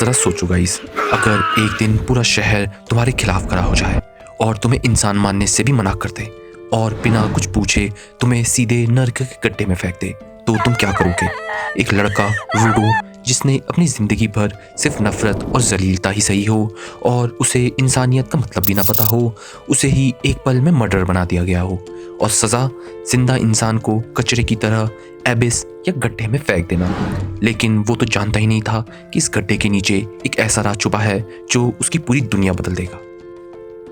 ज़रा सोचो गाइस, अगर एक दिन पूरा शहर तुम्हारे खिलाफ खड़ा हो जाए और तुम्हें इंसान मानने से भी मना कर दे और बिना कुछ पूछे तुम्हें सीधे नर्क के गड्ढे में फेंक दे, तो तुम क्या करोगे? एक लड़का रूडो जिसने अपनी ज़िंदगी भर सिर्फ नफ़रत और ज़लीलता ही सही हो और उसे इंसानियत का मतलब भी ना पता हो, उसे ही एक पल में मर्डर बना दिया गया हो और सज़ा जिंदा इंसान को कचरे की तरह एबिस या गड्ढे में फेंक देना। लेकिन वो तो जानता ही नहीं था कि इस गड्ढे के नीचे एक ऐसा राज छुपा है जो उसकी पूरी दुनिया बदल देगा।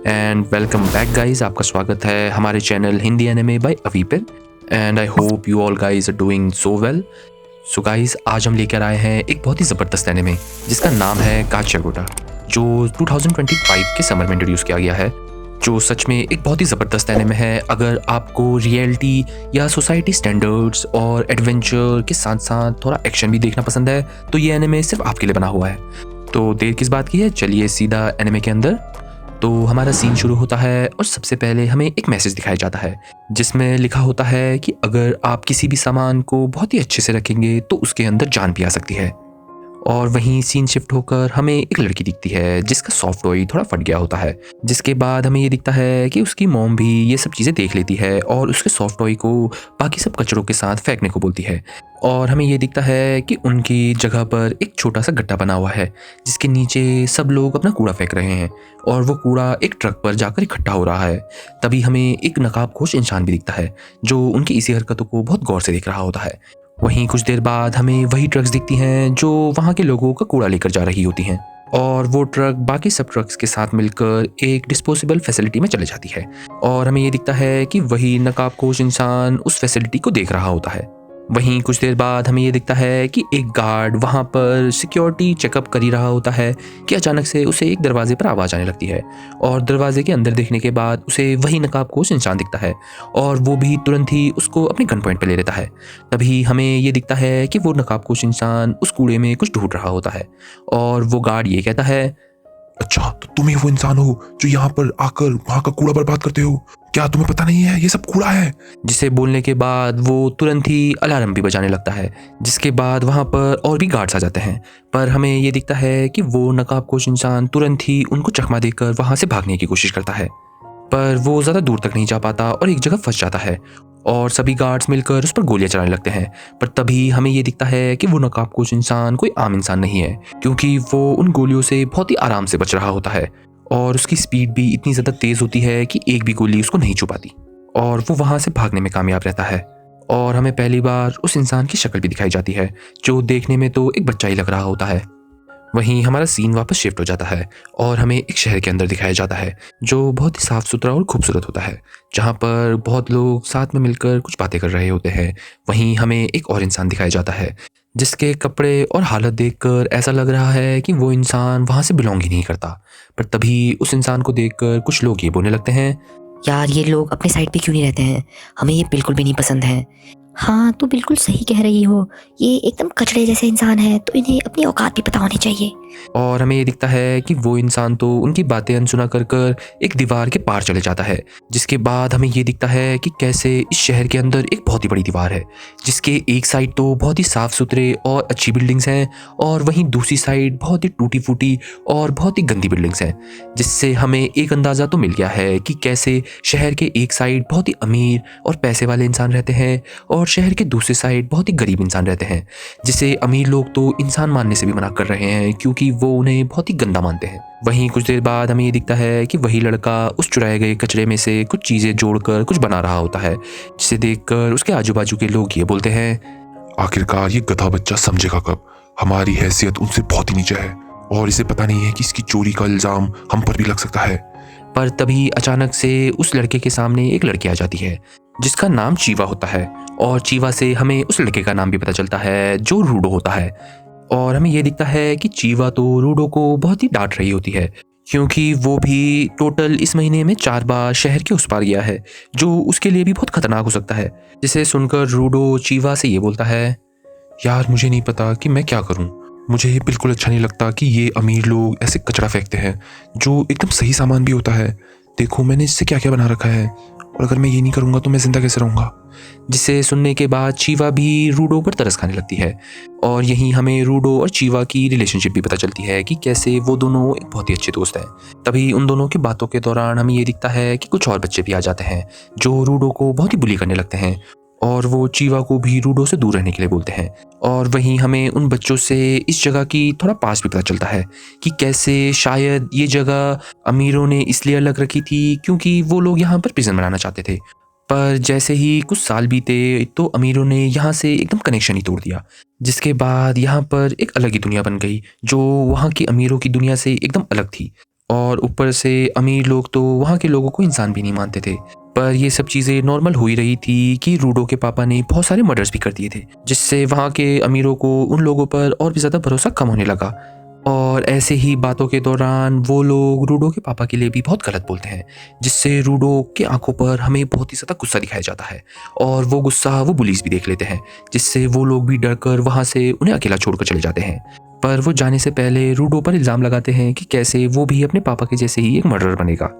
एंड वेलकम बैक गाइज, आपका स्वागत है हमारे channel Hindi anime by Avi पे। And I hope you all guys are doing so well. So guys, आज हम लेकर आए हैं एक बहुत ही ज़बरदस्त एनिमे जिसका नाम है काचीगुडा, जो 2025 के समर में इंट्रोड्यूस किया गया है, जो सच में एक बहुत ही ज़बरदस्त एनिमे है। अगर आपको रियलिटी या सोसाइटी स्टैंडर्ड्स और एडवेंचर के साथ साथ थोड़ा एक्शन भी देखना पसंद है तो ये एनिमे सिर्फ आपके लिए बना हुआ है। तो देर किस बात की है, चलिए सीधा एनिमे के अंदर। तो हमारा सीन शुरू होता है और सबसे पहले हमें एक मैसेज दिखाया जाता है जिसमें लिखा होता है कि अगर आप किसी भी सामान को बहुत ही अच्छे से रखेंगे तो उसके अंदर जान भी आ सकती है। और वहीं सीन शिफ्ट होकर हमें एक लड़की दिखती है जिसका सॉफ्ट टॉय थोड़ा फट गया होता है, जिसके बाद हमें ये दिखता है कि उसकी मॉम भी ये सब चीज़ें देख लेती है और उसके सॉफ्ट टॉय को बाकी सब कचरों के साथ फेंकने को बोलती है। और हमें ये दिखता है कि उनकी जगह पर एक छोटा सा गड्ढा बना हुआ है जिसके नीचे सब लोग अपना कूड़ा फेंक रहे हैं और वो कूड़ा एक ट्रक पर जाकर इकट्ठा हो रहा है। तभी हमें एक नकाबपोश इंसान भी दिखता है जो उनकी इसी हरकतों को बहुत गौर से देख रहा होता है। वहीं कुछ देर बाद हमें वही ट्रक्स दिखती हैं जो वहाँ के लोगों का कूड़ा लेकर जा रही होती हैं और वो ट्रक बाकी सब ट्रक्स के साथ मिलकर एक डिस्पोजेबल फैसिलिटी में चले जाती है। और हमें ये दिखता है कि वही नकाबपोश इंसान उस फैसिलिटी को देख रहा होता है। वहीं कुछ देर बाद हमें ये दिखता है कि एक गार्ड वहाँ पर सिक्योरिटी चेकअप कर ही रहा होता है कि अचानक से उसे एक दरवाजे पर आवाज़ आने लगती है और दरवाजे के अंदर देखने के बाद उसे वही नकाबपोश इंसान दिखता है और वो भी तुरंत ही उसको अपने गन पॉइंट पर ले लेता है। तभी हमें ये दिखता है कि वो नकाबपोश इंसान उस कूड़े में कुछ ढूंढ रहा होता है और वो गार्ड ये कहता है, अच्छा, तो तुम ही वो इंसान हो जो यहाँ पर आकर वहाँ का कूड़ा बर्बाद करते हो? क्या तुम्हें पता नहीं है ये सब कूड़ा है? जिसे बोलने के बाद वो तुरंत ही अलार्म भी बजाने लगता है, जिसके बाद वहाँ पर और भी गार्ड्स आ जाते हैं। पर हमें ये दिखता है कि वो नकाबपोश इंसान तुरंत ही उनको चकमा देकर वहाँ से भागने की कोशिश करता है, पर वो ज़्यादा दूर तक नहीं जा पाता और एक जगह फंस जाता है और सभी गार्ड्स मिलकर उस पर गोलियां चलाने लगते हैं। पर तभी हमें ये दिखता है कि वो नकाबपोश इंसान कोई आम इंसान नहीं है, क्योंकि वो उन गोलियों से बहुत ही आराम से बच रहा होता है और उसकी स्पीड भी इतनी ज़्यादा तेज़ होती है कि एक भी गोली उसको नहीं छू पाती और वो वहाँ से भागने में कामयाब रहता है। और हमें पहली बार उस इंसान की शक्ल भी दिखाई जाती है जो देखने में तो एक बच्चा ही लग रहा होता है। वहीं हमारा सीन वापस शिफ्ट हो जाता है और हमें एक शहर के अंदर दिखाया जाता है जो बहुत ही साफ़ सुथरा और खूबसूरत होता है, जहाँ पर बहुत लोग साथ में मिलकर कुछ बातें कर रहे होते हैं। वहीं हमें एक और इंसान दिखाया जाता है जिसके कपड़े और हालत देखकर ऐसा लग रहा है कि वो इंसान वहाँ से बिलोंग ही नहीं करता। पर तभी उस इंसान को देखकर कुछ लोग ये बोलने लगते हैं, यार ये लोग अपने साइड पे क्यों नहीं रहते हैं, हमें ये बिल्कुल भी नहीं पसंद है। हाँ तू बिल्कुल सही कह रही हो, ये एकदम कचड़े जैसे इंसान है तो इन्हें अपनी औकात भी पता होनी चाहिए। और हमें ये दिखता है कि वो इंसान तो उनकी बातें अनसुना कर कर एक दीवार के पार चले जाता है, जिसके बाद हमें ये दिखता है कि कैसे इस शहर के अंदर एक बहुत ही बड़ी दीवार है जिसके एक साइड तो बहुत ही साफ सुथरे और अच्छी बिल्डिंग्स हैं और वहीं दूसरी साइड बहुत ही टूटी फूटी और बहुत ही गंदी बिल्डिंग्स हैं, जिससे हमें एक अंदाज़ा तो मिल गया है कि कैसे शहर के एक साइड बहुत ही अमीर और पैसे वाले इंसान रहते हैं और शहर के दूसरे साइड बहुत ही गरीब इंसान रहते हैं, जिसे अमीर लोग तो इंसान मानने से भी मना कर रहे हैं क्योंकि वो उन्हें बहुत ही गंदा मानते हैं। वहीं कुछ देर बाद हमें ये दिखता है कि वही लड़का उस चुराए गए कचरे में से कुछ चीज़ें जोड़कर कुछ बना रहा होता है, जिसे देखकर उसके आजू बाजू के लोग ये बोलते हैं, आखिरकार ये गधा बच्चा समझेगा कब? हमारी हैसियत उनसे बहुत ही नीचे है और इसे पता नहीं है कि इसकी चोरी का इल्जाम हम पर भी लग सकता है। पर तभी अचानक से उस लड़के के सामने एक लड़की आ जाती है जिसका नाम चीवा होता है और चीवा से हमें उस लड़के का नाम भी पता चलता है जो रूडो होता है। और हमें ये दिखता है कि चीवा तो रूडो को बहुत ही डांट रही होती है क्योंकि वो भी टोटल इस महीने में 4 बार शहर के उस पार गया है, जो उसके लिए भी बहुत खतरनाक हो सकता है। जिसे सुनकर रूडो चीवा से ये बोलता है, यार मुझे नहीं पता कि मैं क्या करूं। मुझे ये बिल्कुल अच्छा नहीं लगता कि ये अमीर लोग ऐसे कचरा फेंकते हैं जो एकदम सही सामान भी होता है। देखो मैंने इससे क्या क्या बना रखा है और अगर मैं ये नहीं करूँगा तो मैं जिंदा कैसे रहूँगा? जिसे सुनने के बाद चीवा भी रूडो पर तरस खाने लगती है। और यहीं हमें रूडो और चीवा की रिलेशनशिप भी पता चलती है कि कैसे वो दोनों एक बहुत ही अच्छे दोस्त हैं। तभी उन दोनों की बातों के दौरान हमें ये दिखता है कि कुछ और बच्चे भी आ जाते हैं जो रूडो को बहुत ही बुली करने लगते हैं और वो चीवा को भी रूडो से दूर रहने के लिए बोलते हैं। और वहीं हमें उन बच्चों से इस जगह की थोड़ा पास भी पता चलता है कि कैसे शायद ये जगह अमीरों ने इसलिए अलग रखी थी क्योंकि वो लोग यहाँ पर प्रिजन बनाना चाहते थे। पर जैसे ही कुछ साल बीते तो अमीरों ने यहाँ से एकदम कनेक्शन ही तोड़ दिया, जिसके बाद यहाँ पर एक अलग ही दुनिया बन गई जो वहाँ की अमीरों की दुनिया से एकदम अलग थी। और ऊपर से अमीर लोग तो वहाँ के लोगों को इंसान भी नहीं मानते थे। पर ये सब चीज़ें नॉर्मल हो ही रही थी कि रूडो के पापा ने बहुत सारे मर्डर्स भी कर दिए थे, जिससे वहाँ के अमीरों को उन लोगों पर और भी ज़्यादा भरोसा कम होने लगा। और ऐसे ही बातों के दौरान वो लोग रूडो के पापा के लिए भी बहुत गलत बोलते हैं, जिससे रूडो के आंखों पर हमें बहुत ही ज़्यादा गुस्सा दिखाया जाता है। और वो गुस्सा वो पुलिस भी देख लेते हैं, जिससे वो लोग भी डरकर वहाँ से उन्हें अकेला छोड़कर चले जाते हैं। पर वो जाने से पहले रूडो पर इल्ज़ाम लगाते हैं कि कैसे वो भी अपने पापा के जैसे ही एक मर्डरर बनेगा,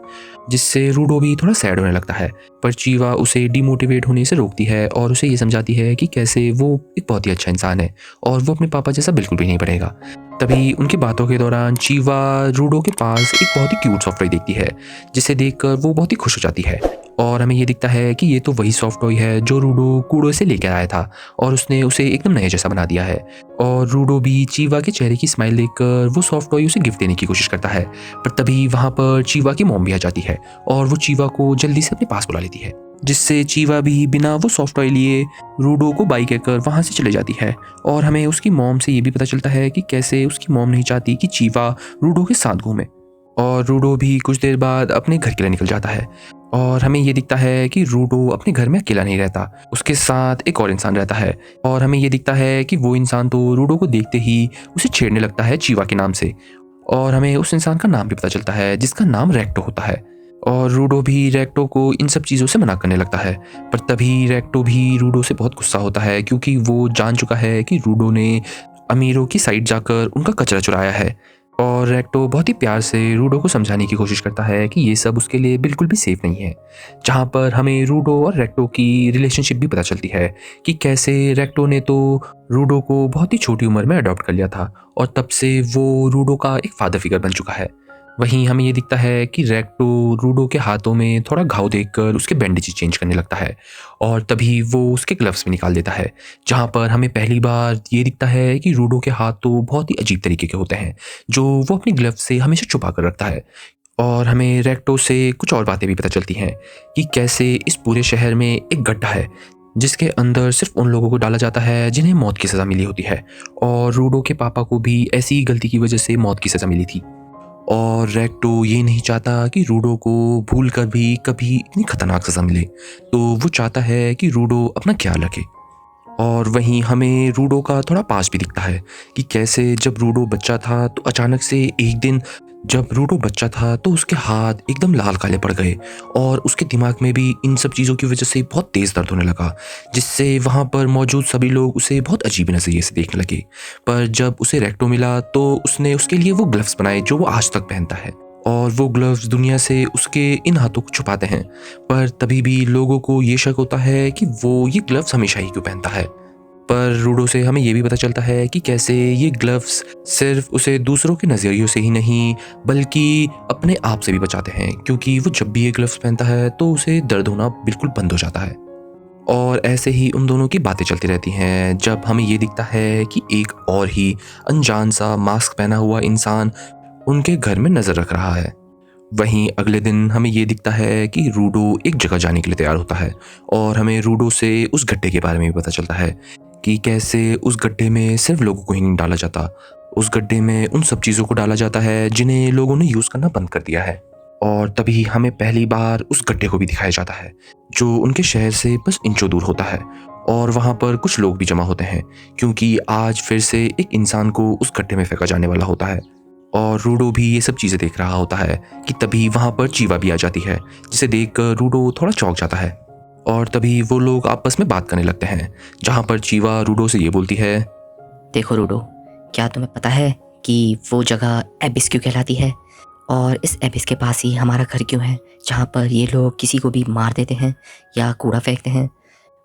जिससे रूडो भी थोड़ा सैड होने लगता है। पर चीवा उसे डिमोटिवेट होने से रोकती है और उसे ये समझाती है कि कैसे वो एक बहुत ही अच्छा इंसान है और वो अपने पापा जैसा बिल्कुल भी नहीं बनेगा। तभी उनकी बातों के दौरान चीवा रूडो के पास एक बहुत ही क्यूट सॉफ्ट टॉय देखती है, जिसे देखकर वो बहुत ही खुश हो जाती है। और हमें ये दिखता है कि ये तो वही सॉफ्ट टॉय है जो रूडो कूड़ो से लेकर आया था और उसने उसे एकदम नए जैसा बना दिया है। और रूडो भी चीवा के चेहरे की स्माइल देखकर वो सॉफ्ट टॉय उसे गिफ्ट देने की कोशिश करता है। पर तभी वहाँ पर चीवा की मॉम भी आ जाती है और वो चीवा को जल्दी से अपने पास बुला लेती है, जिससे चीवा भी बिना वो सॉफ्ट टॉय लिए रूडो को बाय कहकर वहाँ से चले जाती है। और हमें उसकी मॉम से ये भी पता चलता है कि कैसे उसकी मॉम नहीं चाहती कि चीवा रूडो के साथ घूमे। और रूडो भी कुछ देर बाद अपने घर के लिए निकल जाता है। और हमें ये दिखता है कि रूडो अपने घर में अकेला नहीं रहता, उसके साथ एक और इंसान रहता है। और हमें ये दिखता है कि वो इंसान तो रूडो को देखते ही उसे छेड़ने लगता है चीवा के नाम से। और हमें उस इंसान का नाम भी पता चलता है जिसका नाम रेक्टो होता है। और रूडो भी रेक्टो को इन सब चीज़ों से मना करने लगता है। पर तभी रेक्टो भी रूडो से बहुत गुस्सा होता है क्योंकि वो जान चुका है कि रूडो ने अमीरों की साइड जाकर उनका कचरा चुराया है। और रेक्टो बहुत ही प्यार से रूडो को समझाने की कोशिश करता है कि ये सब उसके लिए बिल्कुल भी सेफ नहीं है। जहाँ पर हमें रूडो और रेक्टो की रिलेशनशिप भी पता चलती है कि कैसे रेक्टो ने तो रूडो को बहुत ही छोटी उम्र में अडॉप्ट कर लिया था और तब से वो रूडो का एक फादर फिगर बन चुका है। वहीं हमें ये दिखता है कि रेक्टो रूडो के हाथों में थोड़ा घाव देखकर उसके बैंडेज चेंज करने लगता है और तभी वो उसके ग्लव्स भी निकाल देता है, जहाँ पर हमें पहली बार ये दिखता है कि रूडो के हाथ तो बहुत ही अजीब तरीके के होते हैं जो वो अपनी ग्लव्स से हमेशा छुपा कर रखता है। और हमें रेक्टो से कुछ और बातें भी पता चलती हैं कि कैसे इस पूरे शहर में एक गड्ढा है जिसके अंदर सिर्फ उन लोगों को डाला जाता है जिन्हें मौत की सज़ा मिली होती है। और रूडो के पापा को भी ऐसी ही गलती की वजह से मौत की सज़ा मिली थी। और रेक्टो ये नहीं चाहता कि रूडो को भूल कर भी कभी इतनी खतरनाक सज़ा मिले, तो वो चाहता है कि रूडो अपना ख्याल रखे। और वहीं हमें रूडो का थोड़ा पास भी दिखता है कि कैसे जब रूडो बच्चा था तो अचानक से एक दिन जब रूडो बच्चा था तो उसके हाथ एकदम लाल काले पड़ गए और उसके दिमाग में भी इन सब चीज़ों की वजह से बहुत तेज़ दर्द होने लगा, जिससे वहाँ पर मौजूद सभी लोग उसे बहुत अजीब नज़रिए से देखने लगे। पर जब उसे रेक्टो मिला तो उसने उसके लिए वो ग्लव्स बनाए जो वो आज तक पहनता है और वो ग्लव्स दुनिया से उसके इन हाथों को छुपाते हैं। पर तभी भी लोगों को ये शक होता है कि वो ये ग्लव्स हमेशा ही क्यों पहनता है। पर रूडो से हमें ये भी पता चलता है कि कैसे ये ग्लव्स सिर्फ उसे दूसरों के नज़रियों से ही नहीं बल्कि अपने आप से भी बचाते हैं, क्योंकि वो जब भी ये ग्लव्स पहनता है तो उसे दर्द होना बिल्कुल बंद हो जाता है। और ऐसे ही उन दोनों की बातें चलती रहती हैं जब हमें ये दिखता है कि एक और ही अनजान सा मास्क पहना हुआ इंसान उनके घर में नज़र रख रहा है। वहीं अगले दिन हमें ये दिखता है कि रूडो एक जगह जाने के लिए तैयार होता है और हमें रूडो से उस गड्ढे के बारे में भी पता चलता है कि कैसे उस गड्ढे में सिर्फ लोगों को ही नहीं डाला जाता, उस गड्ढे में उन सब चीज़ों को डाला जाता है जिन्हें लोगों ने यूज़ करना बंद कर दिया है। और तभी हमें पहली बार उस गड्ढे को भी दिखाया जाता है जो उनके शहर से बस इंचों दूर होता है। और वहाँ पर कुछ लोग भी जमा होते हैं क्योंकि आज फिर से एक इंसान को उस गड्ढे में फेंका जाने वाला होता है। और रूडो भी ये सब चीज़ें देख रहा होता है कि तभी वहाँ पर चीवा भी आ जाती है, जिसे देखकर रूडो थोड़ा चौंक जाता है। और तभी वो लोग आपस में बात करने लगते हैं, जहाँ पर चीवा रूडो से ये बोलती है, देखो रूडो, क्या तुम्हें पता है कि वो जगह एबिस क्यों कहलाती है? और इस एबिस के पास ही हमारा घर क्यों है, जहाँ पर ये लोग किसी को भी मार देते हैं या कूड़ा फेंकते हैं।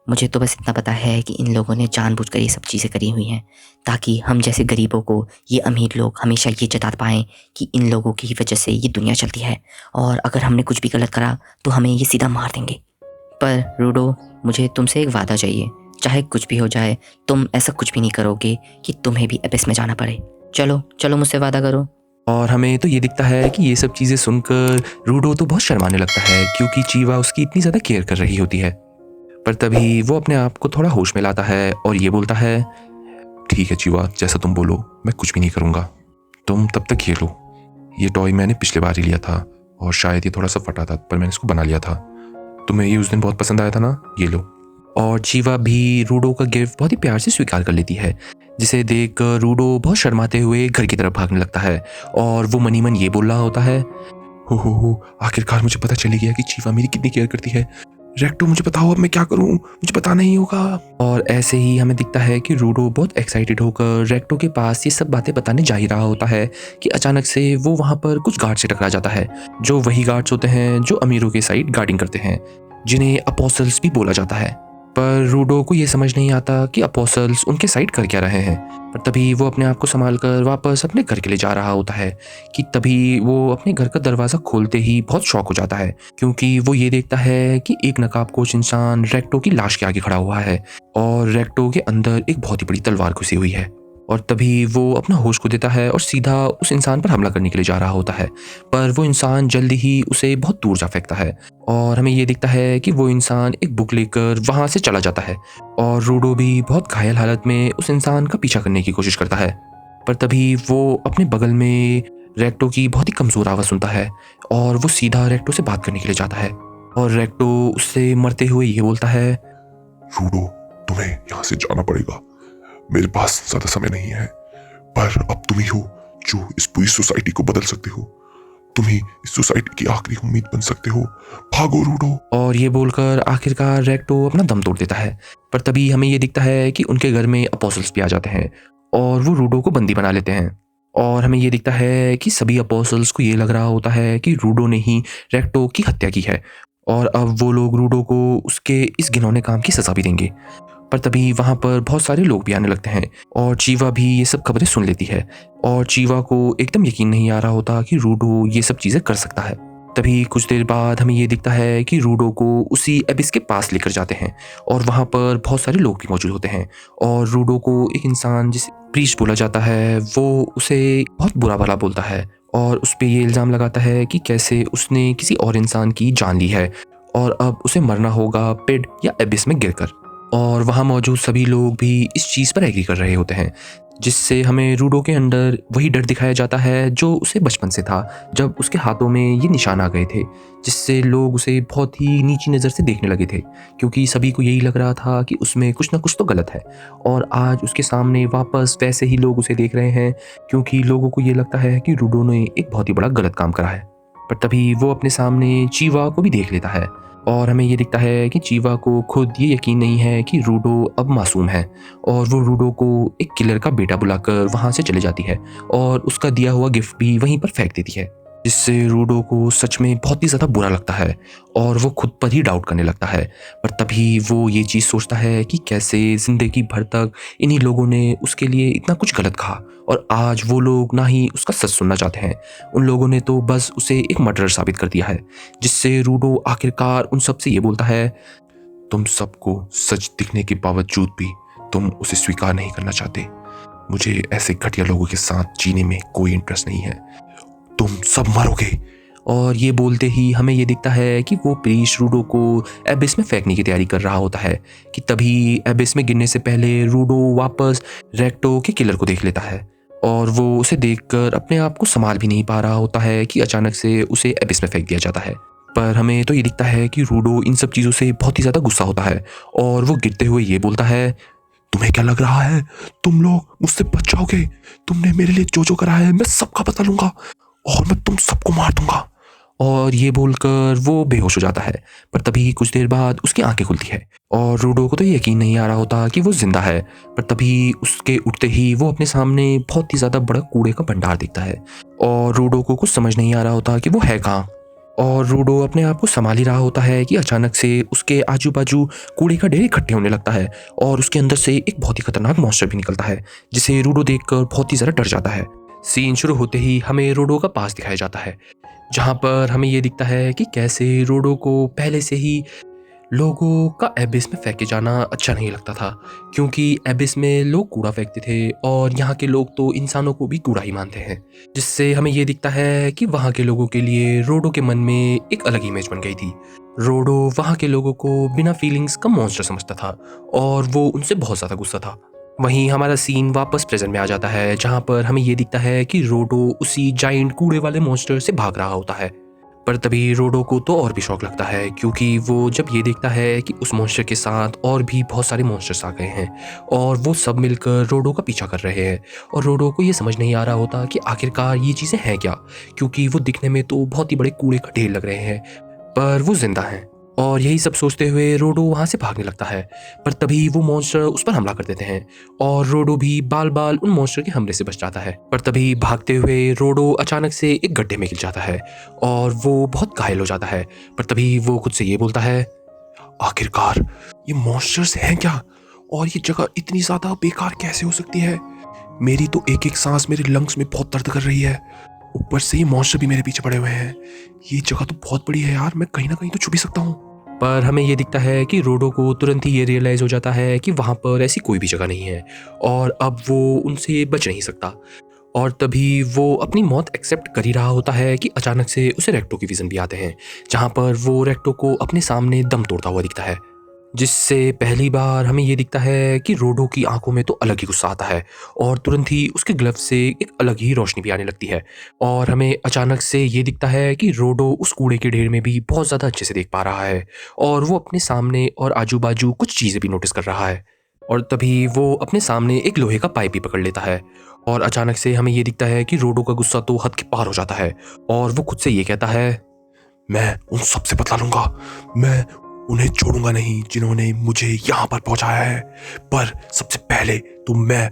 मुझे तो बस इतना पता है कि इन लोगों ने जानबूझकर ये सब चीज़ें करी हुई हैं, ताकि हम जैसे गरीबों को ये अमीर लोग हमेशा ये जता पाएँ कि इन लोगों की वजह से ये दुनिया चलती है, और अगर हमने कुछ भी गलत करा तो हमें ये सीधा मार देंगे। पर रूडो, मुझे तुमसे एक वादा चाहिए, चाहे कुछ भी हो जाए तुम ऐसा कुछ भी नहीं करोगे कि तुम्हें भी एबिस में जाना पड़े। चलो चलो, मुझसे वादा करो। और हमें तो ये दिखता है कि ये सब चीज़ें सुनकर रूडो तो बहुत शर्माने लगता है, क्योंकि चीवा उसकी इतनी ज़्यादा केयर कर रही होती है। पर तभी वो अपने आप को थोड़ा होश में लाता है और ये बोलता है, ठीक है चीवा, जैसा तुम बोलो, मैं कुछ भी नहीं करूँगा। तुम तब तक ये लो, ये टॉय मैंने पिछले बार ही लिया था और शायद ये थोड़ा सा फटा था, पर मैंने इसको बना लिया था। तुम्हें ये उस दिन बहुत पसंद आया था ना, ये लो। और चीवा भी रूडो का गिफ्ट बहुत ही प्यार से स्वीकार कर लेती है, जिसे देख कर रूडो बहुत शर्माते हुए घर की तरफ भागने लगता है और वो मनी मन ये बोल रहा होता है, हो, आखिरकार मुझे पता चली गया कि चीवा मेरी कितनी केयर करती है। रेक्टो, मुझे बताओ अब मैं क्या करूं, मुझे पता नहीं होगा। और ऐसे ही हमें दिखता है कि रूडो बहुत एक्साइटेड होकर रेक्टो के पास ये सब बातें बताने जा ही रहा होता है कि अचानक से वो वहाँ पर कुछ गार्ड से टकरा जाता है, जो वही गार्ड्स होते हैं जो अमीरों के साइड गार्डिंग करते हैं, जिन्हें अपोस्टल्स भी बोला जाता है। पर रूडो को ये समझ नहीं आता कि अपोस्टल्स उनके साइड कर क्या रहे हैं। पर तभी वो अपने आप को संभाल कर वापस अपने घर के लिए जा रहा होता है कि तभी वो अपने घर का दरवाज़ा खोलते ही बहुत शॉक हो जाता है, क्योंकि वो ये देखता है कि एक नकाबपोश इंसान रेक्टो की लाश के आगे खड़ा हुआ है और रेक्टो के अंदर एक बहुत ही बड़ी तलवार घुसी हुई है। और तभी वो अपना होश खो देता है और सीधा उस इंसान पर हमला करने के लिए जा रहा होता है, पर वो इंसान जल्दी ही उसे बहुत दूर जा फेंकता है और हमें ये दिखता है कि वो इंसान एक बुक लेकर वहाँ से चला जाता है और रूडो भी बहुत घायल हालत में उस इंसान का पीछा करने की कोशिश करता है। पर तभी वो अपने बगल में रेक्टो की बहुत ही कमज़ोर आवाज़ सुनता है और वो सीधा रेक्टो से बात करने के लिए जाता है और रेक्टो उससे मरते हुए ये बोलता है, रूडो, तुम्हें यहाँ से जाना पड़ेगा, मेरे पास ज्यादा समय नहीं है, पर अब तुम ही हो जो इस पूरी सोसाइटी को बदल सकते हो। तुम ही इस सोसाइटी की आखिरी उम्मीद बन सकते हो। भागो रूडो। और ये बोलकर आखिरकार रेक्टो अपना दम तोड़ देता है। पर तभी हमें ये दिखता है कि उनके घर में अपोस्टल्स भी आ जाते हैं और वो रूडो को बंदी बना लेते हैं। और हमें ये दिखता है कि सभी अपोस्टल्स को ये लग रहा होता है कि रूडो ने ही रेक्टो की हत्या की है और अब वो लोग रूडो को उसके इस घिनौने काम की सजा भी देंगे। पर तभी वहाँ पर बहुत सारे लोग भी आने लगते हैं और चीवा भी ये सब खबरें सुन लेती है और चीवा को एकदम यकीन नहीं आ रहा होता कि रूडो ये सब चीज़ें कर सकता है। तभी कुछ देर बाद हमें ये दिखता है कि रूडो को उसी एबिस के पास लेकर जाते हैं और वहाँ पर बहुत सारे लोग भी मौजूद होते हैं और रूडो को एक इंसान जिसे प्रीस्ट बोला जाता है वो उसे बहुत बुरा भला बोलता है और उस पर ये इल्ज़ाम लगाता है कि कैसे उसने किसी और इंसान की जान ली है और अब उसे मरना होगा पिड या एबिस में गिरकर। और वहाँ मौजूद सभी लोग भी इस चीज़ पर एग्री कर रहे होते हैं, जिससे हमें रूडो के अंदर वही डर दिखाया जाता है जो उसे बचपन से था, जब उसके हाथों में ये निशान आ गए थे, जिससे लोग उसे बहुत ही नीची नज़र से देखने लगे थे, क्योंकि सभी को यही लग रहा था कि उसमें कुछ ना कुछ तो गलत है। और आज उसके सामने वापस वैसे ही लोग उसे देख रहे हैं, क्योंकि लोगों को ये लगता है कि रूडो ने एक बहुत ही बड़ा गलत काम करा है। पर तभी वो अपने सामने चीवा को भी देख लेता है और हमें ये दिखता है कि चीवा को खुद ये यकीन नहीं है कि रूडो अब मासूम है और वो रूडो को एक किलर का बेटा बुलाकर वहाँ से चले जाती है और उसका दिया हुआ गिफ्ट भी वहीं पर फेंक देती है, जिससे रूडो को सच में बहुत ही ज़्यादा बुरा लगता है और वो खुद पर ही डाउट करने लगता है। पर तभी वो ये चीज़ सोचता है कि कैसे ज़िंदगी भर तक इन्हीं लोगों ने उसके लिए इतना कुछ गलत कहा और आज वो लोग ना ही उसका सच सुनना चाहते हैं, उन लोगों ने तो बस उसे एक मर्डरर साबित कर दिया है। जिससे रूडो आखिरकार उन सब से ये बोलता है, तुम सबको सच दिखने के बावजूद भी तुम उसे स्वीकार नहीं करना चाहते। मुझे ऐसे घटिया लोगों के साथ जीने में कोई इंटरेस्ट नहीं है, तुम सब मरोगे। और ये बोलते ही हमें ये दिखता है कि वो प्रीस्ट रूडो को एबिस में फेंकने की तैयारी कर रहा होता है कि तभी एबिस में गिरने से पहले रूडो वापस रेक्टो के किलर को देख लेता है और वो उसे देखकर अपने आप को संभाल भी नहीं पा रहा होता है कि अचानक से उसे एबिस में फेंक दिया जाता है। पर हमें तो ये दिखता है कि रूडो इन सब चीज़ों से बहुत ही ज़्यादा गुस्सा होता है और वो गिरते हुए ये बोलता है, तुम्हें क्या लग रहा है तुम लोग मुझसे बच जाओगे? तुमने मेरे लिए जो जो करा है मैं सबका बदला लूंगा और मैं तुम सबको मार दूंगा। और ये बोलकर वो बेहोश हो जाता है। पर तभी कुछ देर बाद उसकी आंखें खुलती है और रूडो को तो ये यकीन नहीं आ रहा होता कि वो जिंदा है। पर तभी उसके उठते ही वो अपने सामने बहुत ही ज़्यादा बड़ा कूड़े का भंडार दिखता है और रूडो को कुछ समझ नहीं आ रहा होता कि वो है कहाँ। और रूडो अपने आप को संभाल ही रहा होता है कि अचानक से उसके आजू बाजू कूड़े का ढेर इकट्ठे होने लगता है और उसके अंदर से एक बहुत ही खतरनाक मॉन्स्टर भी निकलता है, जिसे रूडो देखकर बहुत ही ज़्यादा डर जाता है। सीन शुरू होते ही हमें रोडो का पास दिखाया जाता है, जहाँ पर हमें ये दिखता है कि कैसे रोडो को पहले से ही लोगों का एबिस में फेंके जाना अच्छा नहीं लगता था, क्योंकि एबिस में लोग कूड़ा फेंकते थे और यहाँ के लोग तो इंसानों को भी कूड़ा ही मानते हैं। जिससे हमें ये दिखता है कि वहाँ के लोगों के लिए रोडो के मन में एक अलग इमेज बन गई थी। रोडो वहाँ के लोगों को बिना फीलिंग्स का मॉन्स्टर समझता था और वो उनसे बहुत ज़्यादा गुस्सा था। वहीं हमारा सीन वापस प्रेजेंट में आ जाता है, जहाँ पर हमें ये दिखता है कि रोडो उसी जाइंट कूड़े वाले मॉन्स्टर से भाग रहा होता है। पर तभी रोडो को तो और भी शौक लगता है, क्योंकि वो जब ये देखता है कि उस मॉन्स्टर के साथ और भी बहुत सारे मॉन्स्टर्स आ गए हैं और वो सब मिलकर रोडो का पीछा कर रहे हैं। और रोडो को ये समझ नहीं आ रहा होता कि आखिरकार ये चीज़ें हैं क्या, क्योंकि वो दिखने में तो बहुत ही बड़े कूड़े का ढेर लग रहे हैं पर वो जिंदा हैं। और यही सब सोचते हुए रोडो वहाँ से भागने लगता है, पर तभी वो मॉन्स्टर उस पर हमला कर देते हैं और रोडो भी बाल बाल उन मॉन्स्टर के हमले से बच जाता है। पर तभी भागते हुए रोडो अचानक से एक गड्ढे में गिर जाता है और वो बहुत घायल हो जाता है। पर तभी वो खुद से ये बोलता है, आखिरकार ये मॉन्स्टर्स हैं क्या, और ये जगह इतनी ज्यादा बेकार कैसे हो सकती है। मेरी तो एक एक सांस मेरे लंग्स में बहुत दर्द कर रही है, ऊपर से ये मॉन्स्टर भी मेरे पीछे पड़े हुए हैं। ये जगह तो बहुत बड़ी है यार, मैं कहीं ना कहीं तो छुप ही सकता हूँ। पर हमें ये दिखता है कि रोडो को तुरंत ही ये रियलाइज़ हो जाता है कि वहाँ पर ऐसी कोई भी जगह नहीं है और अब वो उनसे बच नहीं सकता। और तभी वो अपनी मौत एक्सेप्ट कर ही रहा होता है कि अचानक से उसे रेक्टो की विज़न भी आते हैं, जहाँ पर वो रेक्टो को अपने सामने दम तोड़ता हुआ दिखता है। जिससे पहली बार हमें ये दिखता है कि रोडो की आंखों में तो अलग ही गुस्सा आता है और तुरंत ही उसके ग्लव से एक अलग ही रोशनी भी आने लगती है। और हमें अचानक से ये दिखता है कि रोडो उस कूड़े के ढेर में भी बहुत ज़्यादा अच्छे से देख पा रहा है और वो अपने सामने और आजू बाजू कुछ चीज़ें भी नोटिस कर रहा है। और तभी वो अपने सामने एक लोहे का पाइप भी पकड़ लेता है और अचानक से हमें ये दिखता है कि रोडो का गुस्सा तो हद के पार हो जाता है और वो खुद से ये कहता है, मैं उन सबसे बदला लूंगा, मैं उन्हें छोड़ूंगा नहीं जिन्होंने मुझे यहाँ पर पहुंचाया है, पर सबसे पहले तो मैं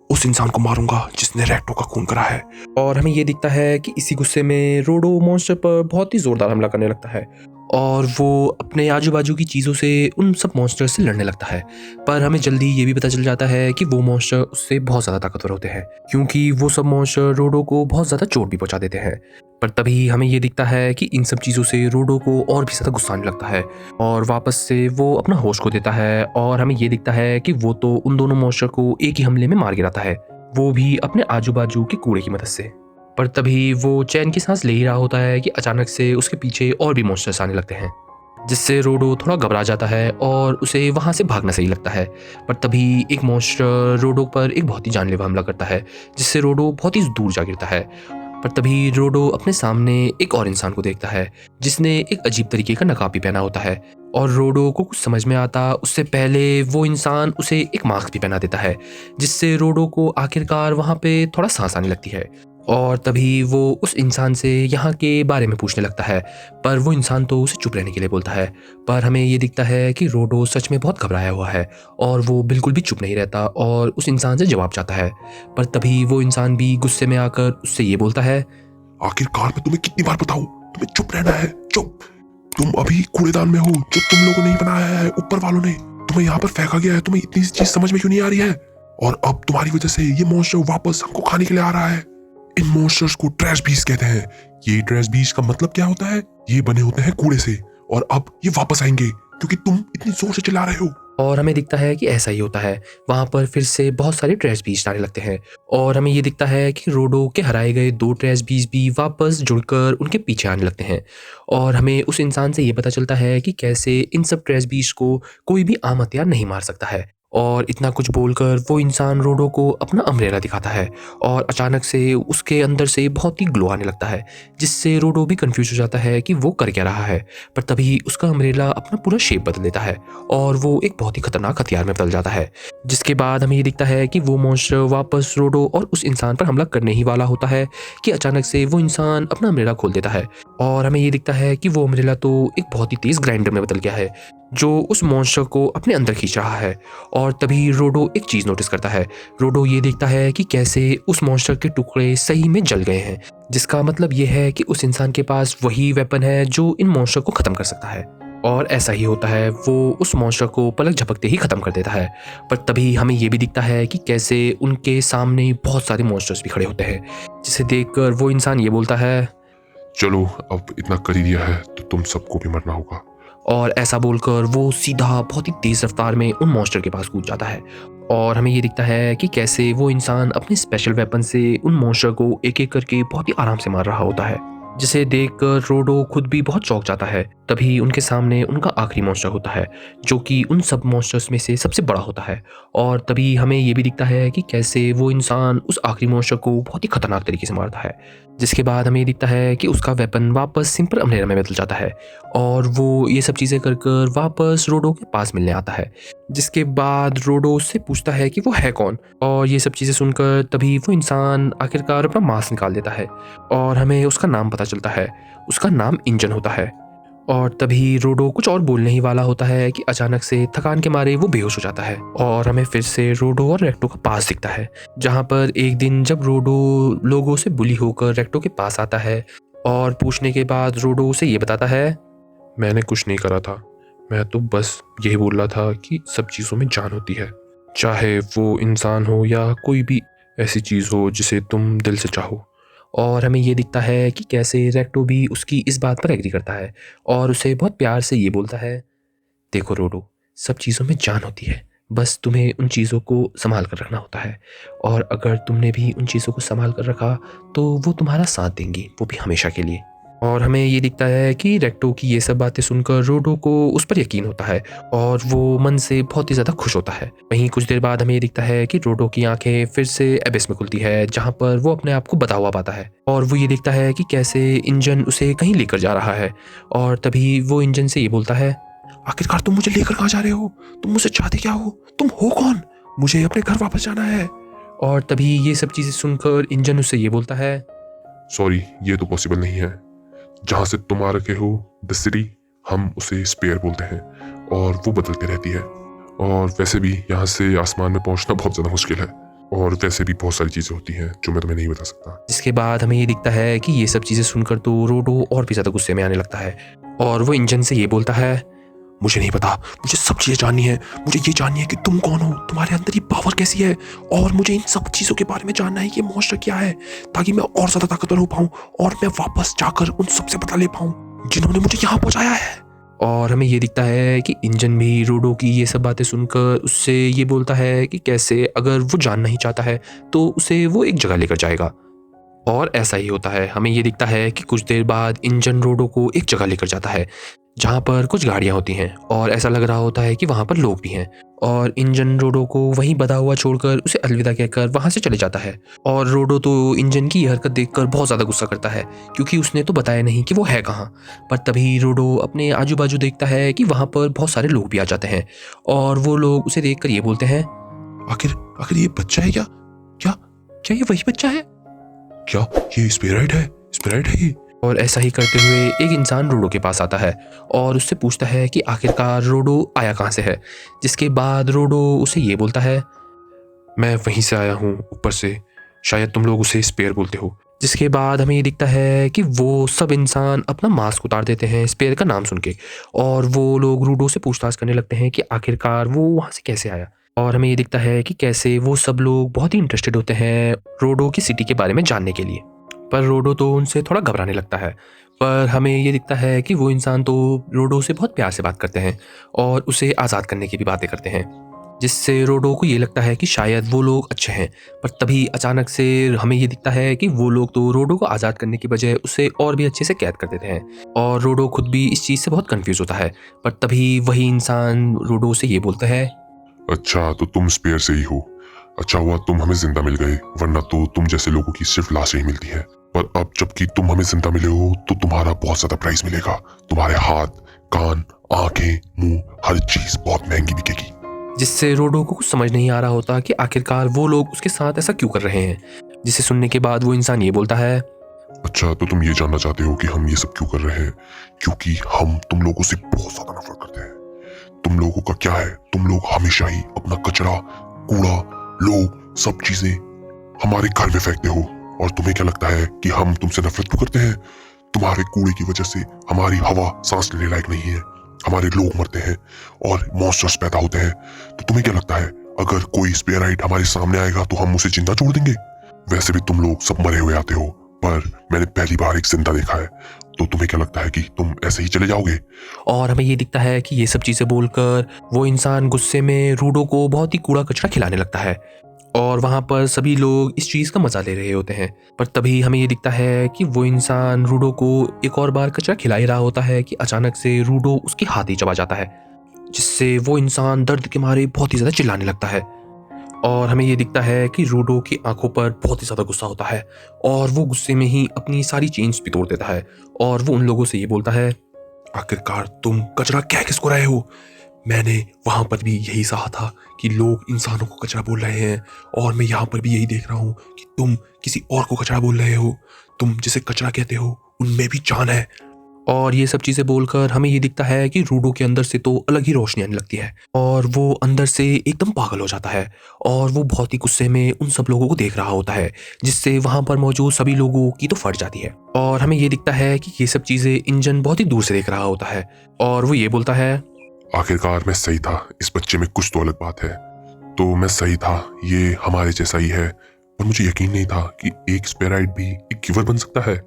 उस इंसान को मारूंगा जिसने रेक्टो का खून करा है। और हमें ये दिखता है कि इसी गुस्से में रोडो मॉन्स्टर पर बहुत ही जोरदार हमला करने लगता है और वो अपने आजू बाजू की चीज़ों से उन सब मॉन्स्टर से लड़ने लगता है। पर हमें जल्दी ये भी पता चल जाता है कि वो मॉन्स्टर उससे बहुत ज़्यादा ताकतवर होते हैं, क्योंकि वो सब मॉन्स्टर रोडो को बहुत ज़्यादा चोट भी पहुंचा देते हैं। पर तभी हमें ये दिखता है कि इन सब चीज़ों से रोडो को और भी ज़्यादा गुस्सा आने लगता है और वापस से वो अपना होश खो देता है। और हमें ये दिखता है कि वो तो उन दोनों मॉन्स्टर को एक ही हमले में मार गिराता है, वो भी अपने आजू बाजू के कूड़े की मदद से। पर तभी वो चैन की सांस ले ही रहा होता है कि अचानक से उसके पीछे और भी मॉन्स्टर्स आने लगते हैं, जिससे रोडो थोड़ा घबरा जाता है और उसे वहाँ से भागना सही लगता है। पर तभी एक मॉन्स्टर रोडो पर एक बहुत ही जानलेवा हमला करता है, जिससे रोडो बहुत ही दूर जा गिरता है। पर तभी रोडो अपने सामने एक और इंसान को देखता है, जिसने एक अजीब तरीके का नकाब भी पहना होता है। और रोडो को कुछ समझ में आता उससे पहले वो इंसान उसे एक मास्क भी पहना देता है, जिससे रोडो को आखिरकार वहाँ पे थोड़ा सांस आने लगती है। और तभी वो उस इंसान से यहाँ के बारे में पूछने लगता है, पर वो इंसान तो उसे चुप रहने के लिए बोलता है। पर हमें ये दिखता है कि रोडो सच में बहुत घबराया हुआ है और वो बिल्कुल भी चुप नहीं रहता और उस इंसान से जवाब चाहता है। पर तभी वो इंसान भी गुस्से में आकर उससे ये बोलता है, आखिरकार मैं तुम्हें कितनी बार बताऊं, तुम्हें चुप रहना है, चुप। तुम अभी कूड़ेदान में हो जो तुम लोगों ने ही बनाया है, ऊपर वालों ने तुम्हें यहाँ पर फेंका गया है। तुम्हें इतनी सी चीज समझ में क्यों नहीं आ रही है? और अब तुम्हारी वजह से ये मॉन्स्टर वापस हमको खाने के लिए आ रहा है। इन मॉन्स्टर्स को ट्रैश बीस्ट कहते हैं। ये ट्रैश बीस्ट का मतलब क्या होता है? ये बने होते हैं कूड़े से, और अब ये वापस आएंगे क्योंकि तुम इतनी जोर से चिल्ला रहे हो। और हमें दिखता है कि ऐसा ही होता है। वहाँ पर फिर से बहुत सारे ट्रैश बीस्ट आने लगते हैं और हमें ये दिखता है कि रोडो के हराए गए 2 ट्रैश बीस्ट भी वापस जुड़कर उनके पीछे आने लगते हैं। और हमें उस इंसान से ये पता चलता है कि कैसे इन सब ट्रैश बीस्ट को कोई भी आम हथियार नहीं मार सकता है और इतना कुछ बोलकर वो इंसान रोडो को अपना अम्ब्रेला दिखाता है और अचानक से उसके अंदर से बहुत ही ग्लो आने लगता है, जिससे रोडो भी कंफ्यूज हो जाता है कि वो कर क्या रहा है। पर तभी उसका अम्ब्रेला अपना पूरा शेप बदल लेता है और वो एक बहुत ही खतरनाक हथियार में बदल जाता है। जिसके बाद हमें ये दिखता है कि वो मॉन्स्टर वापस रोडो और उस इंसान पर हमला करने ही वाला होता है कि अचानक से वो इंसान अपना अम्ब्रेला खोल देता है और हमें ये दिखता है कि वो अम्ब्रेला तो एक बहुत ही तेज ग्राइंडर में बदल गया है जो उस मॉन्स्टर को अपने अंदर खींच रहा है। और तभी रोडो एक चीज नोटिस करता है। रोडो ये देखता है कि कैसे उस मॉन्स्टर के टुकड़े सही में जल गए हैं, जिसका मतलब ये है कि उस इंसान के पास वही वेपन है जो इन मॉन्स्टर को खत्म कर सकता है। और ऐसा ही होता है, वो उस मॉन्स्टर को पलक झपकते ही खत्म कर देता है। पर तभी हमें ये भी दिखता है कि कैसे उनके सामने बहुत सारे मॉन्स्टर्स भी खड़े होते हैं, जिसे देखकर वो इंसान ये बोलता है, चलो अब इतना कर ही दिया है तो तुम सबको भी मरना होगा। और ऐसा बोलकर वो सीधा बहुत ही तेज रफ्तार में उन मॉन्स्टर के पास कूद जाता है। और हमें ये दिखता है कि कैसे वो इंसान अपने स्पेशल वेपन से उन मॉन्स्टर को एक एक करके बहुत ही आराम से मार रहा होता है, जिसे देखकर रोडो खुद भी बहुत चौंक जाता है। तभी उनके सामने उनका आखिरी मॉन्स्टर होता है जो कि उन सब मॉन्स्टर्स में से सबसे बड़ा होता है। और तभी हमें ये भी दिखता है कि कैसे वो इंसान उस आखिरी मॉन्स्टर को बहुत ही खतरनाक तरीके से मारता है। जिसके बाद हमें ये दिखता है कि उसका वेपन वापस सिंपल अम्ब्रेला में बदल जाता है और वो ये सब चीज़ें कर कर वापस रोडो के पास मिलने आता है। जिसके बाद रोडो उससे पूछता है कि वो है कौन, और ये सब चीज़ें सुनकर तभी वो इंसान आखिरकार अपना मास्क निकाल देता है और हमें उसका नाम पता चलता है। उसका नाम इंजन होता है। और तभी रोडो कुछ और बोलने ही वाला होता है कि अचानक से थकान के मारे वो बेहोश हो जाता है और हमें फिर से रोडो और रेक्टो का पास दिखता है, जहाँ पर एक दिन जब रोडो लोगों से बुली होकर रेक्टो के पास आता है और पूछने के बाद रोडो उसे ये बताता है, मैंने कुछ नहीं करा था, मैं तो बस यही बोल रहा था कि सब चीज़ों में जान होती है, चाहे वो इंसान हो या कोई भी ऐसी चीज़ हो जिसे तुम दिल से चाहो। और हमें ये दिखता है कि कैसे रेक्टो भी उसकी इस बात पर एग्री करता है और उसे बहुत प्यार से ये बोलता है, देखो रोडो, सब चीज़ों में जान होती है, बस तुम्हें उन चीज़ों को संभाल कर रखना होता है। और अगर तुमने भी उन चीज़ों को संभाल कर रखा तो वो तुम्हारा साथ देंगी, वो भी हमेशा के लिए। और हमें ये दिखता है कि रेक्टो की ये सब बातें सुनकर रोडो को उस पर यकीन होता है और वो मन से बहुत ही ज़्यादा खुश होता है। वहीं कुछ देर बाद हमें ये दिखता है कि रोडो की आंखें फिर से एबिस में खुलती है, जहाँ पर वो अपने आप को बता हुआ पाता है और वो ये दिखता है कि कैसे इंजन उसे कहीं लेकर जा रहा है। और तभी वो इंजन से ये बोलता है, आखिरकार तुम मुझे लेकर कहाँ जा रहे हो? तुम मुझसे चाहते क्या हो? तुम हो कौन? मुझे अपने घर वापस जाना है। और तभी ये सब चीज़ें सुनकर इंजन उससे ये बोलता है, सॉरी, ये तो पॉसिबल नहीं है। जहाँ से तुम आ रखे हो, द सिटी, हम उसे स्पेयर बोलते हैं और वो बदलती रहती है। और वैसे भी यहाँ से आसमान में पहुँचना बहुत ज़्यादा मुश्किल है और वैसे भी बहुत सारी चीज़ें होती हैं जो मैं तुम्हें नहीं बता सकता। जिसके बाद हमें ये दिखता है कि ये सब चीज़ें सुनकर तो रोडो और भी ज़्यादा गुस्से में आने लगता है और वो इंजन से ये बोलता है, मुझे नहीं पता, मुझे सब चीज़ें जाननी है। मुझे ये जाननी है कि तुम कौन हो, तुम्हारे अंदर ये पावर कैसी है, और मुझे इन सब चीज़ों के बारे में जानना है कि मॉन्स्टर क्या है, ताकि मैं और ज़्यादा ताकतवर हो पाऊँ और मैं वापस जाकर उन सबसे पता ले पाऊँ जिन्होंने मुझे यहाँ पहुँचाया है। और हमें ये दिखता है कि इंजन भी रोडो की ये सब बातें सुनकर उससे ये बोलता है कि कैसे अगर वो जानना ही चाहता है तो उसे वो एक जगह लेकर जाएगा। और ऐसा ही होता है। हमें ये दिखता है कि कुछ देर बाद इंजन रोडो को एक जगह लेकर जाता है जहाँ पर कुछ गाड़ियाँ होती हैं और ऐसा लग रहा होता है कि वहाँ पर लोग भी हैं। और इंजन रोडो को वहीं बधा हुआ छोड़कर उसे अलविदा कहकर वहाँ से चले जाता है। और रोडो तो इंजन की हरकत देखकर बहुत ज़्यादा गुस्सा करता है क्योंकि उसने तो बताया नहीं कि वो है कहाँ। पर तभी रोडो अपने आजू बाजू देखता है कि वहाँ पर बहुत सारे लोग भी आ जाते हैं और वो लोग उसे देखकर ये बोलते हैं, आखिर ये बच्चा है क्या? क्या क्या ये वही बच्चा है? क्या ये स्पिरिट है? स्पिरिट है ये? और ऐसा ही करते हुए एक इंसान रोडो के पास आता है और उससे पूछता है कि आखिरकार रोडो आया कहाँ से है। जिसके बाद रोडो उसे ये बोलता है, मैं वहीं से आया हूँ, ऊपर से, शायद तुम लोग उसे स्पेयर बोलते हो। जिसके बाद हमें ये दिखता है कि वो सब इंसान अपना मास्क उतार देते हैं स्पेयर का नाम सुन के और वो लोग रोडो से पूछताछ करने लगते हैं कि आखिरकार वो वहाँ से कैसे आया। और हमें ये दिखता है कि कैसे वो सब लोग बहुत ही इंटरेस्टेड होते हैं रोडो की सिटी के बारे में जानने के लिए। पर रोडो तो उनसे थोड़ा घबराने लगता है। पर हमें ये दिखता है कि वो इंसान तो रोडो से बहुत प्यार से बात करते हैं और उसे आज़ाद करने की भी बातें करते हैं, जिससे रोडो को ये लगता है कि शायद वो लोग अच्छे हैं। पर तभी अचानक से हमें ये दिखता है कि वो लोग तो रोडो को आज़ाद करने की बजाय उसे और भी अच्छे से कैद कर देते हैं और रोडो खुद भी इस चीज़ से बहुत कंफ्यूज होता है। पर तभी वही इंसान रोडो से ये बोलता है, अच्छा, तो तुम स्पेयर से ही हो। अच्छा हुआ तुम हमें जिंदा मिल गए, वरना तो तुम जैसे लोगों की सिर्फ लाशें ही मिलती हैं। पर अब जबकि तुम हमें जिंदा मिले हो तो तुम्हारा बहुत ज्यादा प्राइस मिलेगा। तुम्हारे हाथ, कान, आंखें, मुंह, हर चीज बहुत महंगी बिकेगी। जिससे रोडो को कुछ समझ नहीं आ रहा होता कि आखिरकार वो लोग उसके साथ ऐसा क्यों कर रहे हैं। जिसे सुनने के बाद वो इंसान ये बोलता है, अच्छा, तो तुम ये जानना चाहते हो कि हम ये सब क्यों कर रहे हैं? क्योंकि हम तुम लोगों से बहुत ज्यादा नफरत करते हैं। तुम लोगों का क्या है, तुम लोग हमेशा ही अपना कचरा, कूड़ा, लोग, सब चीजें हमारे घर में फेंकते हो। और तुम्हें क्या लगता है कि हम तुमसे नफरत क्यों करते हैं? तुम्हारे कूड़े की वजह से हमारी हवा सांस लेने लायक नहीं है, हमारे लोग मरते हैं और मॉन्स्टर्स पैदा होते हैं। तो तुम्हें क्या लगता है अगर कोई स्पेयराइट हमारे सामने आएगा तो हम उसे जिंदा छोड़ देंगे? वैसे भी तुम लोग सब मरे हुए आते हो, पर मैंने पहली बार एक जिंदा देखा है। तो तुम्हें क्या लगता है कि तुम ऐसे ही चले जाओगे? और हमें ये दिखता है कि ये सब चीज़ें बोलकर वो इंसान गुस्से में रूडो को बहुत ही कूड़ा कचरा खिलाने लगता है। और वहाँ पर सभी लोग इस चीज़ का मज़ा ले रहे होते हैं। पर तभी हमें ये दिखता है कि वो इंसान रूडो को एक और बार कचरा खिला ही रहा होता है कि अचानक से रूडो उसके हाथ ही चबा जाता है, जिससे वो इंसान दर्द के मारे बहुत ही ज़्यादा चिल्लाने लगता है। और हमें ये दिखता है कि रूडो की आंखों पर बहुत ही ज़्यादा गुस्सा होता है और वो गुस्से में ही अपनी सारी चेन्स भी तोड़ देता है। और वो उन लोगों से ये बोलता है, आखिरकार तुम कचरा कह किसको रहे हो? मैंने वहां पर भी यही सहा था कि लोग इंसानों को कचरा बोल रहे हैं, और मैं यहाँ पर भी यही देख रहा हूँ कि तुम किसी और को कचरा बोल रहे हो। तुम जिसे कचरा कहते हो उनमें भी जान है। और ये सब चीज़ें बोलकर हमें ये दिखता है कि रूडो के अंदर से तो अलग ही रोशनी आने लगती है और वो अंदर से एकदम पागल हो जाता है। और वो बहुत ही गुस्से में उन सब लोगों को देख रहा होता है, जिससे वहाँ पर मौजूद सभी लोगों की तो फट जाती है। और हमें ये दिखता है कि ये सब चीज़ें इंजन बहुत ही दूर से देख रहा होता है और वो ये बोलता है, आखिरकार मैं सही था, इस बच्चे में कुछ तो अलग बात है। तो मैं सही था, ये हमारे जैसा ही है। पर मुझे यकीन नहीं था कि एक स्पेराइट भी एक गिवर बन सकता है।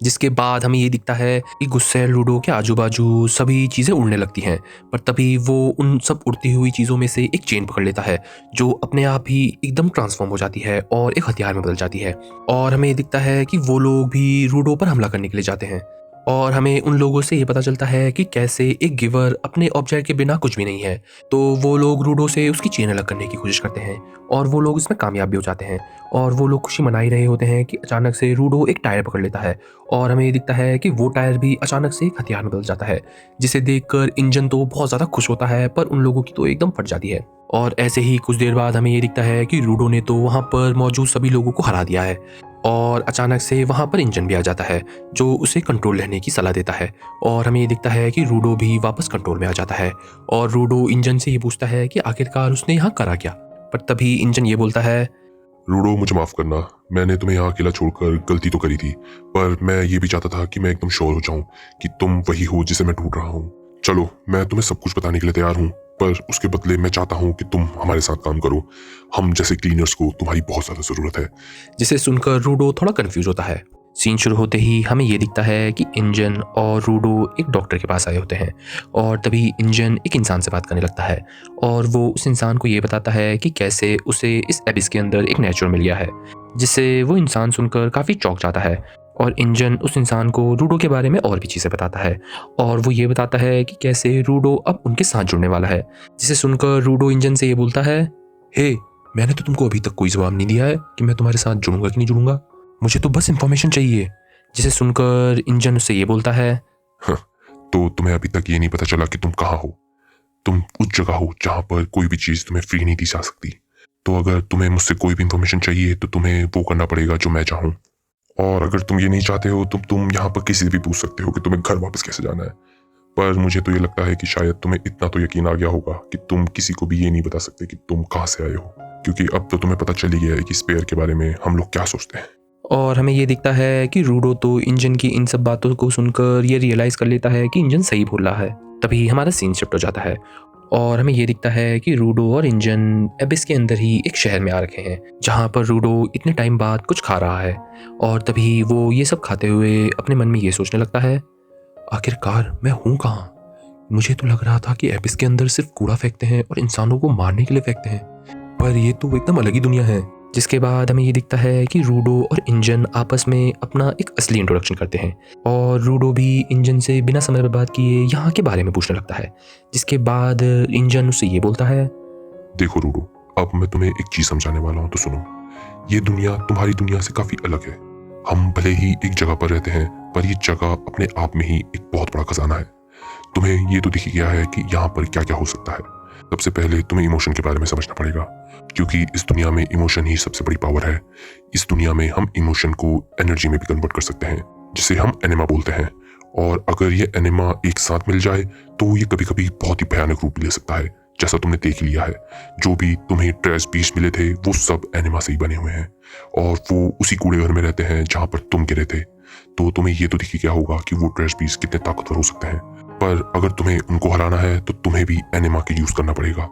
जिसके बाद हमें ये दिखता है कि गुस्से लूडो के आजू बाजू सभी चीज़ें उड़ने लगती हैं। पर तभी वो उन सब उड़ती हुई चीज़ों में से एक चेन पकड़ लेता है, जो अपने आप ही एकदम ट्रांसफॉर्म हो जाती है और एक हथियार में बदल जाती है। और हमें ये दिखता है कि वो लोग भी रूडो पर हमला करने के लिए जाते हैं। और हमें उन लोगों से ये पता चलता है कि कैसे एक गिवर अपने ऑब्जेक्ट के बिना कुछ भी नहीं है। तो वो लोग रूडो से उसकी चेन अलग करने की कोशिश करते हैं और वो लोग इसमें कामयाब भी हो जाते हैं। और वो लोग खुशी मना ही रहे होते हैं कि अचानक से रूडो एक टायर पकड़ लेता है और हमें ये दिखता है कि वो टायर भी अचानक से एक हथियार में बदल जाता है, जिसे देखकर इंजन तो बहुत ज़्यादा खुश होता है, पर उन लोगों की तो एकदम फट जाती है। और ऐसे ही कुछ देर बाद हमें ये दिखता है कि रूडो ने तो वहाँ पर मौजूद सभी लोगों को हरा दिया है और अचानक से वहाँ पर इंजन भी आ जाता है, जो उसे कंट्रोल रहने की सलाह देता है। और हमें ये दिखता है कि रूडो भी वापस कंट्रोल में आ जाता है और रूडो इंजन से ये पूछता है कि आखिरकार उसने यहाँ करा क्या। पर तभी इंजन ये बोलता है, रूडो, मुझे माफ करना, मैंने तुम्हें यहाँ अकेला छोड़कर गलती तो करी थी, पर मैं ये भी चाहता था कि मैं एकदम श्योर हो जाऊं कि तुम वही हो जिसे मैं ढूंढ रहा हूँ। चलो, मैं तुम्हें सब कुछ बताने के लिए तैयार हूँ, पर उसके बदले मैं चाहता हूँ कि तुम हमारे साथ काम करो। हम जैसे क्लीनर्स को तुम्हारी बहुत ज्यादा जरूरत है। जिसे सुनकर रूडो थोड़ा कंफ्यूज होता है। सीन शुरू होते ही हमें ये दिखता है कि इंजन और रूडो एक डॉक्टर के पास आए होते हैं और तभी इंजन एक इंसान से बात करने लगता है और वो उस इंसान को ये बताता है कि कैसे उसे इस एबिस के अंदर एक नेचुरल मिल गया है, जिससे वो इंसान सुनकर काफ़ी चौंक जाता है। और इंजन उस इंसान को रूडो के बारे में और भी चीज़ें बताता है और वो ये बताता है कि कैसे रूडो अब उनके साथ जुड़ने वाला है। जिसे सुनकर रूडो इंजन से ये बोलता है, हे, मैंने तो तुमको अभी तक कोई जवाब नहीं दिया है कि मैं तुम्हारे साथ जुड़ूंगा कि नहीं जुड़ूंगा। मुझे तो बस इंफॉर्मेशन चाहिए। जिसे सुनकर इंजन उससे ये बोलता है, तो तुम्हें अभी तक ये नहीं पता चला कि तुम कहाँ हो? तुम उस जगह हो जहाँ पर कोई भी चीज तुम्हें फ्री नहीं दी जा सकती। तो अगर तुम्हें मुझसे कोई भी इंफॉर्मेशन चाहिए तो तुम्हें वो करना पड़ेगा जो मैं चाहूँ। और अगर तुम ये नहीं चाहते हो तो तुम यहाँ पर किसी से भी पूछ सकते हो कि तुम्हें घर वापस कैसे जाना है। पर मुझे तो ये लगता है कि शायद तुम्हें इतना तो यकीन आ गया होगा कि तुम किसी को भी ये नहीं बता सकते कि तुम कहाँ से आए हो, क्योंकि अब तो तुम्हें पता चल ही गया है कि स्पेयर के बारे में हम लोग क्या सोचते हैं। और हमें ये दिखता है कि रूडो तो इंजन की इन सब बातों को सुनकर ये रियलाइज़ कर लेता है कि इंजन सही बोल रहा है। तभी हमारा सीन शिफ्ट हो जाता है और हमें ये दिखता है कि रूडो और इंजन एबिस के अंदर ही एक शहर में आ रखे हैं, जहाँ पर रूडो इतने टाइम बाद कुछ खा रहा है। और तभी वो ये सब खाते हुए अपने मन में ये सोचने लगता है, आखिरकार मैं हूँ कहाँ? मुझे तो लग रहा था कि एबिस के अंदर सिर्फ कूड़ा फेंकते हैं और इंसानों को मारने के लिए फेंकते हैं, पर ये तो एकदम अलग ही दुनिया है। जिसके बाद हमें ये दिखता है कि रूडो और इंजन आपस में अपना एक असली इंट्रोडक्शन करते हैं और रूडो भी इंजन से बिना समय बर्बाद किए यहाँ के बारे में पूछने लगता है। जिसके बाद इंजन उससे ये बोलता है, देखो रूडो, अब मैं तुम्हें एक चीज समझाने वाला हूँ, तो सुनो। ये दुनिया तुम्हारी दुनिया से काफी अलग है। हम भले ही एक जगह पर रहते हैं, पर ये जगह अपने आप में ही एक बहुत बड़ा खजाना है। तुम्हें ये तो दिख गया है कि यहाँ पर क्या क्या हो सकता है। सबसे पहले तुम्हें इमोशन के बारे में समझना पड़ेगा, क्योंकि इस दुनिया में इमोशन ही सबसे बड़ी पावर है। इस दुनिया में हम इमोशन को एनर्जी में भी कन्वर्ट कर सकते हैं, जिसे हम एनिमा बोलते हैं। और अगर ये एनिमा एक साथ मिल जाए तो ये कभी कभी बहुत ही भयानक रूप ले सकता है, जैसा तुमने देख लिया है। जो भी तुम्हें ट्रेश बीज मिले थे वो सब एनिमा से ही बने हुए हैं, और वो उसी कूड़े घर में रहते हैं जहां पर तुम गिरे थे। तो तुम्हें ये तो दिख ही गया होगा कि वो ट्रेश बीज कितने ताकतवर हो सकते हैं। पर अगर तुम्हें उनको हराना है तो तुम्हें भी एनिमा के यूज करना पड़ेगा,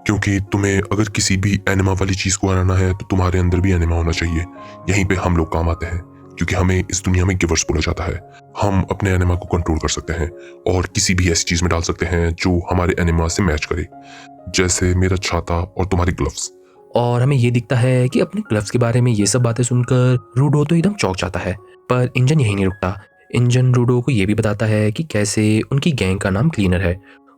क्योंकि तुम्हें अगर किसी भी एनिमा वाली चीज को हराना है तो तुम्हारे अंदर भी एनिमा होना चाहिए। यहीं पे हम लोग काम आते हैं, क्योंकि हमें इस दुनिया में गिवर्स बोला जाता है। हम अपने एनिमा को कंट्रोल कर सकते हैं और किसी भी ऐसी चीज में डाल सकते हैं जो हमारे एनिमा से मैच करे, जैसे मेरा छाता और तुम्हारे ग्लव्स। और हमें ये दिखता है कि अपने ग्लव्स के बारे में ये सब बातें सुनकर रूडो तो एकदम चौंक जाता है। पर इंजन यही नहीं रुकता। इंजन रूडो को ये भी बताता है कि कैसे उनकी गैंग का नाम क्लीनर है,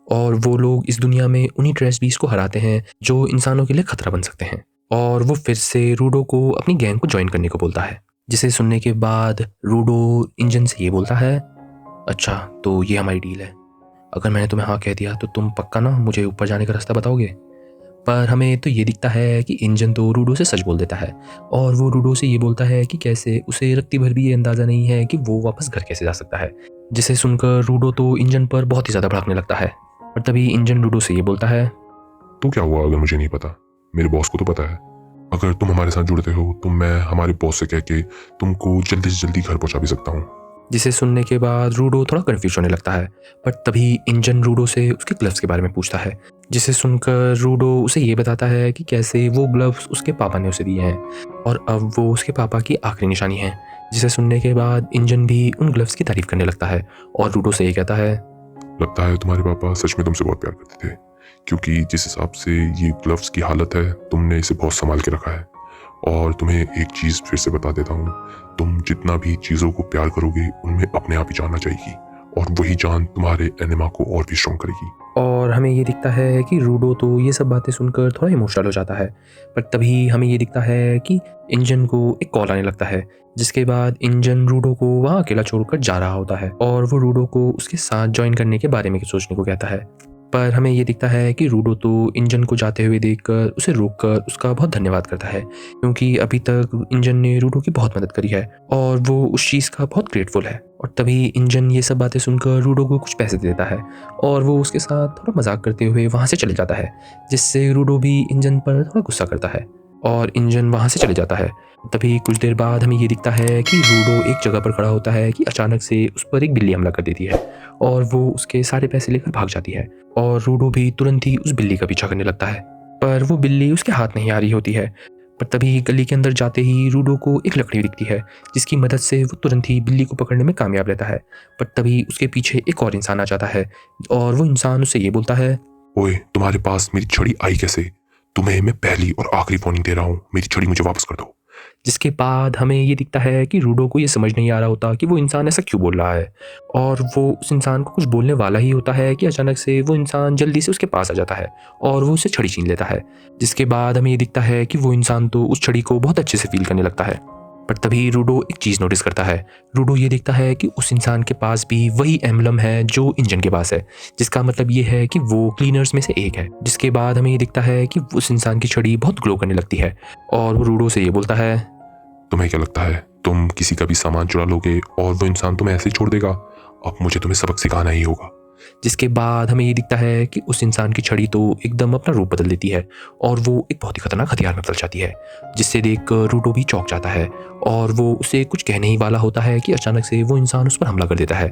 और वो लोग इस दुनिया में उन्हीं ट्रेश बीस्ट को हराते हैं जो इंसानों के लिए खतरा बन सकते हैं। और वो फिर से रूडो को अपनी गैंग को ज्वाइन करने को बोलता है, जिसे सुनने के बाद रूडो इंजन से ये बोलता है, अच्छा तो ये हमारी डील है। अगर मैंने तुम्हें हाँ कह दिया तो तुम पक्का ना मुझे ऊपर जाने का रास्ता बताओगे। पर हमें तो ये दिखता है कि इंजन तो रूडो से सच बोल देता है, और वो रूडो से ये बोलता है कि कैसे उसे रत्ती भर भी ये अंदाज़ा नहीं है कि वो वापस घर कैसे जा सकता है। जिसे सुनकर रूडो तो इंजन पर बहुत ही ज़्यादा भड़कने लगता है। और तभी इंजन रूडो से ये बोलता है, तो क्या हुआ अगर मुझे नहीं पता? मेरे बॉस को तो पता है। अगर तुम हमारे साथ जुड़ते हो तो मैं हमारे बॉस से कह के तुमको जल्दी से जल्दी घर पहुंचा भी सकता हूँ। जिसे सुनने के बाद रूडो थोड़ा कंफ्यूज होने लगता है। पर तभी इंजन रूडो से उसके ग्लव्स के बारे में पूछता है, जिसे सुनकर रूडो उसे ये बताता है कि कैसे वो ग्लव्स उसके पापा ने उसे दिए हैं, और अब वो उसके पापा की आखिरी निशानी है। जिसे सुनने के बाद इंजन भी उन ग्लव्स की तारीफ करने लगता है, और रूडो से ये कहता है, लगता है तुम्हारे पापा सच में तुमसे बहुत प्यार करते थे, क्योंकि जिस हिसाब से ये ग्लव्स की हालत है तुमने इसे बहुत संभाल के रखा है। और तुम्हें एक चीज़ फिर से बता देता हूँ, तुम जितना भी चीज़ों को प्यार करोगे उनमें अपने आप ही जान आ जाएगी, और वही जान तुम्हारे एनिमा को और भी स्ट्रॉन्ग करेगी। और हमें ये दिखता है कि रूडो तो ये सब बातें सुनकर थोड़ा इमोशनल हो जाता है। पर तभी हमें ये दिखता है कि इंजन को एक कॉल आने लगता है, जिसके बाद इंजन रूडो को वहाँ अकेला छोड़कर जा रहा होता है, और वो रूडो को उसके साथ ज्वाइन करने के बारे में सोचने को कहता है। पर हमें ये दिखता है कि रूडो तो इंजन को जाते हुए देखकर उसे रोककर उसका बहुत धन्यवाद करता है, क्योंकि अभी तक इंजन ने रूडो की बहुत मदद करी है और वो उस चीज़ का बहुत ग्रेटफुल है। और तभी इंजन ये सब बातें सुनकर रूडो को कुछ पैसे दे देता है, और वो उसके साथ थोड़ा मजाक करते हुए वहाँ से चले जाता है, जिससे रूडो भी इंजन पर थोड़ा गुस्सा करता है और इंजन वहाँ से चले जाता है। तभी कुछ देर बाद हमें ये दिखता है कि रूडो एक जगह पर खड़ा होता है कि अचानक से उस पर एक बिल्ली हमला कर देती है, और वो उसके सारे पैसे लेकर भाग जाती है, और रूडो भी तुरंत ही उस बिल्ली का पीछा करने लगता है। पर वो बिल्ली उसके हाथ नहीं आ रही होती है। पर तभी गली के अंदर जाते ही रूडो को एक लकड़ी दिखती है, जिसकी मदद से वो तुरंत ही बिल्ली को पकड़ने में कामयाब रहता है। पर तभी उसके पीछे एक और इंसान आ जाता है, और वो इंसान उससे ये बोलता है, ओए, तुम्हारे पास मेरी छड़ी आई कैसे? तुम्हें मैं पहली और आखिरी वार्निंग दे रहा हूँ, मेरी छड़ी मुझे वापस कर दो। जिसके बाद हमें ये दिखता है कि रूडो को ये समझ नहीं आ रहा होता कि वो इंसान ऐसा क्यों बोल रहा है, और वो उस इंसान को कुछ बोलने वाला ही होता है कि अचानक से वो इंसान जल्दी से उसके पास आ जाता है और वो उसे छड़ी छीन लेता है। जिसके बाद हमें ये दिखता है कि वो इंसान तो उस छड़ी को बहुत अच्छे से फील करने लगता है। पर तभी रूडो एक चीज़ नोटिस करता है। रूडो ये देखता है कि उस इंसान के पास भी वही एम्बलम है जो इंजन के पास है, जिसका मतलब ये है कि वो क्लीनर्स में से एक है। जिसके बाद हमें ये दिखता है कि उस इंसान की छड़ी बहुत ग्लो करने लगती है, और वो रूडो से ये बोलता है, तुम्हें क्या लगता है तुम किसी का भी सामान चुरा लोगे और वो इंसान तुम्हें ऐसे ही छोड़ देगा? अब मुझे तुम्हें सबक सिखाना ही होगा। जिसके बाद हमें ये दिखता है कि उस इंसान की छड़ी तो एकदम अपना रूप बदल देती है, और वो एक बहुत ही खतरनाक हथियार में बदल जाती है, जिससे देखकर रूडो भी चौंक जाता है, और वो उसे कुछ कहने ही वाला होता है कि अचानक से वो इंसान उस पर हमला कर देता है।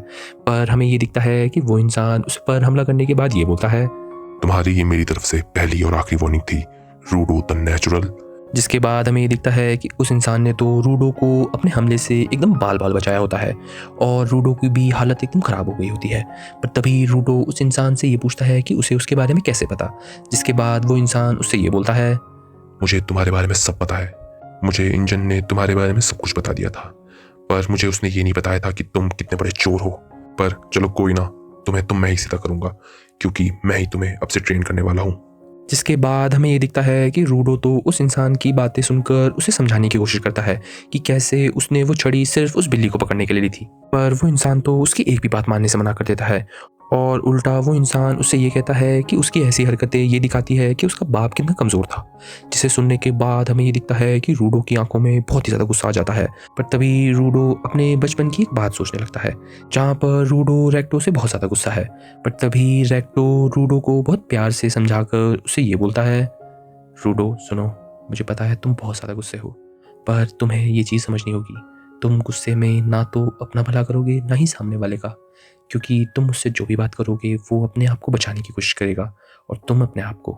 पर हमें ये दिखता है कि वो इंसान उस पर हमला करने के बाद ये बोलता है, तुम्हारी ये मेरी तरफ से पहली और आखिरी वार्निंग थी, रूडो द नेचुरल। जिसके बाद हमें ये दिखता है कि उस इंसान ने तो रूडो को अपने हमले से एकदम बाल बाल बचाया होता है, और रूडो की भी हालत एकदम ख़राब हो गई होती है। पर तभी रूडो उस इंसान से ये पूछता है कि उसे उसके बारे में कैसे पता। जिसके बाद वो इंसान उससे ये बोलता है, मुझे तुम्हारे बारे में सब पता है। मुझे इंजन ने तुम्हारे बारे में सब कुछ बता दिया था, पर मुझे उसने ये नहीं बताया था कि तुम कितने बड़े चोर हो। पर चलो कोई ना, तुम्हें मैं ही सीधा करूँगा, क्योंकि मैं ही तुम्हें अब से ट्रेन करने वाला हूँ। जिसके बाद हमें ये दिखता है कि रूडो तो उस इंसान की बातें सुनकर उसे समझाने की कोशिश करता है कि कैसे उसने वो छड़ी सिर्फ उस बिल्ली को पकड़ने के लिए ली थी, पर वो इंसान तो उसकी एक भी बात मानने से मना कर देता है और उल्टा वो इंसान उससे ये कहता है कि उसकी ऐसी हरकतें ये दिखाती है कि उसका बाप कितना कमज़ोर था। जिसे सुनने के बाद हमें ये दिखता है कि रूडो की आंखों में बहुत ही ज़्यादा गुस्सा आ जाता है, पर तभी रूडो अपने बचपन की एक बात सोचने लगता है जहाँ पर रूडो रेक्टो से बहुत ज़्यादा गुस्सा है। पर तभी रेक्टो रूडो को बहुत प्यार से समझाकर उसे ये बोलता है, रूडो सुनो, मुझे पता है तुम बहुत ज़्यादा गुस्से हो, पर तुम्हें ये चीज़ समझनी होगी, तुम गुस्से में ना तो अपना भला करोगे ना ही सामने वाले का, क्योंकि तुम उससे जो भी बात करोगे वो अपने आप को बचाने की कोशिश करेगा और तुम अपने आप को।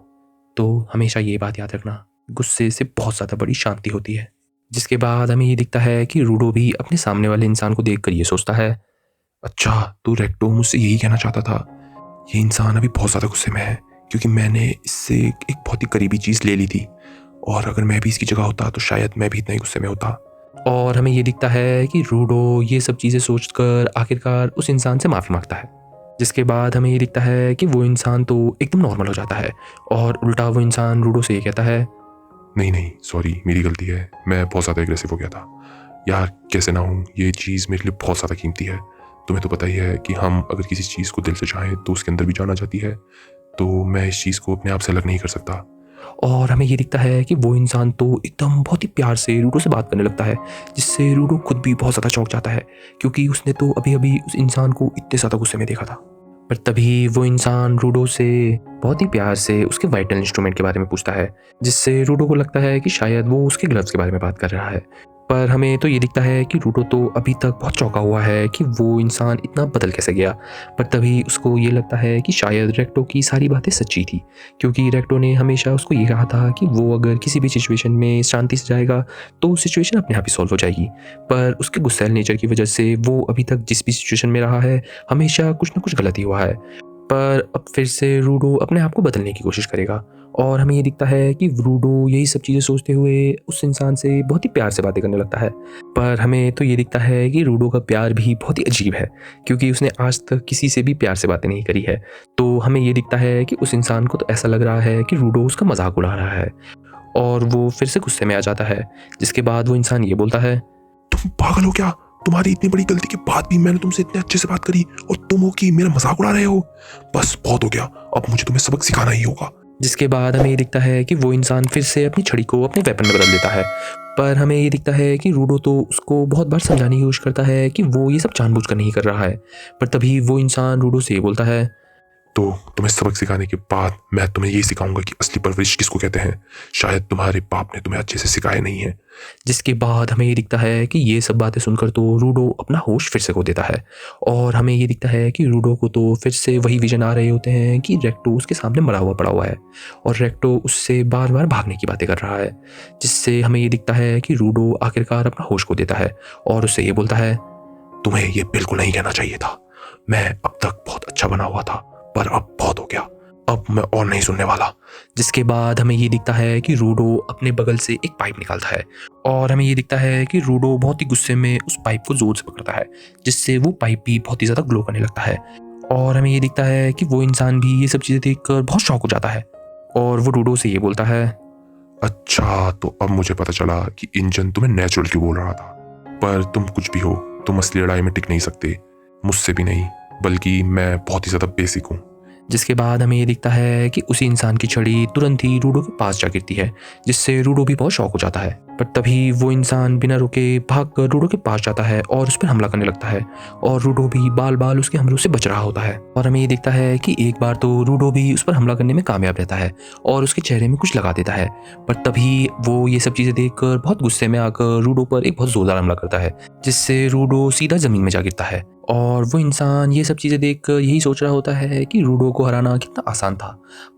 तो हमेशा ये बात याद रखना, गुस्से से बहुत ज़्यादा बड़ी शांति होती है। जिसके बाद हमें ये दिखता है कि रूडो भी अपने सामने वाले इंसान को देखकर ये सोचता है, अच्छा तो रेक्टो मुझसे यही कहना चाहता था, ये इंसान अभी बहुत ज़्यादा गुस्से में है क्योंकि मैंने इससे एक बहुत ही करीबी चीज़ ले ली थी, और अगर मैं भी इसकी जगह होता तो शायद मैं भी इतना ही गुस्से में होता। और हमें ये दिखता है कि रूडो ये सब चीज़ें सोचकर आखिरकार उस इंसान से माफ़ी मांगता है। जिसके बाद हमें ये दिखता है कि वो इंसान तो एकदम नॉर्मल हो जाता है और उल्टा वो इंसान रूडो से ये कहता है, नहीं नहीं सॉरी, मेरी गलती है, मैं बहुत ज़्यादा एग्रेसिव हो गया था यार, कैसे ना हूँ, ये चीज़ मेरे लिए बहुत ज़्यादा कीमती है। तुम्हें तो पता ही है कि हम अगर किसी चीज़ को दिल से चाहें तो उसके अंदर भी जाना जाती है, तो मैं इस चीज़ को अपने आप से अलग नहीं कर सकता। और हमें ये दिखता है कि वो इंसान तो एकदम बहुत ही प्यार से रूडो से बात करने लगता है, जिससे रूडो खुद भी बहुत ज़्यादा चौंक जाता है क्योंकि उसने तो अभी अभी उस इंसान को इतने ज़्यादा गुस्से में देखा था। पर तभी वो इंसान रूडो से बहुत ही प्यार से उसके वाइटल इंस्ट्रूमेंट के बारे में पूछता है, जिससे रूडो को लगता है कि शायद वो उसके ग्लव्स के बारे में बात कर रहा है। पर हमें तो ये दिखता है कि रूडो तो अभी तक बहुत चौंका हुआ है कि वो इंसान इतना बदल कैसे गया। पर तभी उसको ये लगता है कि शायद रेक्टो की सारी बातें सच्ची थी, क्योंकि रेक्टो ने हमेशा उसको ये कहा था कि वो अगर किसी भी सिचुएशन में शांति से जाएगा तो सिचुएशन अपने आप ही सॉल्व हो जाएगी। पर उसके गुस्सैल नेचर की वजह से वो अभी तक जिस भी सिचुएशन में रहा है हमेशा कुछ ना कुछ गलत ही हुआ है। पर अब फिर से रूडो अपने आप को बदलने की कोशिश करेगा और हमें ये दिखता है कि रूडो यही सब चीज़ें सोचते हुए उस इंसान से बहुत ही प्यार से बातें करने लगता है। पर हमें तो ये दिखता है कि रूडो का प्यार भी बहुत ही अजीब है क्योंकि उसने आज तक किसी से भी प्यार से बातें नहीं करी है। तो हमें ये दिखता है कि उस इंसान को तो ऐसा लग रहा है कि रूडो उसका मजाक उड़ा रहा है और वो फिर से गुस्से में आ जाता है। जिसके बाद वो इंसान ये बोलता है, तुम पागल हो क्या? तुम्हारी इतनी बड़ी गलती के बाद भी मैंने तुमसे इतने अच्छे से बात करी और तुम हो कि मेरा मजाक उड़ा रहे हो? बस बहुत हो गया, अब मुझे तुम्हें सबक सिखाना ही होगा। जिसके बाद हमें ये दिखता है कि वो इंसान फिर से अपनी छड़ी को अपने वेपन में बदल देता है। पर हमें ये दिखता है कि रूडो तो उसको बहुत बार समझाने की कोशिश करता है कि वो ये सब जानबूझकर नहीं कर रहा है। पर तभी वो इंसान रूडो से ये बोलता है, तो तुम्हें सबक सिखाने के बाद मैं तुम्हें यही सिखाऊंगा कि असली परवरिश किसको कहते हैं। शायद तुम्हारे बाप ने तुम्हें अच्छे से सिखाया नहीं है। जिसके बाद हमें ये दिखता है कि ये सब बातें सुनकर तो रूडो अपना होश फिर से खो देता है और हमें ये दिखता है कि रूडो को तो फिर से वही विजन आ रहे होते हैं कि रेक्टो उसके सामने मरा हुआ पड़ा हुआ है और रेक्टो उससे बार बार भागने की बातें कर रहा है। जिससे हमें ये दिखता है कि रूडो आखिरकार अपना होश खो देता है और उससे ये बोलता है, तुम्हें ये बिल्कुल नहीं कहना चाहिए था। मैं अब तक बहुत अच्छा बना हुआ था, पर अब बहुत हो गया, अब मैं और नहीं सुनने वाला। जिसके बाद हमें ये दिखता है कि रूडो अपने बगल से एक पाइप निकालता है और हमें ये दिखता है कि रूडो बहुत ही गुस्से में उस पाइप को जोर से पकड़ता है, जिससे वो पाइप भी बहुत ही ज़्यादा ग्लो करने लगता है। और हमें ये दिखता है कि वो इंसान भी ये सब चीज़ें देखकर बहुत शॉक हो जाता है और वो रूडो से ये बोलता है, अच्छा तो अब मुझे पता चला कि इंजन तुम्हें नेचुरल क्यों बोल रहा था। पर तुम कुछ भी हो, तुम असली लड़ाई में टिक नहीं सकते, मुझसे भी नहीं, बल्कि मैं बहुत ही ज़्यादा बेसिक हूँ। जिसके बाद हमें ये दिखता है कि उसी इंसान की छड़ी तुरंत ही रूडो के पास जा गिरती है, जिससे रूडो भी बहुत शॉक हो जाता है। पर तभी वो इंसान बिना रुके भागकर रूडो के पास जाता है और उस पर हमला करने लगता है और रूडो भी बाल बाल उसके हमलों से बच रहा होता है। और हमें ये दिखता है कि एक बार तो रूडो भी उस पर हमला करने में कामयाब रहता है और उसके चेहरे में कुछ लगा देता है। पर तभी वो ये सब चीज़ें देखकर बहुत गुस्से में आकर रूडो पर एक बहुत जोरदार हमला करता है, जिससे रूडो सीधा ज़मीन में जा गिरता है। और वो इंसान ये सब चीज़ें देखकर यही सोच रहा होता है कि रूडो को हराना कितना आसान था।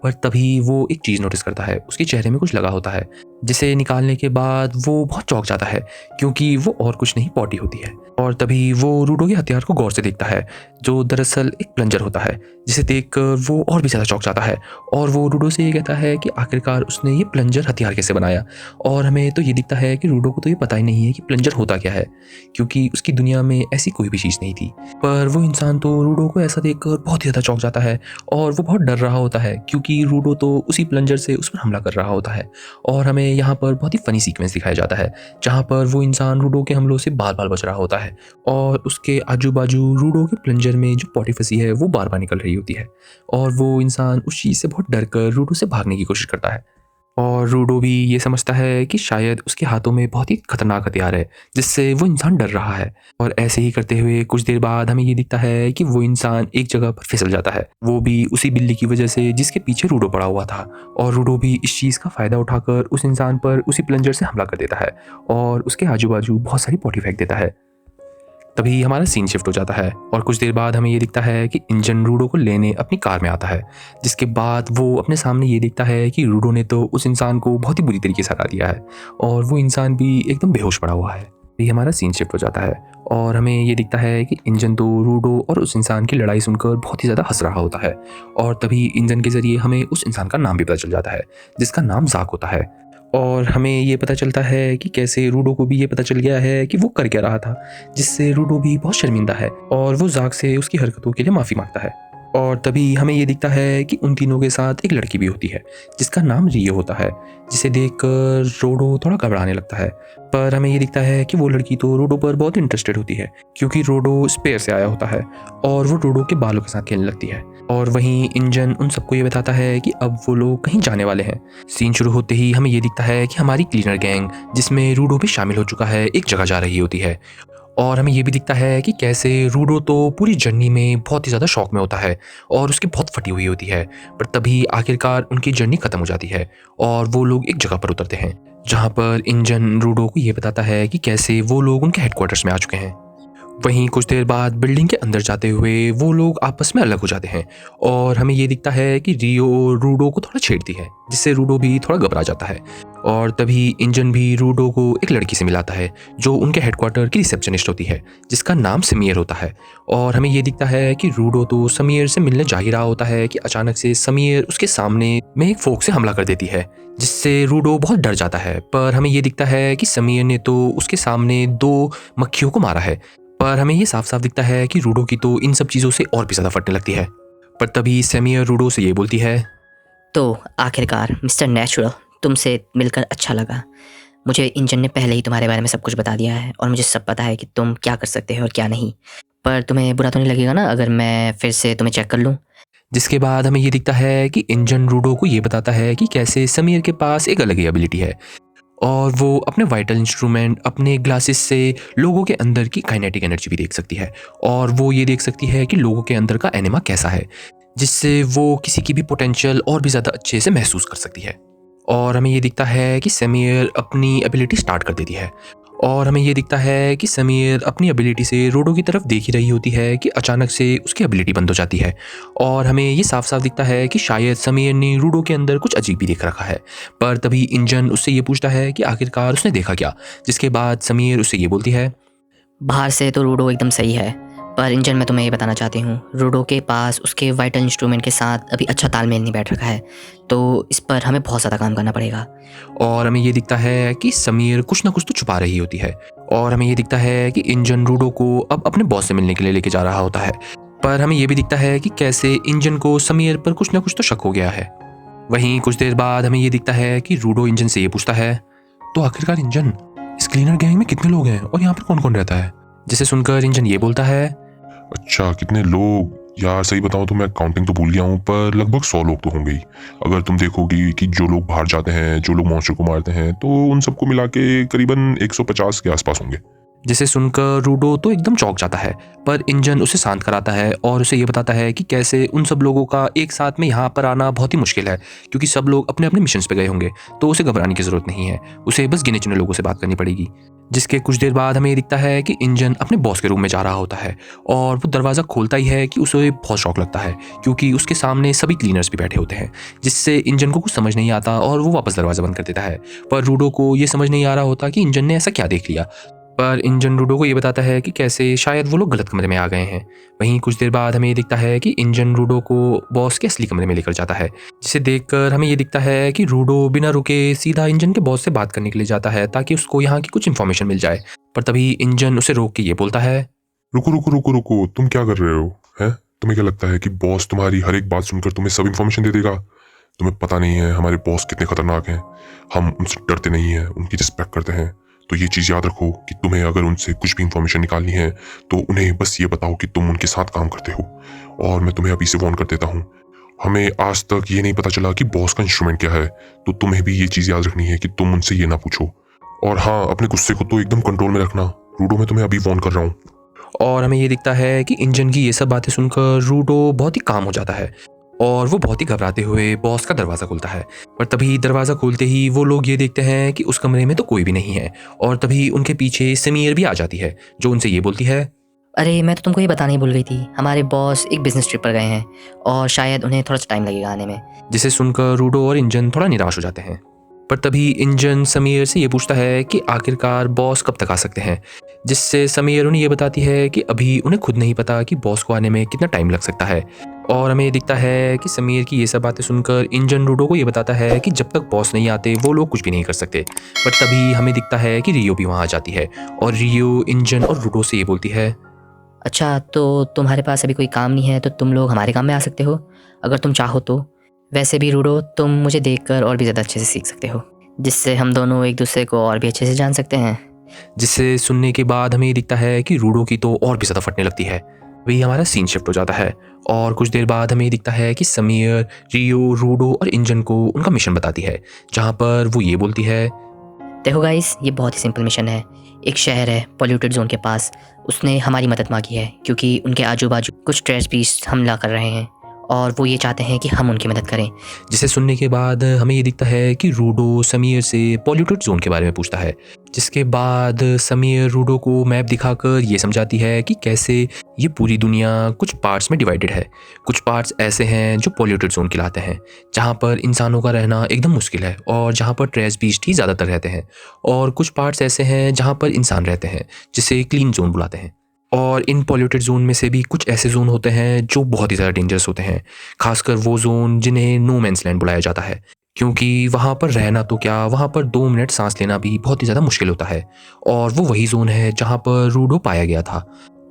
पर तभी वो एक चीज़ नोटिस करता है, उसके चेहरे में कुछ लगा होता है, जिसे निकालने के बाद वो बहुत चौंक जाता है क्योंकि वो और कुछ नहीं पॉटी होती है। और तभी वो रूडो के हथियार को गौर से देखता है जो दरअसल एक प्लंजर होता है, जिसे देखकर वो और भी ज़्यादा चौंक जाता है और वो रूडो से ये कहता है कि आखिरकार उसने ये प्लंजर हथियार कैसे बनाया। और हमें तो ये दिखता है कि रूडो को तो ये पता ही नहीं है कि प्लंजर होता क्या है, क्योंकि उसकी दुनिया में ऐसी कोई भी चीज़ नहीं थी। पर वो इंसान तो रूडो को ऐसा देखकर बहुत ही ज़्यादा चौंक जाता है और वो बहुत डर रहा होता है क्योंकि रूडो तो उसी प्लंजर से उस पर हमला कर रहा होता है। और हमें यहाँ पर बहुत ही फनी सीक्वेंस दिखाया जाता है जहाँ पर वो इंसान रूडो के हमलों से बार बार बच रहा होता है और उसके आजू बाजू रूडो के प्लंजर में जो पॉटी फंसी है वो बार बार निकल रही होती है और वो इंसान उस चीज़ से बहुत डर कर रूडो से भागने की कोशिश करता है। और रूडो भी ये समझता है कि शायद उसके हाथों में बहुत ही खतरनाक हथियार है जिससे वो इंसान डर रहा है। और ऐसे ही करते हुए कुछ देर बाद हमें ये दिखता है कि वो इंसान एक जगह पर फिसल जाता है, वो भी उसी बिल्ली की वजह से जिसके पीछे रूडो पड़ा हुआ था। और रूडो भी इस चीज़ का फ़ायदा उठाकर उस इंसान पर उसी प्लंजर से हमला कर देता है और उसके आजू बाजू बहुत सारी पॉटी फेंक देता है। तभी हमारा सीन शिफ्ट हो जाता है और कुछ देर बाद हमें ये दिखता है कि इंजन रूडो को लेने अपनी कार में आता है, जिसके बाद वो अपने सामने ये दिखता है कि रूडो ने तो उस इंसान को बहुत ही बुरी तरीके से हरा दिया है और वो इंसान भी एकदम बेहोश पड़ा हुआ है। ये हमारा सीन शिफ्ट हो जाता है और हमें ये दिखता है कि इंजन तो रूडो और उस इंसान की लड़ाई सुनकर बहुत ही ज़्यादा हंस रहा होता है और तभी इंजन के ज़रिए हमें उस इंसान का नाम भी पता चल जाता है जिसका नाम ज़ाक होता है। और हमें ये पता चलता है कि कैसे रूडो को भी ये पता चल गया है कि वो कर क्या रहा था, जिससे रूडो भी बहुत शर्मिंदा है और वो ज़ाक से उसकी हरकतों के लिए माफ़ी मांगता है। और तभी हमें ये दिखता है कि उन तीनों के साथ एक लड़की भी होती है जिसका नाम रियो होता है, जिसे देखकर रोडो थोड़ा घबराने लगता है। पर हमें ये दिखता है कि वो लड़की तो रोडो पर बहुत इंटरेस्टेड होती है क्योंकि रोडो स्पेयर से आया होता है और वो रोडो के बालों के साथ खेलने लगती है। और वहीं इंजन उन सबको ये बताता है कि अब वो लोग कहीं जाने वाले हैं। सीन शुरू होते ही हमें ये दिखता है कि हमारी क्लीनर गैंग, जिसमें रूडो भी शामिल हो चुका है, एक जगह जा रही होती है। और हमें ये भी दिखता है कि कैसे रूडो तो पूरी जर्नी में बहुत ही ज़्यादा शौक में होता है और उसकी बहुत फटी हुई होती है, पर तभी आखिरकार उनकी जर्नी ख़त्म हो जाती है और वो लोग एक जगह पर उतरते हैं जहाँ पर इंजन रूडो को ये बताता है कि कैसे वो लोग उनके हेडक्वार्टर्स में आ चुके हैं। वहीं कुछ देर बाद बिल्डिंग के अंदर जाते हुए वो लोग आपस में अलग हो जाते हैं और हमें ये दिखता है कि रियो रूडो को थोड़ा छेड़ती है, जिससे रूडो भी थोड़ा घबरा जाता है। और तभी इंजन भी रूडो को एक लड़की से मिलाता है जो उनके हेडक्वार्टर की रिसेप्शनिस्ट होती है, जिसका नाम समीर होता है। और हमें ये दिखता है कि रूडो तो समीर से मिलने जा ही रहा होता है कि अचानक से समीर उसके सामने में एक फोक से हमला कर देती है, जिससे रूडो बहुत डर जाता है। पर हमें ये दिखता है कि समीर ने तो उसके सामने 2 मक्खियों को मारा है, पर हमें ये साफ साफ दिखता है कि रूडो की तो इन सब चीज़ों से और भी ज़्यादा फटने लगती है। पर तभी समीर रूडो से ये बोलती है, तो आखिरकार मिस्टर नेचुरल, तुमसे मिलकर अच्छा लगा। मुझे इंजन ने पहले ही तुम्हारे बारे में सब कुछ बता दिया है और मुझे सब पता है कि तुम क्या कर सकते हो और क्या नहीं। पर तुम्हें बुरा तो नहीं लगेगा ना अगर मैं फिर से तुम्हें चेक कर लूँ? जिसके बाद हमें ये दिखता है कि इंजन रूडो को ये बताता है कि कैसे समीर के पास एक अलग ही एबिलिटी है और वो अपने वाइटल इंस्ट्रूमेंट अपने ग्लासेस से लोगों के अंदर की काइनेटिक एनर्जी भी देख सकती है और वो ये देख सकती है कि लोगों के अंदर का एनिमा कैसा है, जिससे वो किसी की भी पोटेंशियल और भी ज़्यादा अच्छे से महसूस कर सकती है। और हमें ये दिखता है कि समीर अपनी एबिलिटी स्टार्ट कर देती है और हमें ये दिखता है कि समीर अपनी एबिलिटी से रोडो की तरफ देख ही रही होती है कि अचानक से उसकी एबिलिटी बंद हो जाती है। और हमें ये साफ साफ दिखता है कि शायद समीर ने रोडो के अंदर कुछ अजीब भी देख रखा है। पर तभी इंजन उससे ये पूछता है कि आखिरकार उसने देखा क्या, जिसके बाद समीर उससे ये बोलती है, बाहर से तो रूडो एकदम सही है, पर इंजन मैं तुम्हें ये बताना चाहती हूँ, रूडो के पास उसके वाइटल इंस्ट्रूमेंट के साथ अभी अच्छा तालमेल नहीं बैठ रखा है, तो इस पर हमें बहुत ज़्यादा काम करना पड़ेगा। और हमें ये दिखता है कि समीर कुछ ना कुछ तो छुपा रही होती है। और हमें ये दिखता है कि इंजन रूडो को अब अपने बॉस से मिलने के लिए लेके जा रहा होता है। पर हमें ये भी दिखता है कि कैसे इंजन को समीर पर कुछ ना कुछ तो शक हो गया है। वहीं कुछ देर बाद हमें ये दिखता है कि रूडो इंजन से ये पूछता है, तो आखिरकार इंजन, इस क्लीनर गैंग में कितने लोग हैं और यहाँ पर कौन कौन रहता है? जिसे सुनकर इंजन ये बोलता है, अच्छा कितने लोग? यार सही बताऊं तो मैं काउंटिंग तो भूल गया हूँ, पर लगभग 100 लोग तो होंगे ही। अगर तुम देखोगी कि जो लोग बाहर जाते हैं, जो लोग मॉन्स्टर को मारते हैं, तो उन सबको मिला के करीबन 150 के आसपास होंगे। जिसे सुनकर रूडो तो एकदम चौंक जाता है, पर इंजन उसे शांत कराता है और उसे ये बताता है कि कैसे उन सब लोगों का एक साथ में यहाँ पर आना बहुत ही मुश्किल है, क्योंकि सब लोग अपने अपने मिशंस पे गए होंगे, तो उसे घबराने की ज़रूरत नहीं है, उसे बस गिने चुने लोगों से बात करनी पड़ेगी। जिसके कुछ देर बाद हमें ये दिखता है कि इंजन अपने बॉस के रूम में जा रहा होता है और वो दरवाज़ा खोलता ही है कि उसे बहुत शौक लगता है, क्योंकि उसके सामने सभी क्लीनर्स भी बैठे होते हैं, जिससे इंजन को कुछ समझ नहीं आता और वो वापस दरवाज़ा बंद कर देता है। पर रूडो को ये समझ नहीं आ रहा होता कि इंजन ने ऐसा क्या देख लिया, पर इंजन रूडो को ये बताता है कि कैसे शायद वो लोग गलत कमरे में आ गए हैं। वहीं कुछ देर बाद हमें ये दिखता है कि इंजन रूडो को बॉस के असली कमरे में लेकर जाता है, जिसे देखकर हमें ये दिखता है कि रूडो बिना रुके सीधा इंजन के बॉस से बात करने के लिए जाता है ताकि उसको यहाँ की कुछ इन्फॉर्मेशन मिल जाए। पर तभी इंजन उसे रोक के ये बोलता है, रुको रुको रुको रुको, तुम क्या कर रहे हो? हैं? तुम्हें क्या लगता है कि बॉस तुम्हारी हर एक बात सुनकर तुम्हें सब इन्फॉर्मेशन दे देगा? तुम्हें पता नहीं है हमारे बॉस कितने खतरनाक हैं। हम उनसे डरते नहीं हैं, उनकी रिस्पेक्ट करते हैं। तो ये चीज़ याद रखो कि तुम्हें अगर उनसे कुछ भी इन्फॉर्मेशन निकालनी है तो उन्हें बस ये बताओ कि तुम उनके साथ काम करते हो। और मैं तुम्हें अभी से वार्न कर देता हूँ, हमें आज तक ये नहीं पता चला कि बॉस का इंस्ट्रूमेंट क्या है, तो तुम्हें भी ये चीज़ याद रखनी है कि तुम उनसे ये ना पूछो। और हाँ, अपने गुस्से को तो एकदम कंट्रोल में रखना। रूडो, मैं तुम्हें अभी वार्न कर रहा हूँ। और हमें ये दिखता है कि इंजन की ये सब बातें सुनकर रूडो बहुत ही काम हो जाता है और वो बहुत ही घबराते हुए बॉस का दरवाज़ा खोलता है। पर तभी दरवाज़ा खोलते ही वो लोग ये देखते हैं कि उस कमरे में तो कोई भी नहीं है, और तभी उनके पीछे समीर भी आ जाती है, जो उनसे ये बोलती है, अरे मैं तो तुमको ये बताने ही भूल गई थी, हमारे बॉस एक बिजनेस ट्रिप पर गए हैं और शायद उन्हें थोड़ा सा टाइम लगेगा आने में। जिसे सुनकर रूडो और इंजन थोड़ा निराश हो जाते हैं। पर तभी इंजन समीर से ये पूछता है कि आखिरकार बॉस कब तक आ सकते हैं, जिससे समीर उन्हें ये बताती है कि अभी उन्हें खुद नहीं पता कि बॉस को आने में कितना टाइम लग सकता है। और हमें ये दिखता है कि समीर की ये सब बातें सुनकर इंजन रूडो को ये बताता है कि जब तक बॉस नहीं आते वो लोग कुछ भी नहीं कर सकते। पर तभी हमें दिखता है कि रियो भी वहाँ आ जाती है और रियो इंजन और रूडो से ये बोलती है, अच्छा तो तुम्हारे पास अभी कोई काम नहीं है तो तुम लोग हमारे काम में आ सकते हो अगर तुम चाहो तो। वैसे भी रूडो, तुम मुझे देखकर और भी ज़्यादा अच्छे से सीख सकते हो, जिससे हम दोनों एक दूसरे को और भी अच्छे से जान सकते हैं। जिससे सुनने के बाद हमें ये दिखता है कि रूडो की तो और भी ज़्यादा फटने लगती है। वही हमारा सीन शिफ्ट हो जाता है और कुछ देर बाद हमें ये दिखता है कि समीर, रियो, रूडो और इंजन को उनका मिशन बताती है, जहाँ पर वो ये बोलती है, देखो गाइस, ये बहुत ही सिंपल मिशन है। एक शहर है पॉल्यूटेड जोन के पास, उसने हमारी मदद मांगी है क्योंकि उनके आजू बाजू कुछ ट्रेश बीस्ट हमला कर रहे हैं और वो ये चाहते हैं कि हम उनकी मदद करें। जिसे सुनने के बाद हमें ये दिखता है कि रूडो समीर से पॉल्यूटेड जोन के बारे में पूछता है, जिसके बाद समीर रूडो को मैप दिखाकर ये समझाती है कि कैसे ये पूरी दुनिया कुछ पार्ट्स में डिवाइडेड है। कुछ पार्ट्स ऐसे हैं जो पॉल्यूटेड जोन कहलाते हैं, जहाँ पर इंसानों का रहना एकदम मुश्किल है और जहाँ पर ट्रेश बीस्ट ही ज़्यादातर रहते हैं, और कुछ पार्ट्स ऐसे हैं जहाँ पर इंसान रहते हैं, जिसे क्लीन जोन बुलाते हैं। और इन पॉल्यूटेड जोन में से भी कुछ ऐसे जोन होते हैं जो बहुत ही ज़्यादा डेंजरस होते हैं, खासकर वो जोन जिन्हें नो मैंस लैंड बुलाया जाता है, क्योंकि वहाँ पर रहना तो क्या, वहाँ पर 2 मिनट सांस लेना भी बहुत ही ज़्यादा मुश्किल होता है। और वो वही जोन है जहाँ पर रूडो पाया गया था।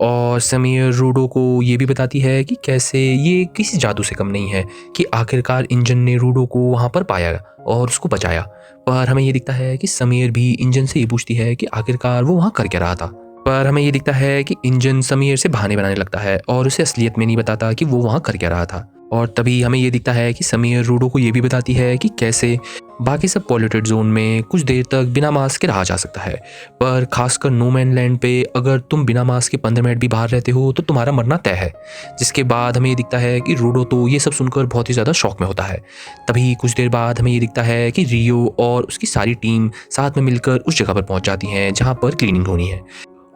और समीर रूडो को ये भी बताती है कि कैसे ये किसी जादू से कम नहीं है कि आखिरकार इंजन ने रूडो को वहाँ पर पाया और उसको बचाया। पर हमें ये दिखता है कि समीर भी इंजन से ये पूछती है कि आखिरकार वो वहाँ कर क्या रहा था। पर हमें ये दिखता है कि इंजन समीर से बहाने बनाने लगता है और उसे असलियत में नहीं बताता कि वो वहाँ कर क्या रहा था। और तभी हमें ये दिखता है कि समीर रूडो को ये भी बताती है कि कैसे बाकी सब पॉल्यूटेड जोन में कुछ देर तक बिना मास्क के रहा जा सकता है, पर खासकर नो मैन लैंड पे अगर तुम बिना मास्क के 15 मिनट भी बाहर रहते हो तो तुम्हारा मरना तय है। जिसके बाद हमें ये दिखता है कि रूडो तो ये सब सुनकर बहुत ही ज़्यादा शौक में होता है। तभी कुछ देर बाद हमें ये दिखता है कि रियो और उसकी सारी टीम साथ में मिलकर उस जगह पर पहुँच जाती हैं जहाँ पर क्लीनिंग होनी है।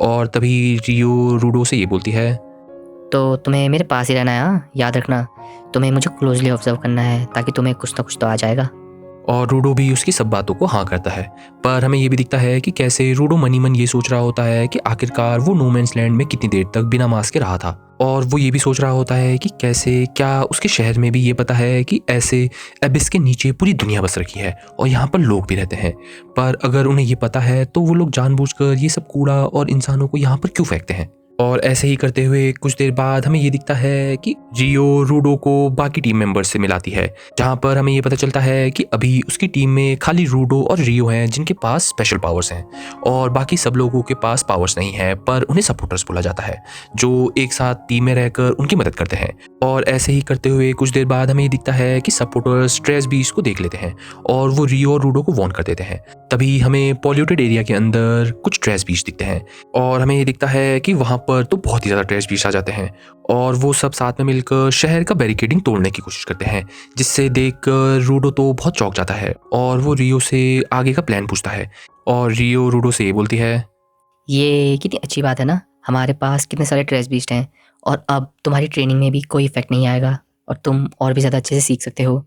और तभी रियो रूडो से ये बोलती है, तो तुम्हें मेरे पास ही रहना है, हाँ? याद रखना, तुम्हें मुझे क्लोजली ऑब्जर्व करना है ताकि तुम्हें कुछ ना कुछ तो आ जाएगा। और रूडो भी उसकी सब बातों को हाँ करता है। पर हमें ये भी दिखता है कि कैसे रूडो मनी मन ये सोच रहा होता है कि आखिरकार वो नो मैंस लैंड में कितनी देर तक बिना मास्क के रहा था, और वो ये भी सोच रहा होता है कि कैसे क्या उसके शहर में भी ये पता है कि ऐसे एबिस के नीचे पूरी दुनिया बस रखी है और यहाँ पर लोग भी रहते हैं। पर अगर उन्हें ये पता है तो वो लोग जानबूझकर ये सब कूड़ा और इंसानों को यहाँ पर क्यों फेंकते हैं। और ऐसे ही करते हुए कुछ देर बाद हमें ये दिखता है कि रियो रूडो को बाकी टीम मेंबर्स से मिलाती है, जहाँ पर हमें ये पता चलता है कि अभी उसकी टीम में खाली रूडो और रियो हैं जिनके पास स्पेशल पावर्स हैं, और बाकी सब लोगों के पास पावर्स नहीं है, पर उन्हें सपोर्टर्स बोला जाता है, जो एक साथ टीम में रहकर उनकी मदद करते हैं। और ऐसे ही करते हुए कुछ देर बाद हमें दिखता है कि सपोर्टर्स ट्रेस बीस्ट को देख लेते हैं और वो रियो और रूडो को वॉर्न कर देते हैं। तभी हमें पॉल्यूटेड एरिया के अंदर कुछ ट्रेस बीस्ट दिखते हैं और हमें ये दिखता है कि वहाँ पर तो बहुत ही ज़्यादा ट्रेस बीस्ट आ जाते हैं और वो सब साथ में मिलकर शहर का बैरिकेडिंग तोड़ने की कोशिश करते हैं, जिससे देखकर रूडो तो बहुत चौंक जाता है और वो रियो से आगे का प्लान पूछता है। और रियो रूडो से ये बोलती है, ये कितनी अच्छी बात है ना, हमारे पास कितने सारे ट्रेस बीस्ट हैं और अब तुम्हारी ट्रेनिंग में भी कोई इफेक्ट नहीं आएगा और तुम और भी ज़्यादा अच्छे से सीख सकते हो।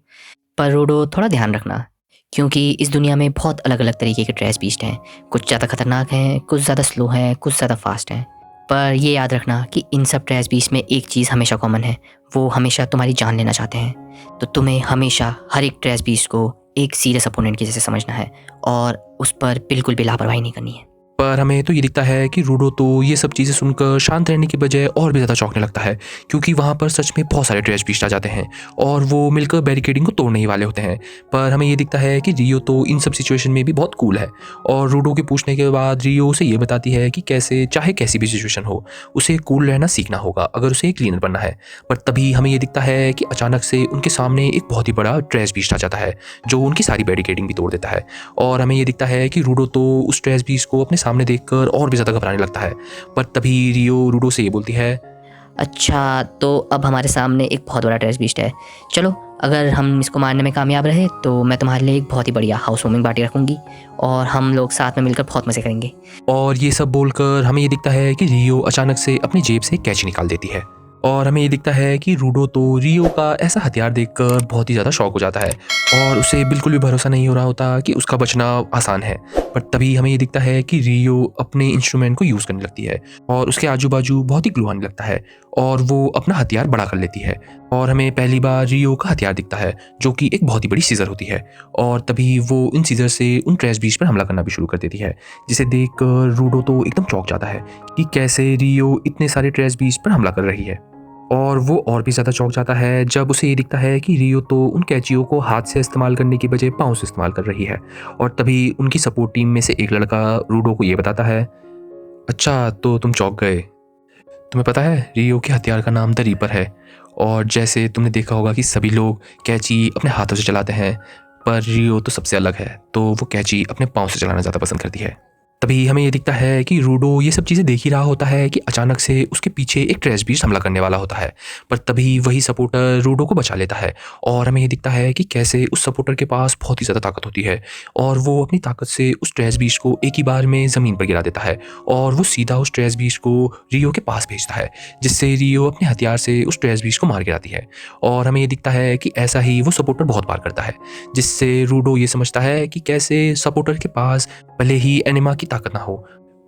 पर रोडो थोड़ा ध्यान रखना, क्योंकि इस दुनिया में बहुत अलग अलग तरीके के ट्रेस बीस्ट हैं। कुछ ज़्यादा खतरनाक हैं, कुछ ज़्यादा स्लो हैं, कुछ ज़्यादा फास्ट हैं। पर ये याद रखना कि इन सब ट्रेस बीस्ट में एक चीज़ हमेशा कॉमन है, वो हमेशा तुम्हारी जान लेना चाहते हैं। तो तुम्हें हमेशा हर एक ट्रेस बीस्ट को एक सीरियस अपोनेंट के जैसे समझना है और उस पर बिल्कुल भी लापरवाही नहीं करनी है। पर हमें तो ये दिखता है कि रूडो तो ये सब चीज़ें सुनकर शांत रहने की बजाय और भी ज़्यादा चौंकने लगता है, क्योंकि वहाँ पर सच में बहुत सारे ट्रेस बीस्ट आ जाते हैं और वो मिलकर बैरिकेडिंग को तोड़ने ही वाले होते हैं। पर हमें ये दिखता है कि रियो तो इन सब सिचुएशन में भी बहुत कूल है और रूडो के पूछने के बाद रियो उसे ये बताती है कि कैसे चाहे कैसी भी सिचुएशन हो उसे कूल रहना सीखना होगा अगर उसे क्लीनर बनना है। पर तभी हमें ये दिखता है कि अचानक से उनके सामने एक बहुत ही बड़ा ट्रेस बीस्ट आ जाता है जो उनकी सारी बैरिकेडिंग भी तोड़ देता है और हमें ये दिखता है कि रूडो तो उस ट्रेस बीस्ट को अपने सामने देखकर और भी ज़्यादा घबराने लगता है। पर तभी रियो रूडो से ये बोलती है, अच्छा, तो अब हमारे सामने एक बहुत बड़ा ट्रेस बीस्ट है। चलो, अगर हम इसको मारने में कामयाब रहे तो मैं तुम्हारे लिए एक बहुत ही बढ़िया हाउस वार्मिंग पार्टी रखूँगी और हम लोग साथ में मिलकर बहुत मज़े करेंगे। और ये सब बोलकर हमें ये दिखता है कि रियो अचानक से अपनी जेब से कैची निकाल देती है और हमें ये दिखता है कि रूडो तो रियो का ऐसा हथियार देखकर बहुत ही ज़्यादा शॉक हो जाता है और उसे बिल्कुल भी भरोसा नहीं हो रहा होता कि उसका बचना आसान है। पर तभी हमें ये दिखता है कि रियो अपने इंस्ट्रूमेंट को यूज़ करने लगती है और उसके आजू बाजू बहुत ही ग्लो आने लगता है और वो अपना हथियार बड़ा कर लेती है और हमें पहली बार रियो का हथियार दिखता है जो कि एक बहुत ही बड़ी सीजर होती है और तभी वो इन सीजर से उन ट्रेस बीस्ट पर हमला करना भी शुरू कर देती है, जिसे देखकर रूडो तो एकदम चौंक जाता है कि कैसे रियो इतने सारे ट्रेस बीस्ट पर हमला कर रही है। और वो और भी ज़्यादा चौंक जाता है जब उसे ये दिखता है कि रियो तो उन कैचियों को हाथ से इस्तेमाल करने की बजाय पाँव से इस्तेमाल कर रही है। और तभी उनकी सपोर्ट टीम में से एक लड़का रूडो को ये बताता है, अच्छा तो तुम चौंक गए, तुम्हें पता है रियो के हथियार का नाम द रीपर है और जैसे तुमने देखा होगा कि सभी लोग कैची अपने हाथों से चलाते हैं पर रियो तो सबसे अलग है, तो वो कैची अपने पाँव से चलाना ज़्यादा पसंद करती है। तभी हमें ये दिखता है कि रूडो ये सब चीज़ें देख ही रहा होता है कि अचानक से उसके पीछे एक ट्रेस बीस्ट हमला करने वाला होता है। पर तभी वही सपोर्टर रूडो को बचा लेता है और हमें ये दिखता है कि कैसे उस सपोर्टर के पास बहुत ही ज़्यादा ताकत होती है और वो अपनी ताकत से उस ट्रेस बीस्ट को एक ही बार में ज़मीन पर गिरा देता है और वो सीधा उस ट्रेस बीस्ट को रियो के पास भेजता है, जिससे रियो अपने हथियार से उस ट्रेस बीस्ट को मार गिराती है। और हमें ये दिखता है कि ऐसा ही वो सपोर्टर बहुत बार करता है, जिससे रूडो ये समझता है कि कैसे सपोर्टर के पास भले ही एनिमा की ताकत ना हो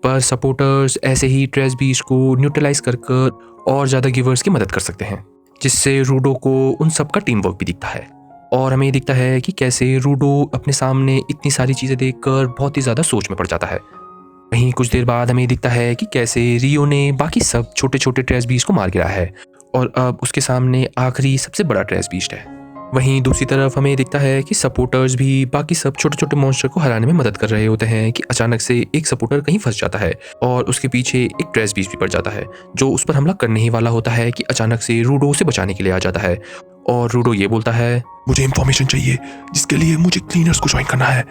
पर सपोर्टर्स ऐसे ही ट्रेस बीस्ट को न्यूट्रलाइज कर और ज़्यादा गिवर्स की मदद कर सकते हैं, जिससे रूडो को उन सब का टीम वर्क भी दिखता है। और हमें दिखता है कि कैसे रूडो अपने सामने इतनी सारी चीज़ें देखकर बहुत ही ज़्यादा सोच में पड़ जाता है। वहीं कुछ देर बाद हमें दिखता है कि कैसे रियो ने बाकी सब छोटे छोटे ट्रेस बीस्ट को मार गिराया है और अब उसके सामने आखिरी सबसे बड़ा ट्रेस बीस्ट है। वहीं दूसरी तरफ हमें दिखता है कि सपोर्टर्स भी बाकी सब छोटे छोटे मॉन्स्टर को हराने में मदद कर रहे होते हैं कि अचानक से एक सपोर्टर कहीं फंस जाता है और उसके पीछे एक ट्रेस बीस्ट भी पड़ जाता है जो उस पर हमला करने ही वाला होता है कि अचानक से रूडो उसे बचाने के लिए आ जाता है। और रूडो ये बोलता है, मुझे इंफॉर्मेशन चाहिए जिसके लिए मुझे क्लीनर्स को ज्वाइन करना है,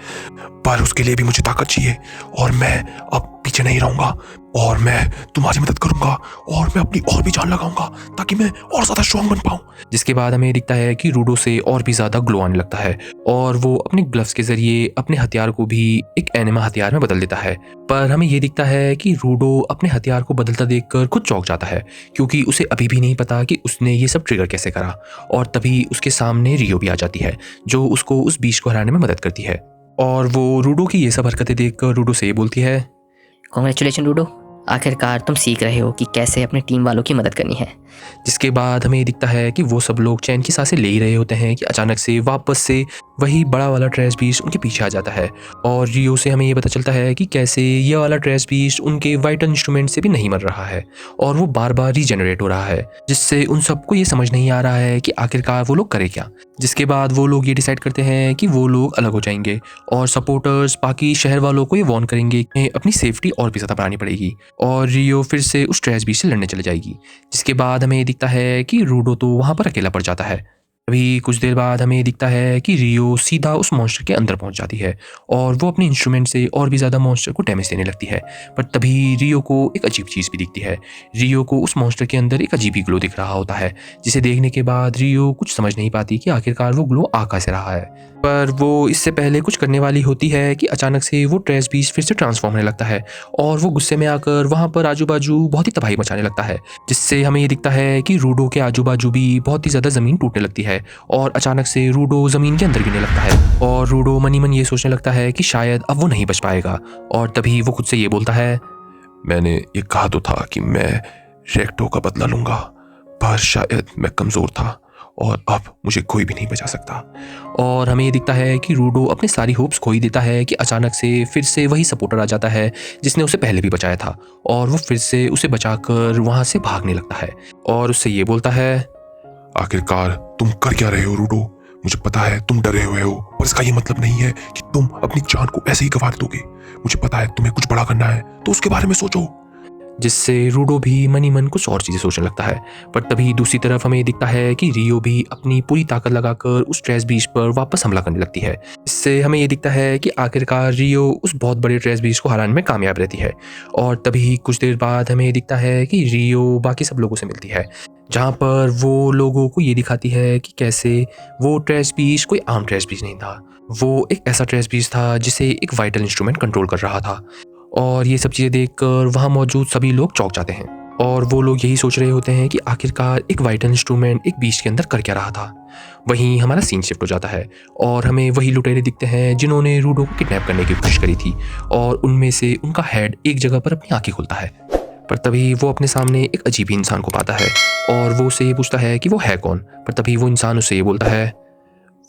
पर उसके लिए भी मुझे ताकत चाहिए और मैं अब पीछे नहीं रहूंगा और मैं तुम्हारी मदद करूंगा और मैं अपनी और भी जान लगाऊंगा ताकि मैं और ज्यादा स्ट्रांग बन पाऊं। जिसके बाद हमें दिखता है कि रूडो से और भी ज़्यादा ग्लो आने लगता है और वो अपने ग्लव्स के जरिए अपने हथियार को भी एक एनिमा हथियार में बदल देता है। पर हमें ये दिखता है कि रूडो अपने हथियार को बदलता देखकर खुद चौंक जाता है, क्योंकि उसे अभी भी नहीं पता कि उसने ये सब ट्रिगर कैसे करा। और तभी उसके सामने रियो भी आ जाती है जो उसको उस बीस्ट को हराने में मदद करती है और वो रूडो की ये सब हरकतें देखकर रूडो से ये बोलती है, कॉन्ग्रेचुलेशन रूडो, आखिरकार तुम सीख रहे हो कि कैसे अपने टीम वालों की मदद करनी है। जिसके बाद हमें दिखता है कि वो सब लोग चैन की सांसें ले ही रहे होते हैं कि अचानक से वापस से वही बड़ा वाला ट्रैश बीस्ट उनके पीछे आ जाता है और रियो से हमें ये पता चलता है कि कैसे ये वाला ट्रैश बीस्ट उनके वाइटल इंस्ट्रूमेंट से भी नहीं मर रहा है और वो बार बार रीजेनरेट हो रहा है, जिससे उन सबको ये समझ नहीं आ रहा है कि आखिरकार वो लोग करें क्या। जिसके बाद वो लोग ये डिसाइड करते हैं कि वो लोग अलग हो जाएंगे और सपोर्टर्स बाकी शहर वालों को ये वार्न करेंगे कि अपनी सेफ्टी और भी ज़्यादा बढ़ानी पड़ेगी और रियो फिर से उस ट्रैश बीस्ट से लड़ने चले जाएगी। जिसके बाद हमें ये दिखता है कि रूडो तो वहाँ पर अकेला पड़ जाता है। अभी कुछ देर बाद हमें दिखता है कि रियो सीधा उस मॉन्स्टर के अंदर पहुंच जाती है और वो अपने इंस्ट्रूमेंट से और भी ज़्यादा मॉन्स्टर को डैमेज देने लगती है। पर तभी रियो को एक अजीब चीज़ भी दिखती है। रियो को उस मॉन्स्टर के अंदर एक अजीब ही ग्लो दिख रहा होता है, जिसे देखने के बाद रियो कुछ समझ नहीं पाती कि आखिरकार वो ग्लो आ कहाँ से रहा है। पर वो इससे पहले कुछ करने वाली होती है कि अचानक से वो ट्रैश बीस्ट फिर से ट्रांसफॉर्म होने लगता है और वो गुस्से में आकर वहाँ पर आजू बाजू बहुत ही तबाही मचाने लगता है, जिससे हमें ये दिखता है कि रूडो के आजू बाजू भी बहुत ही ज़्यादा ज़मीन टूटने लगती है और अचानक से रूडो ज़मीन के अंदर गिरने लगता है और रूडो मनी मन ये सोचने लगता है कि शायद अब वो नहीं बच पाएगा और तभी वो खुद से ये बोलता है, मैंने ये कहा तो था कि मैं रेक्टो का बदला लूंगा, पर शायद मैं कमजोर था और अब मुझे कोई भी नहीं बचा सकता। और हमें ये दिखता है कि रूडो अपने सारी होप्स खो ही देता है कि अचानक से फिर से वही सपोर्टर आ जाता है जिसने उसे पहले भी बचाया था और वो फिर से उसे बचाकर वहाँ से भागने लगता है और उससे ये बोलता है, आखिरकार तुम कर क्या रहे हो रूडो? मुझे पता है तुम डरे हुए हो, पर इसका ये मतलब नहीं है कि तुम अपनी जान को ऐसे ही गंवार दोगे। मुझे पता है तुम्हें कुछ बड़ा करना है, तो उसके बारे में सोचो। जिससे रूडो भी मनी मन कुछ और चीज़ें सोचने लगता है। पर तभी दूसरी तरफ हमें दिखता है कि रियो भी अपनी पूरी ताकत लगाकर उस ट्रैश बीस्ट पर वापस हमला करने लगती है। इससे हमें ये दिखता है कि आखिरकार रियो उस बहुत बड़े ट्रैश बीस्ट को हराने में कामयाब रहती है। और तभी कुछ देर बाद हमें दिखता है कि रियो बाकी सब लोगों से मिलती है, जहाँ पर वो लोगों को ये दिखाती है कि कैसे वो ट्रैश बीस्ट कोई आम ट्रैश बीस्ट नहीं था, वो एक ऐसा ट्रैश बीस्ट था जिसे एक वाइटल इंस्ट्रूमेंट कंट्रोल कर रहा था। और ये सब चीज़ें देखकर वहाँ मौजूद सभी लोग चौंक जाते हैं और वो लोग यही सोच रहे होते हैं कि आखिरकार एक वाइटल इंस्ट्रूमेंट एक बीस्ट के अंदर कर क्या रहा था। वहीं हमारा सीन शिफ्ट हो जाता है और हमें वही लुटेरे दिखते हैं जिन्होंने रूडो को किडनैप करने की कोशिश करी थी और उनमें से उनका हेड एक जगह पर अपनी आंखें खोलता है। पर तभी वो अपने सामने एक अजीब ही इंसान को पाता है और वो उससे ये पूछता है कि वो है कौन। पर तभी वो इंसान उससे ये बोलता है,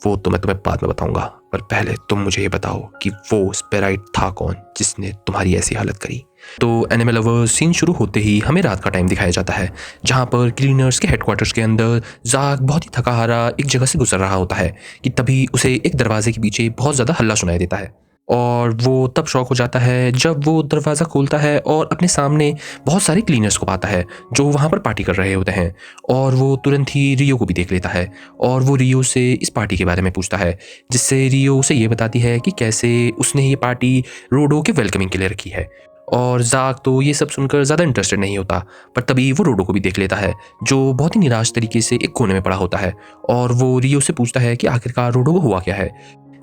वो तो मैं तुम्हें बाद में बताऊंगा, पर पहले तुम मुझे ये बताओ कि वो स्पेराइट था कौन जिसने तुम्हारी ऐसी हालत करी। तो एनिमल लवर्स सीन शुरू होते ही हमें रात का टाइम दिखाया जाता है, जहाँ पर क्लीनर्स के हेडक्वार्टर्स के अंदर जाक बहुत ही थका हारा एक जगह से गुजर रहा होता है कि तभी उसे एक दरवाजे के पीछे बहुत ज़्यादा हल्ला सुनाई देता है और वो तब शॉक हो जाता है जब वो दरवाज़ा खोलता है और अपने सामने बहुत सारे क्लीनर्स को पाता है जो वहाँ पर पार्टी कर रहे होते हैं। और वो तुरंत ही रियो को भी देख लेता है और वो रियो से इस पार्टी के बारे में पूछता है, जिससे रियो उसे ये बताती है कि कैसे उसने ये पार्टी रोडो के वेलकमिंग के लिए रखी है। और जाक तो ये सब सुनकर ज़्यादा इंटरेस्टेड नहीं होता, पर तभी वो रोडो को भी देख लेता है जो बहुत ही निराश तरीके से एक कोने में पड़ा होता है और वो रियो से पूछता है कि आखिरकार रोडो को हुआ क्या है।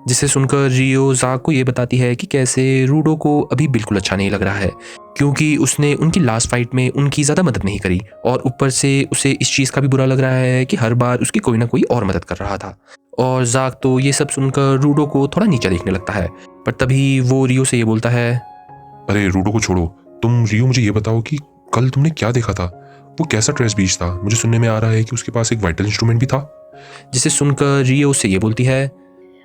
जिसे सुनकर रियो जाक को ये बताती है कि कैसे रूडो को अभी बिल्कुल अच्छा नहीं लग रहा है क्योंकि उसने उनकी लास्ट फाइट में उनकी ज़्यादा मदद नहीं करी और ऊपर से उसे इस चीज़ का भी बुरा लग रहा है कि हर बार उसकी कोई ना कोई और मदद कर रहा था। और जाक तो ये सब सुनकर रूडो को थोड़ा नीचा देखने लगता है। पर तभी वो रियो से ये बोलता है, अरे रूडो को छोड़ो, तुम रियो मुझे ये बताओ कि कल तुमने क्या देखा था? वो कैसा ट्रैश बीस्ट था? मुझे सुनने में आ रहा है कि उसके पास एक वाइटल इंस्ट्रूमेंट भी था। जिसे सुनकर रियो से ये बोलती है,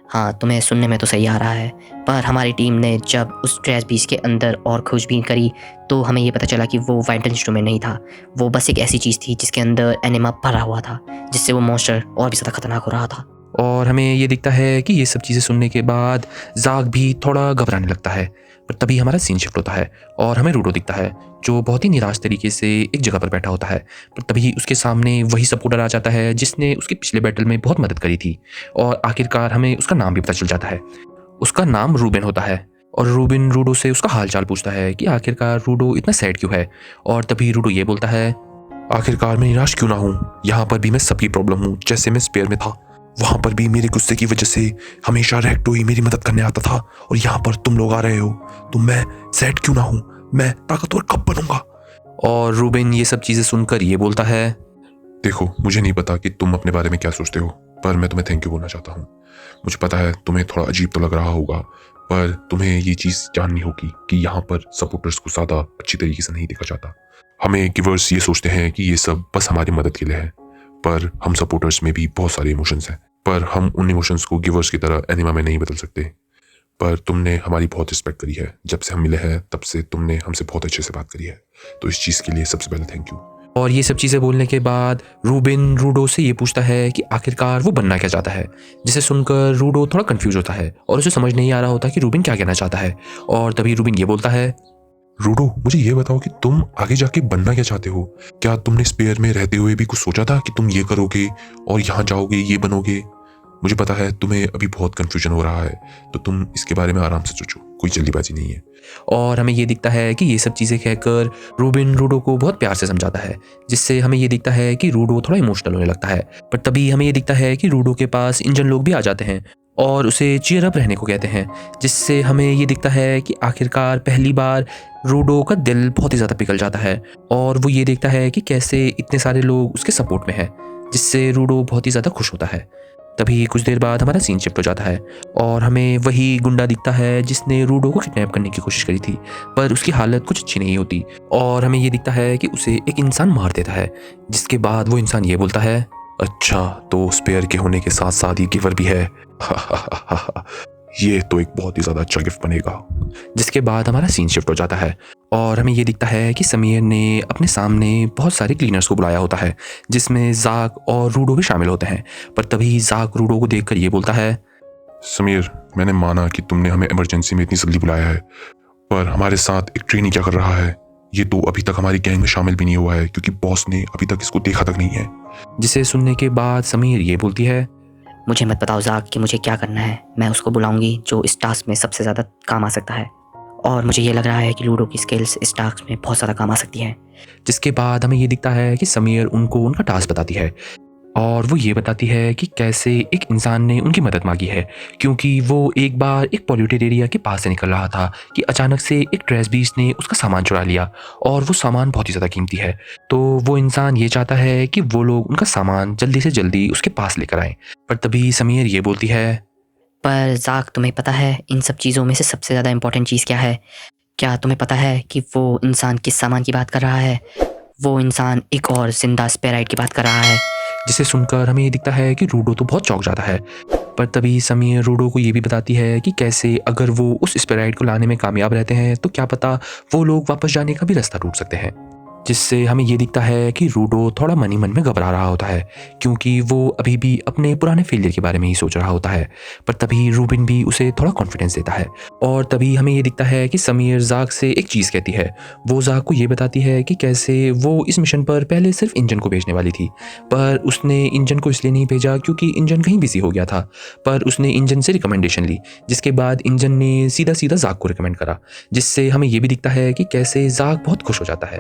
हाँ, तुम्हें सुनने में तो सही आ रहा है, पर हमारी टीम ने जब उस ट्रैश बीस्ट के अंदर और खोजबीन करी तो हमें ये पता चला कि वो वाइटल इंस्ट्रूमेंट नहीं था, वो बस एक ऐसी चीज़ थी जिसके अंदर एनिमा भरा हुआ था, जिससे वो मॉन्स्टर और भी ज़्यादा खतरनाक हो रहा था। और हमें ये दिखता है कि ये सब चीज़ें सुनने के बाद जाक भी थोड़ा घबराने लगता है। पर तभी हमारा सीन शिफ्ट होता है और हमें रूडो दिखता है जो बहुत ही निराश तरीके से एक जगह पर बैठा होता है। पर तभी उसके सामने वही सपोर्टर आ जाता है जिसने उसके पिछले बैटल में बहुत मदद करी थी और आखिरकार हमें उसका नाम भी पता चल जाता है। उसका नाम रूबेन होता है और रूबेन रूडो से उसका हाल चाल पूछता है कि आखिरकार रूडो इतना सैड क्यों है। और तभी रूडो ये बोलता है, आखिरकार मैं निराश क्यों ना हूँ, यहाँ पर भी मैं सबकी प्रॉब्लम हूँ। जैसे मैं स्पेयर में था, वहां पर भी मेरे गुस्से की वजह से हमेशा रेक्टो ही मेरी मदद करने आता था और यहाँ पर तुम लोग आ रहे हो, तो मैं सैड क्यों ना हूँ, मैं ताकतवर कब बनूंगा। और रूबेन ये सब चीज़ें सुनकर ये बोलता है, देखो मुझे नहीं पता कि तुम अपने बारे में क्या सोचते हो, पर मैं तुम्हें थैंक यू बोलना चाहता हूँ। मुझे पता है तुम्हें थोड़ा अजीब तो लग रहा होगा, पर तुम्हें ये चीज़ जाननी होगी कि यहाँ पर सपोर्टर्स को ज़्यादा अच्छी तरीके से नहीं देखा जाता। हमें गिवर्स ये सोचते हैं कि ये सब बस हमारी मदद के लिए है, पर हम सपोर्टर्स में भी बहुत सारे इमोशंस हैं। पर हम उन इमोशंस को गिवर्स की तरह एनिमा में नहीं बदल सकते। पर तुमने हमारी बहुत रिस्पेक्ट करी है। जब से हम मिले हैं तब से तुमने हमसे बहुत अच्छे से बात करी है, तो इस चीज़ के लिए सबसे पहले थैंक यू। और ये सब चीज़ें बोलने के बाद रूबिन रूडो से ये पूछता है कि आखिरकार वो बनना क्या चाहता है, जिसे सुनकर रूडो थोड़ा कंफ्यूज होता है और उसे समझ नहीं आ रहा होता कि रूबिन क्या कहना चाहता है। और तभी रूबिन ये बोलता है, रूडो, मुझे ये बताओ कि तुम आगे जाके बनना क्या चाहते हो? क्या तुमने स्पेयर में रहते हुए भी कुछ सोचा था कि तुम ये करोगे और यहाँ जाओगे, ये बनोगे? मुझे पता है तुम्हें अभी बहुत कंफ्यूजन हो रहा है, तो तुम इसके बारे में आराम से सोचो, कोई जल्दीबाजी नहीं है। और हमें ये दिखता है कि ये सब चीज़ें कहकर रूबिन रूडो को बहुत प्यार से समझाता है, जिससे हमें ये दिखता है कि रूडो थोड़ा इमोशनल होने लगता है। पर तभी हमें ये दिखता है कि रूडो के पास इंजन लोग भी आ जाते हैं और उसे चीयर अप रहने को कहते हैं, जिससे हमें ये दिखता है कि आखिरकार पहली बार रूडो का दिल बहुत ही ज़्यादा पिघल जाता है और वो ये देखता है कि कैसे इतने सारे लोग उसके सपोर्ट में हैं, जिससे रूडो बहुत ही ज़्यादा खुश होता है। तभी कुछ देर बाद हमारा सीन शिफ्ट हो जाता है और हमें वही गुंडा दिखता है जिसने रूडो को किडनैप करने की कोशिश करी थी, पर उसकी हालत कुछ अच्छी नहीं होती और हमें ये दिखता है कि उसे एक इंसान मार देता है, जिसके बाद वो इंसान ये बोलता है, अच्छा, तो स्पेयर के होने के साथ साथ ये गिवर भी है। ये तो एक बहुत ही ज़्यादा अच्छा गिफ्ट बनेगा। जिसके बाद हमारा सीन शिफ्ट हो जाता है और हमें ये दिखता है कि समीर ने अपने सामने बहुत सारे क्लीनर्स को बुलाया होता है, जिसमें जाक और रूडो भी शामिल होते हैं। पर तभी जाक रूडो को देखकर ये बोलता है, समीर, मैंने माना कि तुमने हमें इमरजेंसी में इतनी जल्दी बुलाया है, पर हमारे साथ एक ट्रेनी क्या कर रहा है? ये तो अभी तक हमारी गैंग में शामिल भी नहीं हुआ है, क्योंकि बॉस ने अभी तक इसको देखा तक नहीं है। जिसे सुनने के बाद समीर ये बोलती है, मुझे मत बताओ जाक कि मुझे क्या करना है। मैं उसको बुलाऊंगी जो इस टास्क में सबसे ज़्यादा काम आ सकता है, और मुझे ये लग रहा है कि लूडो की स्किल्स इस टास्क में बहुत ज़्यादा काम आ सकती है। जिसके बाद हमें ये दिखता है कि समीर उनको उनका टास्क बताती है और वो ये बताती है कि कैसे एक इंसान ने उनकी मदद मांगी है, क्योंकि वो एक बार एक पॉल्यूटेड एरिया के पास से निकल रहा था कि अचानक से एक ट्रेस बीस्ट ने उसका सामान चुरा लिया और वो सामान बहुत ही ज़्यादा कीमती है। तो वो इंसान ये चाहता है कि वो लोग उनका सामान जल्दी से जल्दी उसके पास लेकर आएं। पर तभी समीर ये बोलती है, पर जाक, तुम्हें पता है इन सब चीज़ों में से सबसे ज़्यादा इम्पोर्टेंट चीज़ क्या है? क्या तुम्हें पता है कि वो इंसान किस सामान की बात कर रहा है? वो इंसान एक और जिंदा स्पेराइट की बात कर रहा है। जिसे सुनकर हमें ये दिखता है कि रूडो तो बहुत चौंक जाता है। पर तभी समीर रूडो को ये भी बताती है कि कैसे अगर वो उस स्पेराइट को लाने में कामयाब रहते हैं तो क्या पता वो लोग वापस जाने का भी रास्ता ढूंढ सकते हैं। जिससे हमें ये दिखता है कि रूडो थोड़ा मन ही मन में घबरा रहा होता है, क्योंकि वो अभी भी अपने पुराने फेलियर के बारे में ही सोच रहा होता है। पर तभी रूबिन भी उसे थोड़ा कॉन्फिडेंस देता है और तभी हमें ये दिखता है कि समीर जाक से एक चीज़ कहती है। वो जाक को ये बताती है कि कैसे वो इस मिशन पर पहले सिर्फ इंजन को भेजने वाली थी, पर उसने इंजन को इसलिए नहीं भेजा क्योंकि इंजन कहीं बिजी हो गया था, पर उसने इंजन से रिकमेंडेशन ली, जिसके बाद इंजन ने सीधा सीधा जाक को रिकमेंड करा। जिससे हमें ये भी दिखता है कि कैसे जाक बहुत खुश हो जाता है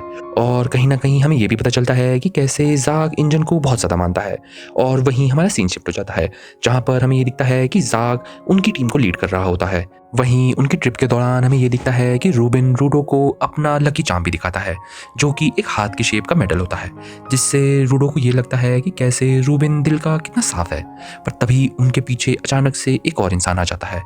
और कहीं ना कहीं हमें ये भी पता चलता है कि कैसे जाक इंजन को बहुत ज़्यादा मानता है। और वहीं हमारा सीन शिफ्ट हो जाता है, जहाँ पर हमें ये दिखता है कि जाक उनकी टीम को लीड कर रहा होता है। वहीं उनकी ट्रिप के दौरान हमें ये दिखता है कि रूबिन रूडो को अपना लकी चार्म भी दिखाता है, जो कि एक हाथ की शेप का मेडल होता है, जिससे रूडो को ये लगता है कि कैसे रूबिन दिल का कितना साफ है। पर तभी उनके पीछे अचानक से एक और इंसान आ जाता है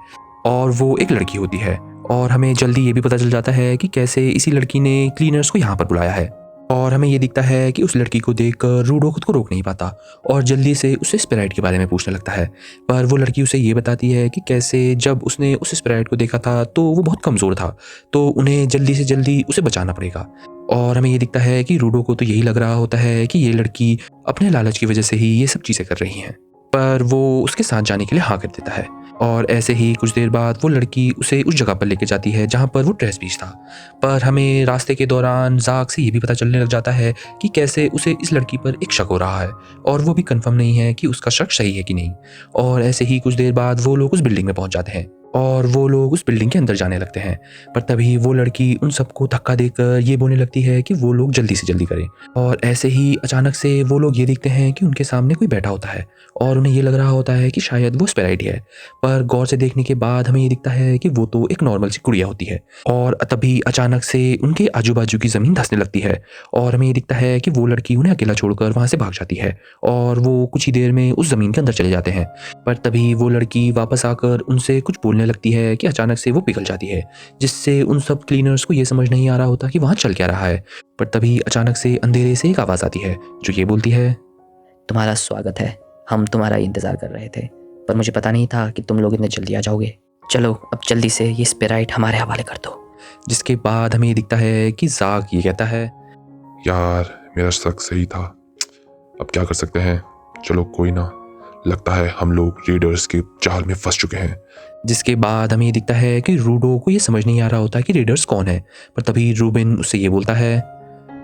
और वो एक लड़की होती है और हमें जल्दी ये भी पता चल जाता है कि कैसे इसी लड़की ने क्लीनर्स को यहाँ पर बुलाया है। और हमें ये दिखता है कि उस लड़की को देखकर रूडो खुद को रोक नहीं पाता और जल्दी से उसे स्पिराइट के बारे में पूछने लगता है। पर वो लड़की उसे ये बताती है कि कैसे जब उसने उस स्पिराइट को देखा था तो वो बहुत कमज़ोर था, तो उन्हें जल्दी से जल्दी उसे बचाना पड़ेगा। और हमें ये दिखता है कि रूडो को तो यही लग रहा होता है कि ये लड़की अपने लालच की वजह से ही ये सब चीज़ें कर रही हैं, पर वो उसके साथ जाने के लिए हाँ कर देता है। और ऐसे ही कुछ देर बाद वो लड़की उसे उस जगह पर लेके जाती है जहाँ पर वो ट्रेस बीच था। पर हमें रास्ते के दौरान जाक से ये भी पता चलने लग जाता है कि कैसे उसे इस लड़की पर एक शक हो रहा है और वो भी कंफर्म नहीं है कि उसका शक सही है कि नहीं। और ऐसे ही कुछ देर बाद वो लोग उस बिल्डिंग में पहुंच जाते हैं और वो लोग उस बिल्डिंग के अंदर जाने लगते हैं। पर तभी वो लड़की उन सबको धक्का देकर ये बोलने लगती है कि वो लोग जल्दी से जल्दी करें। और ऐसे ही अचानक से वो लोग ये देखते हैं कि उनके सामने कोई बैठा होता है और उन्हें ये लग रहा होता है कि शायद वो स्पेराइट है। पर गौर से देखने के बाद हमें ये दिखता है कि वो तो एक नॉर्मल सी गुड़िया होती है। और तभी अचानक से उनके आजू बाजू की ज़मीन धंसने लगती है और हमें ये दिखता है कि वो लड़की उन्हें अकेला छोड़कर वहाँ से भाग जाती है और वो कुछ ही देर में उस ज़मीन के अंदर चले जाते हैं। पर तभी वो लड़की वापस आकर उनसे कुछ बोलने लगती है कि अचानक से वो पिघल जाती है, जिससे उन सब क्लीनर्स को ये समझ नहीं आ रहा होता कि वहाँ चल क्या रहा है। पर तभी अचानक से अंधेरे से एक आवाज़ आती है जो ये बोलती है, तुम्हारा स्वागत है हम तुम्हारा इंतज़ार कर रहे थे, पर मुझे पता नहीं था कि तुम लोग इतने जल्दी आ जाओगे। चलो अब जल्दी से ये स्पिराइट हमारे हवाले कर दो। जिसके बाद हमें ये दिखता है कि जाक ये कहता है, यार मेरा शक सही था, अब क्या कर सकते हैं। चलो कोई ना, लगता है हम लोग रेडर्स के जाल में फंस चुके हैं। जिसके बाद हमें ये दिखता है कि रूडो को ये समझ नहीं आ रहा होता कि रेडर्स कौन है, पर तभी रूबिन उससे ये बोलता है,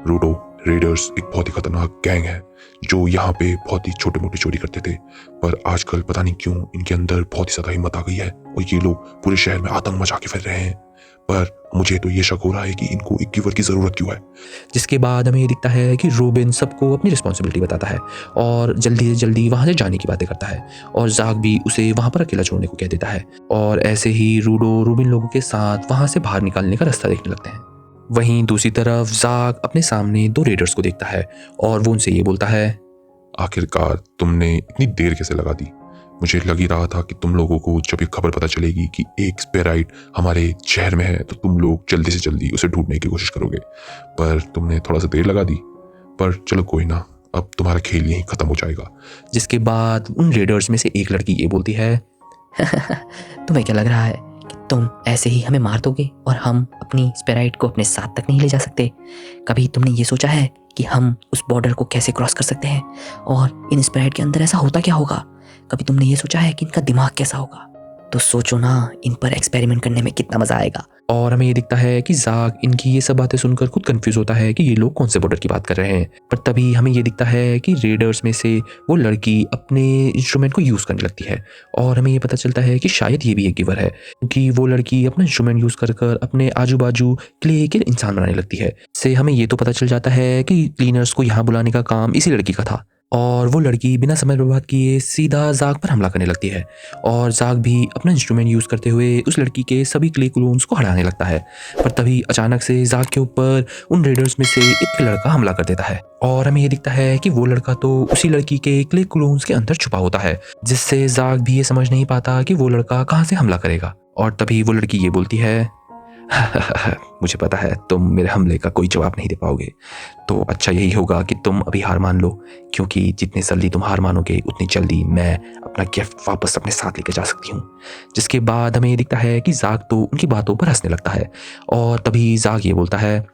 रूडो, रेडर्स एक बहुत ही खतरनाक गैंग है जो यहाँ पे बहुत ही छोटे मोटे चोरी करते थे, पर आजकल पता नहीं क्यों इनके अंदर बहुत ही ज्यादा हिम्मत आ गई है और ये लोग पूरे शहर में आतंक मचा के फिर रहे हैं। पर मुझे तो ये शक हो रहा है कि इनको एक गिवर की जरूरत क्यों है। जिसके बाद हमें ये दिखता है कि रूबिन सबको अपनी रिस्पॉन्सिबिलिटी बताता है और जल्दी से जल्दी वहाँ से जाने की बातें करता है और जाक भी उसे वहाँ पर अकेला छोड़ने को कह देता है। और ऐसे ही रूडो रूबिन लोगों के साथ वहाँ से बाहर निकालने का रास्ता देखने लगते हैं। वहीं दूसरी तरफ जाक अपने सामने 2 रेडर्स को देखता है और वो उनसे ये बोलता है, आखिरकार तुमने इतनी देर कैसे लगा दी। मुझे लग ही रहा था कि तुम लोगों को जब ये खबर पता चलेगी कि एक स्पेराइट हमारे शहर में है तो तुम लोग जल्दी से जल्दी उसे ढूंढने की कोशिश करोगे, पर तुमने थोड़ा सा देर लगा दी। पर चलो कोई ना, अब तुम्हारा खेल यहीं खत्म हो जाएगा। जिसके बाद उन रेडर्स में से एक लड़की ये बोलती है, तुम्हें क्या लग रहा है कि तुम ऐसे ही हमें मार दोगे और हम अपनी स्पिराइट को अपने साथ तक नहीं ले जा सकते? कभी तुमने ये सोचा है कि हम उस बॉर्डर को कैसे क्रॉस कर सकते हैं और इन स्पिराइट के अंदर ऐसा होता क्या होगा? कभी तुमने ये सोचा है कि इनका दिमाग कैसा होगा? तो सोचो ना, इन पर एक्सपेरिमेंट करने में कितना मजा आएगा। और हमें ये दिखता है कि जाक इनकी ये सब बातें सुनकर खुद कंफ्यूज होता है कि ये लोग कौन से बॉर्डर की बात कर रहे हैं। पर तभी हमें ये दिखता है कि रेडर्स में से वो लड़की अपने इंस्ट्रूमेंट को यूज़ करने लगती है और हमें ये पता चलता है कि शायद ये भी एक गिवर है, क्योंकि वो लड़की अपना इंस्ट्रूमेंट यूज़ कर कर अपने आजू बाजू क्ले के इंसान बनाने लगती है। इससे हमें ये तो पता चल जाता है कि क्लीनर्स को यहाँ बुलाने का काम इसी लड़की का था और वो लड़की बिना समय बर्बाद किए सीधा जाक पर हमला करने लगती है और जाक भी अपना इंस्ट्रूमेंट यूज़ करते हुए उस लड़की के सभी क्ले क्लोन्स को हटाने लगता है। पर तभी अचानक से जाक के ऊपर उन रेडर्स में से एक लड़का हमला कर देता है और हमें ये दिखता है कि वो लड़का तो उसी लड़की के क्ले क्लोन्स के अंदर छुपा होता है, जिससे जाक भी ये समझ नहीं पाता कि वो लड़का कहाँ से हमला करेगा। और तभी वो लड़की ये बोलती है, मुझे पता है तुम मेरे हमले का कोई जवाब नहीं दे पाओगे, तो अच्छा यही होगा कि तुम अभी हार मान लो, क्योंकि जितनी जल्दी तुम हार मानोगे उतनी जल्दी मैं अपना गिफ्ट वापस अपने साथ लेकर जा सकती हूँ। जिसके बाद हमें ये दिखता है कि जाक तो उनकी बातों पर हंसने लगता है और तभी जाक ये बोलता है,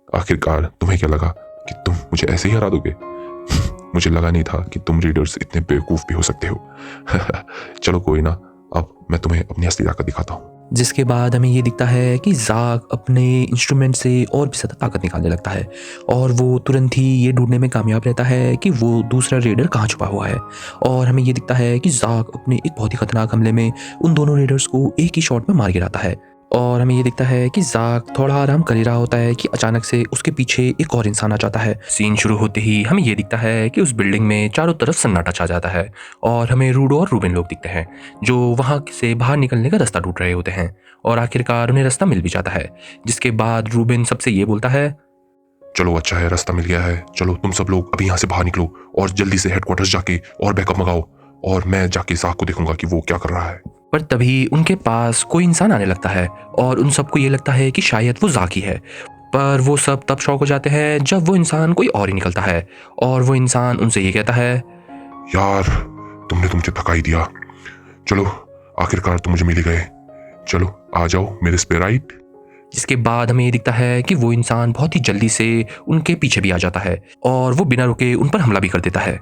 आखिरकार तुम्हें क्या लगा कि तुम मुझे ऐसे ही हरा दोगे? मुझे लगा नहीं था कि तुम रीडर्स इतने बेवकूफ भी हो सकते हो। चलो कोई ना, अब मैं तुम्हें अपनी असली ताकत दिखाता हूँ। जिसके बाद हमें ये दिखता है कि जाक अपने इंस्ट्रूमेंट से और भी ज़्यादा ताकत निकालने लगता है और वो तुरंत ही ये ढूंढने में कामयाब रहता है कि वो दूसरा रेडर कहाँ छुपा हुआ है। और हमें ये दिखता है कि जाक अपने एक बहुत ही खतरनाक हमले में उन दोनों रेडर्स को एक ही शॉट में मार गिराता है। और हमें ये दिखता है कि जाक थोड़ा आराम कर ही रहा होता है कि अचानक से उसके पीछे एक और इंसान आ जाता है। सीन शुरू होते ही हमें ये दिखता है कि उस बिल्डिंग में चारों तरफ सन्नाटा छा जाता है और हमें रूडो और रूबिन लोग दिखते हैं जो वहाँ से बाहर निकलने का रास्ता ढूंढ रहे होते हैं और आखिरकार उन्हें रास्ता मिल भी जाता है। जिसके बाद रूबिन सबसे ये बोलता है, चलो अच्छा है, रास्ता मिल गया है। चलो तुम सब लोग अभी यहाँ से बाहर निकलो और जल्दी से हेडक्वार्टर्स जाके और बैकअप मंगाओ और मैं जाके जाक को देखूंगा कि वो क्या कर रहा है। पर तभी उनके पास कोई इंसान आने लगता है और उन सबको ये लगता है कि शायद वो जाक ही है। पर वो सब तब शॉक हो जाते हैं जब वो इंसान कोई और ही निकलता है और वो इंसान उनसे ये कहता है, यार तुमने तो मुझे थका ही दिया। चलो आखिरकार तुम मुझे मिल ही गए, चलो आ जाओ मेरे स्पेराइट। जिसके बाद हमें ये दिखता है कि वो इंसान बहुत ही जल्दी से उनके पीछे भी आ जाता है और वो बिना रुके उन पर हमला भी कर देता है।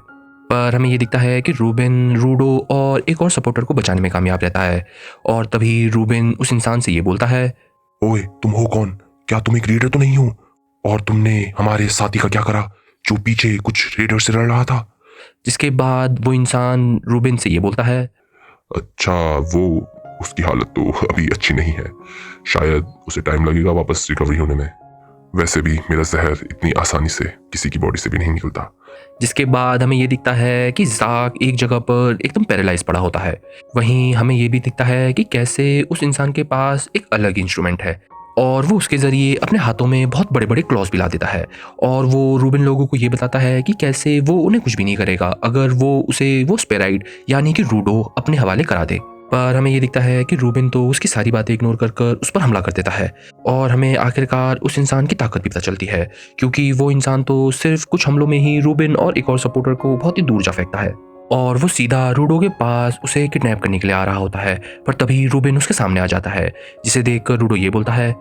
पर हमें ये दिखता है कि रूबिन रूडो और एक और सपोर्टर को बचाने में कामयाब रहता है और तभी रूबिन उस इंसान से ये बोलता है, ओए तुम हो कौन? क्या तुम एक रीडर तो नहीं हो? और तुमने हमारे साथी का क्या करा जो पीछे कुछ रेडर से लड़ रहा था? जिसके बाद वो इंसान रूबिन से ये बोलता है, अच्छा वो उसकी हालत तो अभी अच्छी नहीं है, शायद उसे टाइम लगेगा वापस रिकवरी होने में। वैसे भी मेरा जहर इतनी आसानी से किसी की बॉडी से भी नहीं निकलता। जिसके बाद हमें ये दिखता है कि जाक एक जगह पर एकदम पैरालाइज पड़ा होता है। वहीं हमें ये भी दिखता है कि कैसे उस इंसान के पास एक अलग इंस्ट्रूमेंट है और वो उसके ज़रिए अपने हाथों में बहुत बड़े बड़े क्लॉज भी ला देता है और वो रूबिन लोगों को ये बताता है कि कैसे वो उन्हें कुछ भी नहीं करेगा अगर वो उसे वो स्पेराइट यानी कि रूडो अपने हवाले करा दे। पर हमें ये दिखता है कि रूबिन तो उसकी सारी बातें इग्नोर कर कर उस पर हमला कर देता है और हमें आखिरकार उस इंसान की ताकत भी पता चलती है, क्योंकि वो इंसान तो सिर्फ कुछ हमलों में ही रूबिन और एक और सपोर्टर को बहुत ही दूर जा फेंकता है। और वो सीधा रूडो के पास उसे किडनैप करने के लिए आ रहा होता है। पर तभी रूबिन उसके सामने आ जाता है, जिसे देखकर रूडो ये बोलता है,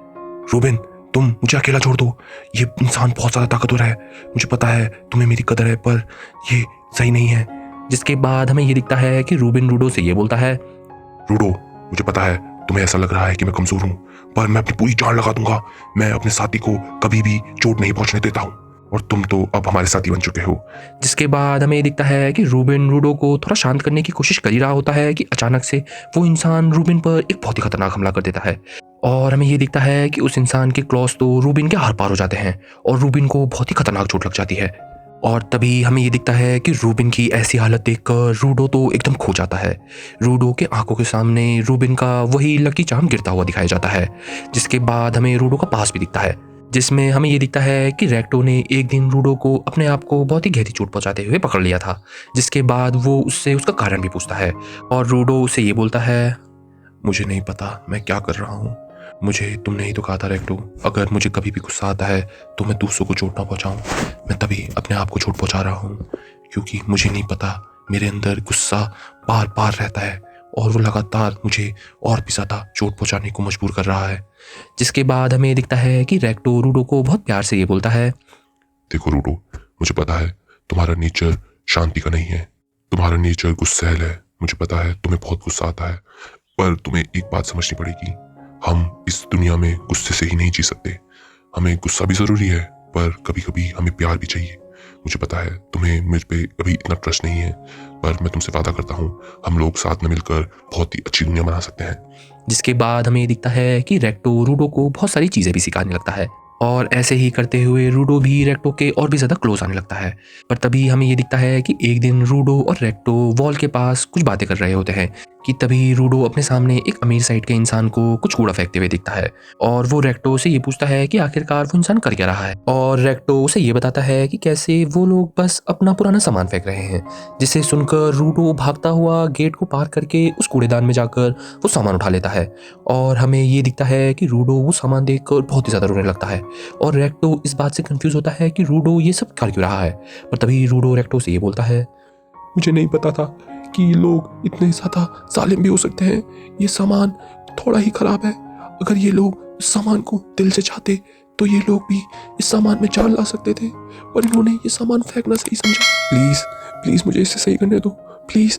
रूबिन, तुम मुझे अकेला छोड़ दो। ये इंसान बहुत ज्यादा ताकतवर है, मुझे पता है तुम्हें मेरी कदर है, पर ये सही नहीं है। जिसके बाद हमें ये दिखता है कि रूबिन रूडो से ये बोलता है, रूडो, मुझे पता है तुम्हें ऐसा लग रहा है कि मैं कमजोर हूँ, पर मैं अपनी पूरी जान लगा दूंगा। मैं अपने साथी को कभी भी चोट नहीं पहुंचने देता हूँ, और तुम तो अब हमारे साथी बन चुके हो। जिसके बाद हमें ये दिखता है कि रूबिन रूडो को थोड़ा शांत करने की कोशिश कर ही रहा होता है कि अचानक से वो इंसान रूबिन पर एक बहुत ही खतरनाक हमला कर देता है। और हमें ये दिखता है कि उस इंसान के क्लॉस तो रूबिन के आर पार हो जाते हैं और रूबिन को बहुत ही खतरनाक चोट लग जाती है। और तभी हमें ये दिखता है कि रूबिन की ऐसी हालत देखकर रूडो तो एकदम खो जाता है। रूडो के आंखों के सामने रूबिन का वही लकी चार्म गिरता हुआ दिखाया जाता है। जिसके बाद हमें रूडो का पास भी दिखता है, जिसमें हमें ये दिखता है कि रेक्टो ने एक दिन रूडो को अपने आप को बहुत ही गहरी चोट पहुंचाते हुए पकड़ लिया था। जिसके बाद वो उससे उसका कारण भी पूछता है और रूडो उसे ये बोलता है, मुझे नहीं पता मैं क्या कर रहा हूँ। मुझे तुमने ही तो कहा था रेक्टो, अगर मुझे कभी भी गुस्सा आता है तो मैं दूसरों को चोट ना पहुंचाऊं। मैं तभी अपने आप को चोट पहुंचा रहा हूँ, क्योंकि मुझे नहीं पता मेरे अंदर गुस्सा बार बार रहता है और वो लगातार मुझे और भी ज़्यादा चोट पहुंचाने को मजबूर कर रहा है। जिसके बाद हमें दिखता है कि रेक्टो रूडो को बहुत प्यार से ये बोलता है, देखो रूडो, मुझे पता है तुम्हारा नेचर शांति का नहीं है, तुम्हारा नेचर गुस्सैल है। मुझे पता है तुम्हें बहुत गुस्सा आता है, पर तुम्हें एक बात समझनी पड़ेगी, हम इस दुनिया में गुस्से से ही नहीं जी सकते। हमें गुस्सा भी ज़रूरी है, पर कभी कभी हमें प्यार भी चाहिए। मुझे पता है तुम्हें मुझ पे अभी इतना ट्रस्ट नहीं है, पर मैं तुमसे वादा करता हूँ हम लोग साथ में मिलकर बहुत ही अच्छी दुनिया बना सकते हैं। जिसके बाद हमें दिखता है कि रेक्टो रूडो को बहुत सारी चीज़ें भी सिखाने लगता है और ऐसे ही करते हुए रूडो भी रेक्टो के और भी ज़्यादा क्लोज आने लगता है। पर तभी हमें ये दिखता है कि एक दिन रूडो और रेक्टो वॉल के पास कुछ बातें कर रहे होते हैं कि तभी रूडो अपने सामने एक अमीर साइड के इंसान को कुछ कूड़ा फेंकते हुए दिखता है और वो रेक्टो से ये पूछता है कि आखिरकार वो इंसान कर क्या रहा है। और रेक्टो उसे ये बताता है कि कैसे वो लोग बस अपना पुराना सामान फेंक रहे हैं। जिसे सुनकर रूडो भागता हुआ गेट को पार करके उस कूड़ेदान में जाकर वो सामान उठा लेता है और हमें ये दिखता है कि रूडो वो सामान देखकर बहुत ही ज़्यादा रोने लगता है और रेक्टो इस बात से कंफ्यूज होता है कि रूडो ये सब कर क्यों रहा है। पर तभी रूडो रेक्टो से ये बोलता है, मुझे नहीं पता था कि लोग इतने ज़्यादा जालिम भी हो सकते हैं। ये सामान थोड़ा ही खराब है, अगर ये लोग इस सामान को दिल से चाहते तो ये लोग भी इस सामान में जान ला सकते थे, पर इन्होंने ये सामान फेंकना सही समझा। प्लीज़ प्लीज़ मुझे इसे सही करने दो, प्लीज़।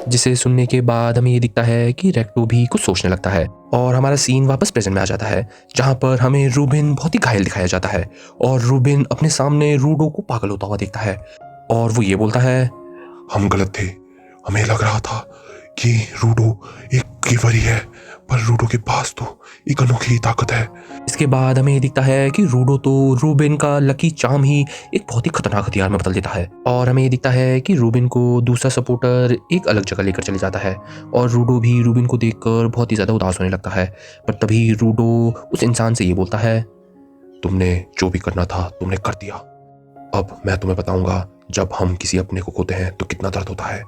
जिसे सुनने के बाद हमें ये दिखता है कि रेक्टो भी कुछ सोचने लगता है और हमारा सीन वापस प्रेजेंट में आ जाता है, जहाँ पर हमें रूबिन बहुत ही घायल दिखाया जाता है और रूबिन अपने सामने रूडो को पागल होता हुआ देखता है और वो ये बोलता है, हम गलत थे, हमें लग रहा था कि रूडो एक गिवर ही है, पर रूडो के पास तो एक अनोखी ही ताकत है। इसके बाद हमें ये दिखता है कि रूडो तो रूबिन का लकी चार्म ही एक बहुत ही खतरनाक हथियार में बदल देता है और हमें ये दिखता है कि रूबिन को दूसरा सपोर्टर एक अलग जगह लेकर चले जाता है और रूडो भी रूबिन को देखकर बहुत ही ज़्यादा उदास होने लगता है। पर तभी रूडो उस इंसान से ये बोलता है, तुमने जो भी करना था तुमने कर दिया, अब मैं तुम्हें बताऊंगा जब हम किसी अपने को खोते हैं तो कितना दर्द होता है।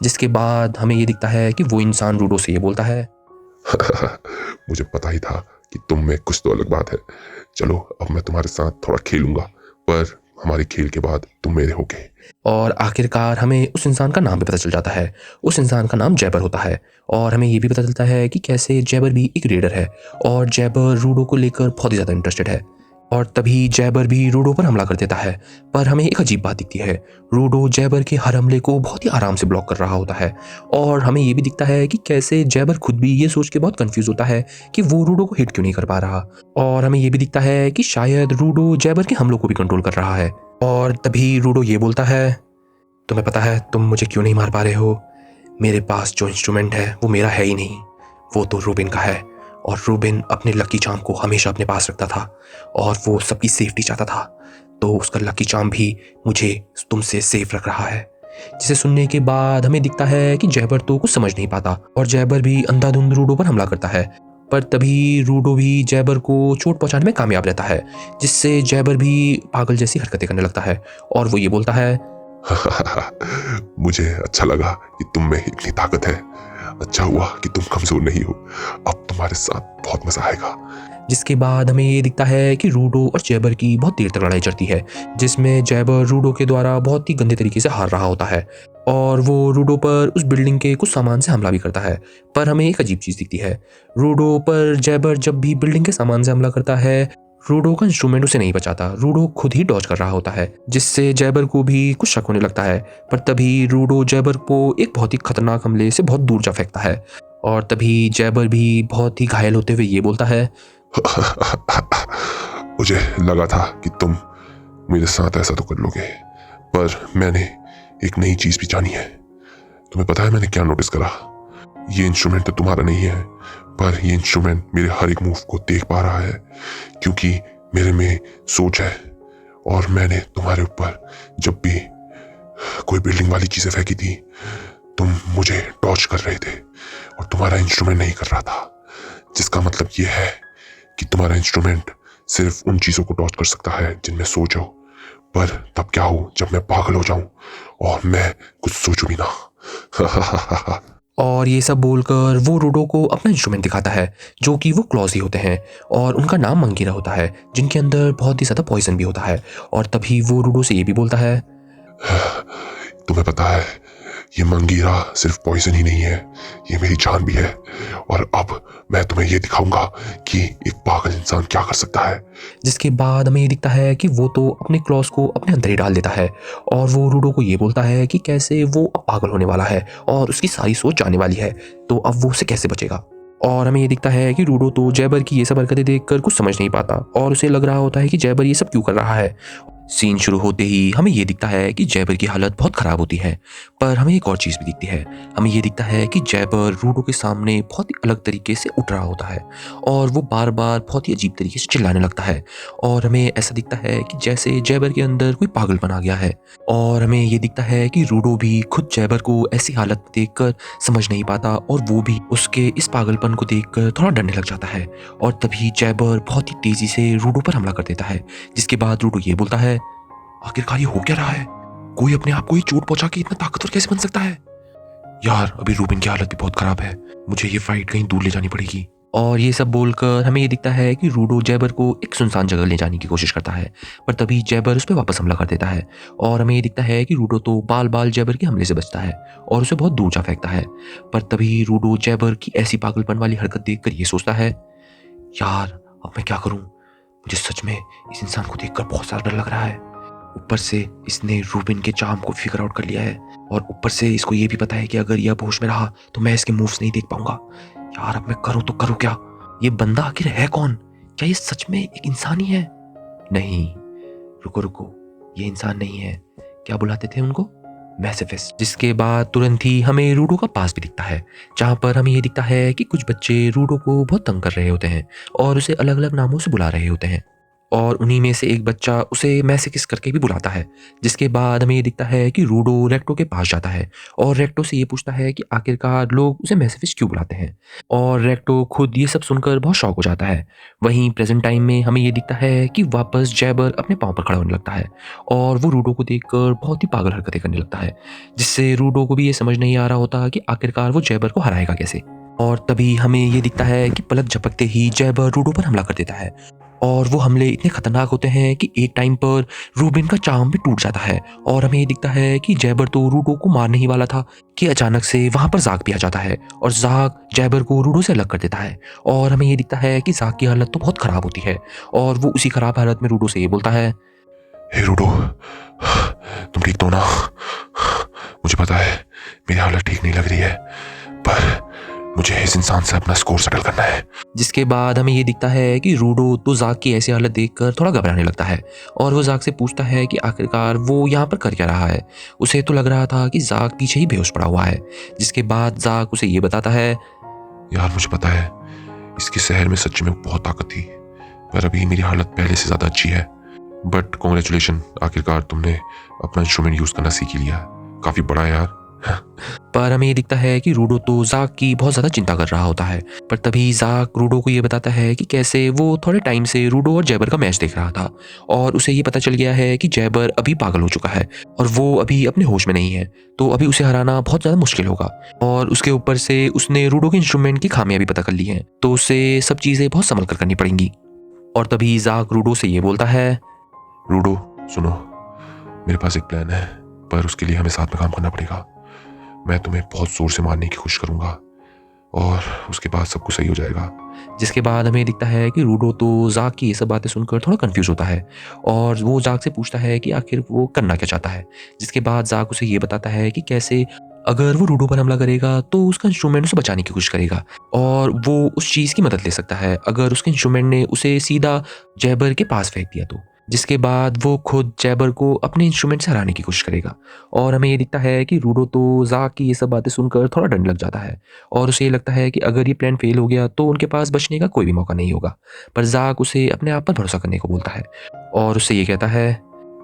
जिसके बाद हमें ये दिखता है कि वो इंसान रूडो से ये बोलता है, मुझे पता ही था कि तुम में कुछ तो अलग बात है। चलो अब मैं तुम्हारे साथ थोड़ा खेलूंगा, पर हमारे खेल के बाद तुम मेरे होगे। और आखिरकार हमें उस इंसान का नाम भी पता चल जाता है। उस इंसान का नाम जैबर होता है और हमें ये भी पता चलता है कि कैसे जैबर भी एक रेडर है और जैबर रूडो को लेकर बहुत ही ज़्यादा इंटरेस्टेड है। और तभी जैबर भी रूडो पर हमला कर देता है, पर हमें एक अजीब बात दिखती है, रूडो जैबर के हर हमले को बहुत ही आराम से ब्लॉक कर रहा होता है। और हमें ये भी दिखता है कि कैसे जैबर खुद भी ये सोच के बहुत कंफ्यूज होता है कि वो रूडो को हिट क्यों नहीं कर पा रहा। और हमें ये भी दिखता है कि शायद रूडो जैबर के हमलों को भी कंट्रोल कर रहा है। और तभी रूडो ये बोलता है, तुम्हें पता है तुम मुझे क्यों नहीं मार पा रहे हो? मेरे पास जो इंस्ट्रूमेंट है वो मेरा है ही नहीं, वो तो रूबिन का है। और रूबिन अपने लकी चार्म को हमेशा अपने पास रखता था और वो सबकी सेफ्टी चाहता था, तो उसका लकी चार्म भी मुझे तुमसे सेफ रख रहा है। जिसे सुनने के बाद हमें दिखता है कि जैबर तो कुछ समझ नहीं पाता और जैबर भी अंधाधुंध रूडो पर हमला करता है। पर तभी रूडो भी जैबर को चोट पहुंचाने में कामयाब रहता है, जिससे जैबर भी पागल जैसी हरकतें करने लगता है और वो ये बोलता है, मुझे अच्छा लगा कि तुम में इतनी ताकत है। अच्छा हुआ कि तुम कमजोर नहीं हो, अब तुम्हारे साथ बहुत मजा आएगा। जिसके बाद हमें ये दिखता है कि रूडो और जैबर की बहुत देर तक लड़ाई चलती है, जिसमें जैबर रूडो के द्वारा बहुत ही गंदे तरीके से हार रहा होता है। और वो रूडो पर उस बिल्डिंग के कुछ सामान से हमला भी करता है। पर हमें एक अजीब चीज़ दिखती है, रूडो पर जैबर जब भी बिल्डिंग के सामान से हमला करता है, रूडो का इंस्ट्रूमेंट उसे नहीं बचाता, रूडो खुद ही डॉज कर रहा होता है, जिससे जैबर को भी कुछ शक होने लगता है। पर तभी रूडो जैबर को एक बहुत ही खतरनाक हमले से बहुत दूर जा फेंकता है और तभी जैबर भी बहुत ही घायल होते हुए ये बोलता है, मुझे लगा था कि तुम मेरे साथ ऐसा तो कर लोगे, पर मैंने एक नई चीज भी जानी है। तुम्हें पता है मैंने क्या नोटिस करा? ये इंस्ट्रूमेंट तो तुम्हारा नहीं है, पर ये इंस्ट्रूमेंट मेरे हर एक मूव को देख पा रहा है, क्योंकि मेरे में सोच है। और मैंने तुम्हारे ऊपर जब भी कोई बिल्डिंग वाली चीजें फेंकी थी, तुम मुझे डॉज कर रहे थे और तुम्हारा इंस्ट्रूमेंट नहीं कर रहा था, जिसका मतलब ये है कि तुम्हारा इंस्ट्रूमेंट सिर्फ उन चीजों को डॉज कर सकता है जिनमें सोच हो। पर तब क्या हो जब मैं पागल हो जाऊं और मैं कुछ सोचूं भी ना। और ये सब बोलकर वो रूडो को अपना इंस्ट्रूमेंट दिखाता है, जो कि वो क्लॉज ही होते हैं और उनका नाम मंगीरा होता है, जिनके अंदर बहुत ही ज़्यादा पॉइजन भी होता है। और तभी वो रूडो से ये भी बोलता है, तुम्हें पता है ये मंगीरा सिर्फ पॉइजन ही नहीं है, ये मेरी जान भी है। और अब मैं तुम्हें ये दिखाऊंगा कि एक पागल इंसान क्या कर सकता है। जिसके बाद हमें ये दिखता है कि वो तो अपने क्लॉज को अपने अंदर ही डाल देता है और वो रूडो को ये बोलता है कि कैसे वो अब पागल होने वाला है और उसकी सारी सोच जाने वाली है, तो अब वो उसे कैसे बचेगा। और हमें ये दिखता है कि रूडो तो जैबर की ये सब हरकतें देखकर कुछ समझ नहीं पाता और उसे लग रहा होता है कि जैबर ये सब क्यों कर रहा है। सीन शुरू होते ही हमें ये दिखता है कि जैबर की हालत बहुत ख़राब होती है, पर हमें एक और चीज़ भी दिखती है। हमें ये दिखता है कि जैबर रूडो के सामने बहुत ही अलग तरीके से उठ रहा होता है और वो बार बार बहुत ही अजीब तरीके से चिल्लाने लगता है और हमें ऐसा दिखता है कि जैसे जैबर के अंदर कोई पागलपन आ गया है। और हमें ये दिखता है कि रूडो भी खुद जैबर को ऐसी हालत में देखकर समझ नहीं पाता और वो भी उसके इस पागलपन को देखकर थोड़ा डरने लग जाता है। और तभी जैबर बहुत ही तेज़ी से रूडो पर हमला कर देता है, जिसके बाद रूडो ये बोलता है, आखिरकार ये हो क्या रहा है? कोई अपने आप को ही चोट पहुंचा के इतना ताकतवर कैसे बन सकता है? यार अभी रूबिन की हालत भी बहुत खराब है, मुझे ये फाइट कहीं दूर ले जानी पड़ेगी। और ये सब बोलकर हमें ये दिखता है कि रूडो जैबर को एक सुनसान जगह ले जाने की कोशिश करता है, पर तभी जैबर उस पर वापस हमला कर देता है। और हमें ये दिखता है कि रूडो तो बाल बाल जैबर के हमले से बचता है और उसे बहुत दूर जा फेंकता है। पर तभी रूडो जैबर की ऐसी पागलपन वाली हरकत देखकर ये सोचता है, यार अब मैं क्या करूं? मुझे सच में इस इंसान को देखकर बहुत सारा डर लग रहा है। ऊपर से इसने रूबिन के चार्म को फिगर आउट कर लिया है और ऊपर से इसको ये भी पता है कि अगर यह होश में रहा तो मैं इसके मूव्स नहीं देख पाऊंगा। यार अब मैं करूं तो करूं क्या? ये बंदा आखिर है कौन? क्या ये सच में एक इंसान ही है? नहीं, रुको रुको, ये इंसान नहीं है। क्या बुलाते थे उनको? मैसिफिस्ट। जिसके बाद तुरंत ही हमें रूडो का पास भी दिखता है, जहाँ पर हमें ये दिखता है कि कुछ बच्चे रूडो को बहुत तंग कर रहे होते हैं और उसे अलग अलग नामों से बुला रहे होते हैं और उन्हीं में से एक बच्चा उसे मैसिकिस करके भी बुलाता है। जिसके बाद हमें ये दिखता है कि रूडो रेक्टो के पास जाता है और रेक्टो से ये पूछता है कि आखिरकार लोग उसे मैसिफिस क्यों बुलाते हैं, और रेक्टो खुद ये सब सुनकर बहुत शॉक हो जाता है। वहीं प्रेजेंट टाइम में हमें ये दिखता है कि वापस जैबर अपने पाँव पर खड़ा होने लगता है और वो रूडो को देखकर बहुत ही पागल हरकतें करने लगता है, जिससे रूडो को भी ये समझ नहीं आ रहा होता कि आखिरकार वो जैबर को हराएगा कैसे। और तभी हमें ये दिखता है कि पलक झपकते ही जैबर रूडो पर हमला कर देता है और वो हमले इतने खतरनाक होते हैं कि एक टाइम पर रूबिन का चार्म भी टूट जाता है। और हमें ये दिखता है कि जैबर तो रूडो को मारने ही वाला था कि अचानक से वहां पर जाक भी आ जाता है और जाक जैबर को रूडो से अलग कर देता है। और हमें ये दिखता है कि जाक की हालत तो बहुत खराब होती है और वो उसी खराब हालत में रूडो से ये बोलता है, हे रूडो, तुम ठीक तो ना? मुझे पता है मेरी हालत ठीक नहीं लग रही है, पर मुझे इस इंसान से अपना स्कोर सेटल करना है। जिसके बाद हमें ये दिखता है कि रूडो तो जाक की ऐसी हालत देखकर थोड़ा घबराने लगता है और वो जाक से पूछता है कि आखिरकार वो यहाँ पर कर क्या रहा है। उसे तो लग रहा था कि जाक पीछे ही बेहोश पड़ा हुआ है। जिसके बाद जाक उसे ये बताता है, यार मुझे पता है इसके शहर में सच में बहुत ताकत थी, पर अभी मेरी हालत पहले से ज्यादा अच्छी है। बट कॉन्ग्रेचुलेशन, आखिरकार तुमने अपना इंस्ट्रूमेंट यूज करना सीख ही लिया, काफी बड़ा है यार। पर हमें ये दिखता है कि रूडो तो जाक की बहुत ज़्यादा चिंता कर रहा होता है। पर तभी जाक रूडो को ये बताता है कि कैसे वो थोड़े टाइम से रूडो और जैबर का मैच देख रहा था और उसे ये पता चल गया है कि जैबर अभी पागल हो चुका है और वो अभी अपने होश में नहीं है, तो अभी उसे हराना बहुत ज़्यादा मुश्किल होगा। और उसके ऊपर से उसने रूडो के इंस्ट्रूमेंट की खामियां भी पता कर ली हैं, तो उसे सब चीज़ें बहुत संभल कर करनी पड़ेंगी। और तभी जाक रूडो से ये बोलता है, रूडो सुनो, मेरे पास एक प्लान है, पर उसके लिए हमें साथ में काम करना पड़ेगा। मैं तुम्हें बहुत जोर से मारने की कोशिश करूंगा और उसके बाद सब कुछ सही हो जाएगा। जिसके बाद हमें दिखता है कि रूडो तो जाक की ये सब बातें सुनकर थोड़ा कंफ्यूज होता है और वो जाक से पूछता है कि आखिर वो करना क्या चाहता है। जिसके बाद जाक उसे ये बताता है कि कैसे अगर वो रूडो पर हमला करेगा तो उसका इंस्ट्रूमेंट उसे बचाने की कोशिश करेगा और वो उस चीज़ की मदद ले सकता है अगर उसके इंस्ट्रूमेंट ने उसे सीधा जैबर के पास फेंक दिया तो। जिसके बाद वो खुद जैबर को अपने इंस्ट्रूमेंट से हराने की कोशिश करेगा और हमें ये दिखता है कि रूडो तो जाक की ये सब बातें सुनकर थोड़ा डरने लग जाता है और उसे ये लगता है कि अगर ये प्लान फेल हो गया तो उनके पास बचने का कोई भी मौका नहीं होगा। पर जाक उसे अपने आप पर भरोसा करने को बोलता है और उससे ये कहता है,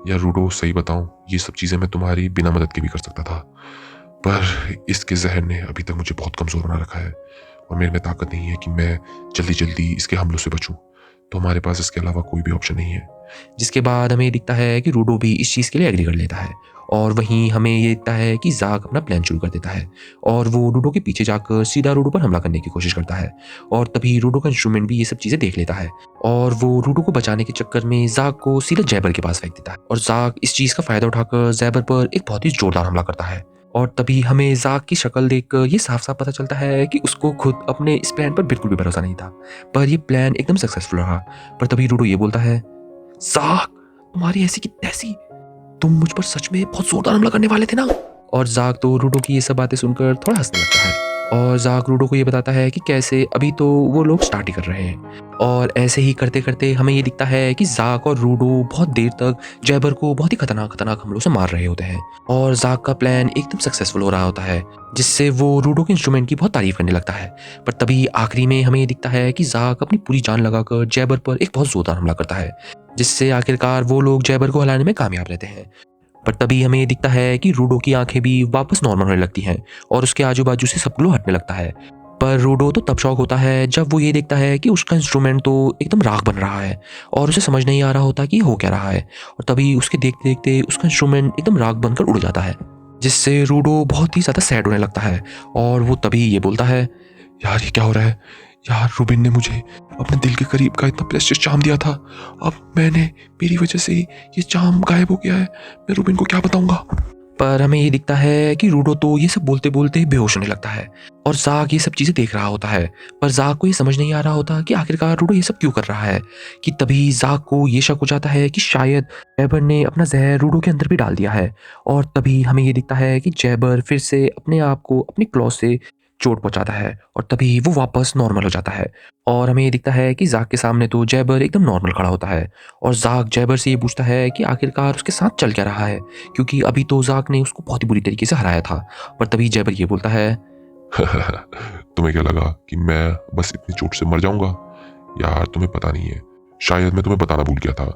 यार रूडो, सही बताऊं, ये सब चीजें मैं तुम्हारी बिना मदद के भी कर सकता था, पर इसके जहर ने अभी तक मुझे बहुत कमजोर बना रखा है और मेरे में ताकत नहीं है कि मैं जल्दी जल्दी इसके हमलों से बचूं। तो हमारे पास इसके अलावा कोई भी ऑप्शन नहीं है। जिसके बाद हमें दिखता है कि रूडो भी इस चीज़ के लिए एग्री कर लेता है और वहीं हमें ये दिखता है कि जाक अपना प्लान शुरू कर देता है और वो रूडो के पीछे जाकर सीधा रूडो पर हमला करने की कोशिश करता है और तभी रूडो का इंस्ट्रूमेंट भी ये सब चीज़ें देख लेता है और वो रूडो को बचाने के चक्कर में जाक को सीधा जैबर के पास फेंक देता है और जाक इस चीज़ का फायदा उठाकर जैबर पर एक बहुत ही जोरदार हमला करता है और तभी हमें जाक की शक्ल देखकर ये साफ साफ पता चलता है कि उसको खुद अपने इस प्लान पर बिल्कुल भी भरोसा नहीं था, पर ये प्लान एकदम सक्सेसफुल रहा। पर तभी रूडो ये बोलता है, जाक, तुम्हारी ऐसी की तैसी, तुम मुझ पर सच में बहुत जोरदार हमला करने वाले थे ना। और जाक तो रूडो की ये सब बातें सुनकर थोड़ा हंसने लगता है और जाक रूडो को ये बताता है कि कैसे अभी तो वो लोग स्टार्ट ही कर रहे हैं और ऐसे ही करते करते हमें ये दिखता है कि जाक और रूडो बहुत देर तक जैबर को बहुत ही खतरनाक हमलों से मार रहे होते हैं और जाक का प्लान एकदम सक्सेसफुल हो रहा होता है जिससे वो रूडो के इंस्ट्रूमेंट की बहुत तारीफ करने लगता है। पर तभी आखिरी में हमें ये दिखता है कि जाक अपनी पूरी जान लगाकर जैबर पर एक बहुत जोरदार हमला करता है जिससे आखिरकार वो लोग जैबर को हराने में कामयाब रहते हैं। पर तभी हमें दिखता है कि रूडो की आंखें भी वापस नॉर्मल होने लगती हैं और उसके आजू बाजू से सब ग्लो हटने लगता है। पर रूडो तो तब शॉक होता है जब वो ये देखता है कि उसका इंस्ट्रूमेंट तो एकदम राख बन रहा है और उसे समझ नहीं आ रहा होता कि हो क्या रहा है और तभी उसके देखते देखते उसका इंस्ट्रूमेंट एकदम राख बनकर उड़ जाता है जिससे रूडो बहुत ही ज़्यादा सैड होने लगता है और वो तभी ये बोलता है, यार ये क्या हो रहा है? यार रुबिन ने मुझे अपने दिल के करीब का इतना प्रेशियस चार्म दिया था, अब मेरी वजह से ही ये चार्म गायब हो गया है। मैं रुबिन को क्या बताऊंगा? पर हमें ये दिखता है कि रूडो तो ये सब बोलते बोलते बेहोश होने लगता है और जाक ये सब चीज़ें देख रहा होता है। पर जाक को ये समझ नहीं आ रहा होता कि आखिरकार रूडो ये सब क्यों कर रहा है कि तभी जाक को ये शक हो जाता है कि शायद जैबर ने अपना जहर रूडो के अंदर भी डाल दिया है और तभी हमें ये दिखता है कि जैबर फिर से अपने आप को अपनी क्लॉ से चोट पहुंचाता है और तभी वो वापस नॉर्मल हो जाता है और हमें ये दिखता है कि जाक के सामने तो जैबर एकदम नॉर्मल खड़ा होता है और जाक जैबर से ये पूछता है कि आखिरकार उसके साथ चल क्या रहा है क्योंकि अभी तो जाक ने उसको बहुत ही बुरी तरीके से हराया था। पर तभी जैबर ये बोलता है, तुम्हें क्या लगा कि मैं बस इतनी चोट से मर जाऊंगा? यार तुम्हें पता नहीं है, शायद मैं तुम्हें बताना भूल गया था,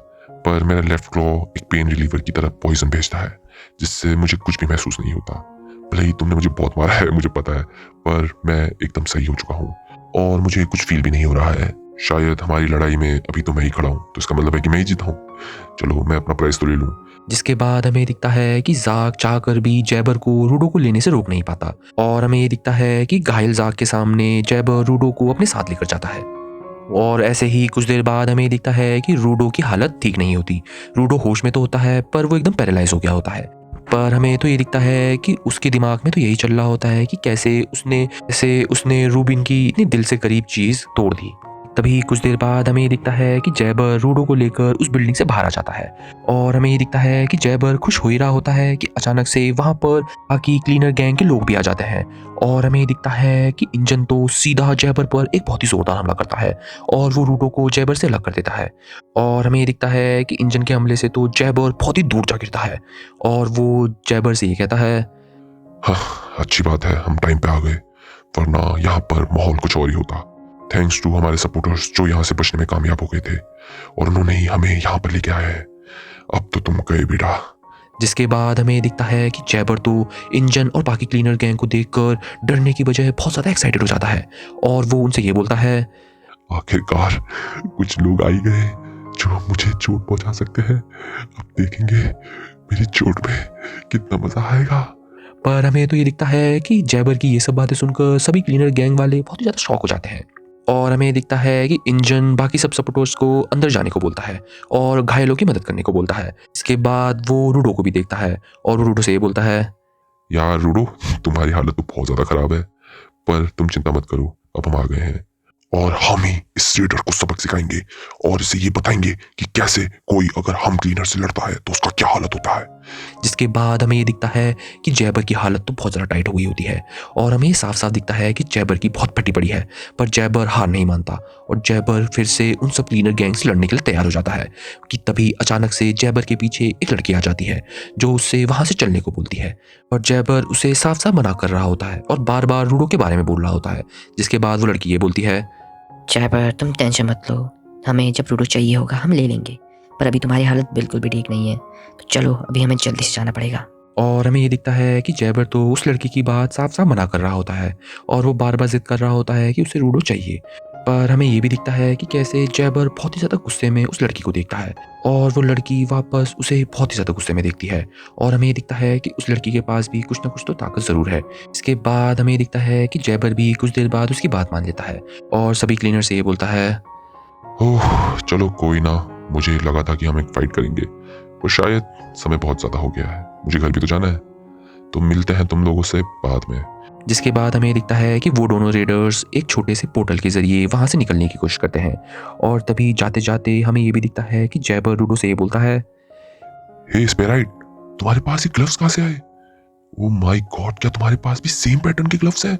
पर मेरा लेफ्ट क्लॉ एक पेन रिलीवर की तरह पॉइजन भेजता है जिससे मुझे कुछ भी महसूस नहीं होता। भले ही तुमने मुझे बहुत मारा है, मुझे पता है, पर मैं एकदम सही हो चुका हूँ और मुझे कुछ फील भी नहीं हो रहा है। शायद हमारी लड़ाई में अभी तो मैं ही खड़ा हूँ, तो इसका मतलब है कि मैं ही जीता हूँ। चलो मैं अपना प्राइज तो ले लूँ। जिसके बाद हमें दिखता है कि जाक चाहकर भी जैबर को रूडो को लेने से रोक नहीं पाता और हमें ये दिखता है कि घायल जाक के सामने जैबर रूडो को अपने साथ लेकर जाता है और ऐसे ही कुछ देर बाद हमें दिखता है कि रूडो की हालत ठीक नहीं होती। रूडो होश में तो होता है पर वो एकदम पैरालाइज हो गया होता है। पर हमें तो ये दिखता है कि उसके दिमाग में तो यही चल रहा होता है कि कैसे उसने रूबिन की इतनी दिल से करीब चीज़ तोड़ दी। तभी कुछ देर बाद हमें ये दिखता है कि जैबर रूडो को लेकर उस बिल्डिंग से बाहर आ जाता है और हमें ये दिखता है कि जैबर खुश हो ही रहा होता है कि अचानक से वहाँ पर बाकी क्लीनर गैंग के लोग भी आ जाते हैं और हमें ये दिखता है कि इंजन तो सीधा जैबर पर एक बहुत ही जोरदार हमला करता है और वो रूडो को जैबर से अलग कर देता है और हमें ये दिखता है कि इंजन के हमले से तो जैबर बहुत ही दूर जा गिरता है और वो जैबर से ये कहता है, हाँ, अच्छी बात है हम टाइम पे आ गए, वरना यहाँ पर माहौल कुछ और ही होता। थैंक्स टू हमारे सपोर्टर्स जो यहाँ से बचने में कामयाब हो गए थे और उन्होंने ही हमें यहाँ पर लेके आया है। अब तो तुम गए बेटा। जिसके बाद हमें दिखता है कि जैबर तो इंजन और बाकी क्लीनर गैंग को देखकर डरने की बजाय बहुत ज़्यादा एक्साइटेड हो जाता है और वो उनसे ये बोलता है, आखिरकार कुछ लोग आ ही गए जो मुझे चोट पहुंचा सकते हैं। अब देखेंगे मेरी चोट में कितना मजा आएगा। पर हमें तो ये दिखता है कि जैबर की ये सब बातें सुनकर सभी क्लीनर गैंग वाले बहुत ही ज़्यादा शॉक हो जाते हैं और हमें दिखता है कि इंजन बाकी सब सपोर्टर्स को अंदर जाने को बोलता है और घायलों की मदद करने को बोलता है। इसके बाद वो रूडो को भी देखता है और वो रूडो से ये बोलता है, यार रूडो, तुम्हारी हालत तो बहुत ज्यादा खराब है, पर तुम चिंता मत करो, अब हम आ गए हैं और हम ही इस रेडर को सबक सिखाएंगे और इसे ये बताएंगे कि कैसे कोई अगर हम क्लीनर से लड़ता है तो उसका क्या हालत होता है। जिसके बाद हमें ये दिखता है कि जैबर की हालत तो बहुत ज़्यादा टाइट हो गई होती है और हमें ये साफ साफ दिखता है कि जैबर की बहुत फटी पड़ी है, पर जैबर हार नहीं मानता और जैबर फिर से उन सब क्लीनर गैंग से लड़ने के लिए तैयार हो जाता है कि तभी अचानक से जैबर के पीछे एक लड़की आ जाती है जो उससे वहाँ से चलने को बोलती है, और जैबर उसे साफ साफ मना कर रहा होता है और बार बार रूडो के बारे में बोल रहा होता है। जिसके बाद वो लड़की ये बोलती है, जैबर तुम टेंशन मत लो, हमें जब लूडो चाहिए होगा हम ले लेंगे, पर अभी तुम्हारी हालत बिल्कुल भी ठीक नहीं है, तो चलो अभी हमें जल्दी से जाना पड़ेगा। और हमें ये दिखता है कि जैबर तो उस लड़की की बात साफ साफ मना कर रहा होता है और वो बार बार जिद कर रहा होता है कि उसे रूडो चाहिए। पर हमें ये भी दिखता है कि कैसे जैबर बहुत ही ज़्यादा गुस्से में उस लड़की को देखता है और वो लड़की वापस उसे बहुत ही ज़्यादा गुस्से में देखती है और हमें ये दिखता है कि उस लड़की के पास भी कुछ ना कुछ तो ताकत ज़रूर है। इसके बाद हमें ये दिखता है कि जैबर भी कुछ देर बाद उसकी बात मान लेता है और सभी क्लीनर से ये बोलता है, ओह चलो कोई ना, मुझे लगा था कि हम एक फाइट करेंगे, पर शायद समय बहुत ज्यादा हो गया है, मुझे घर भी तो जाना है, तो मिलते हैं तुम लोगों से बाद में। जिसके बाद हमें दिखता है कि वो दोनों रेडर्स एक छोटे से पोर्टल के जरिए वहां से निकलने की कोशिश करते हैं और तभी जाते जाते हमें ये भी दिखता है कि जैबर रूडो से ये बोलता है, हे स्पेराइट, तुम्हारे पास ये ग्लव्स कहाँ से आए? ओ माय गॉड, क्या तुम्हारे पास भी सेम पैटर्न के ग्लव्स हैं?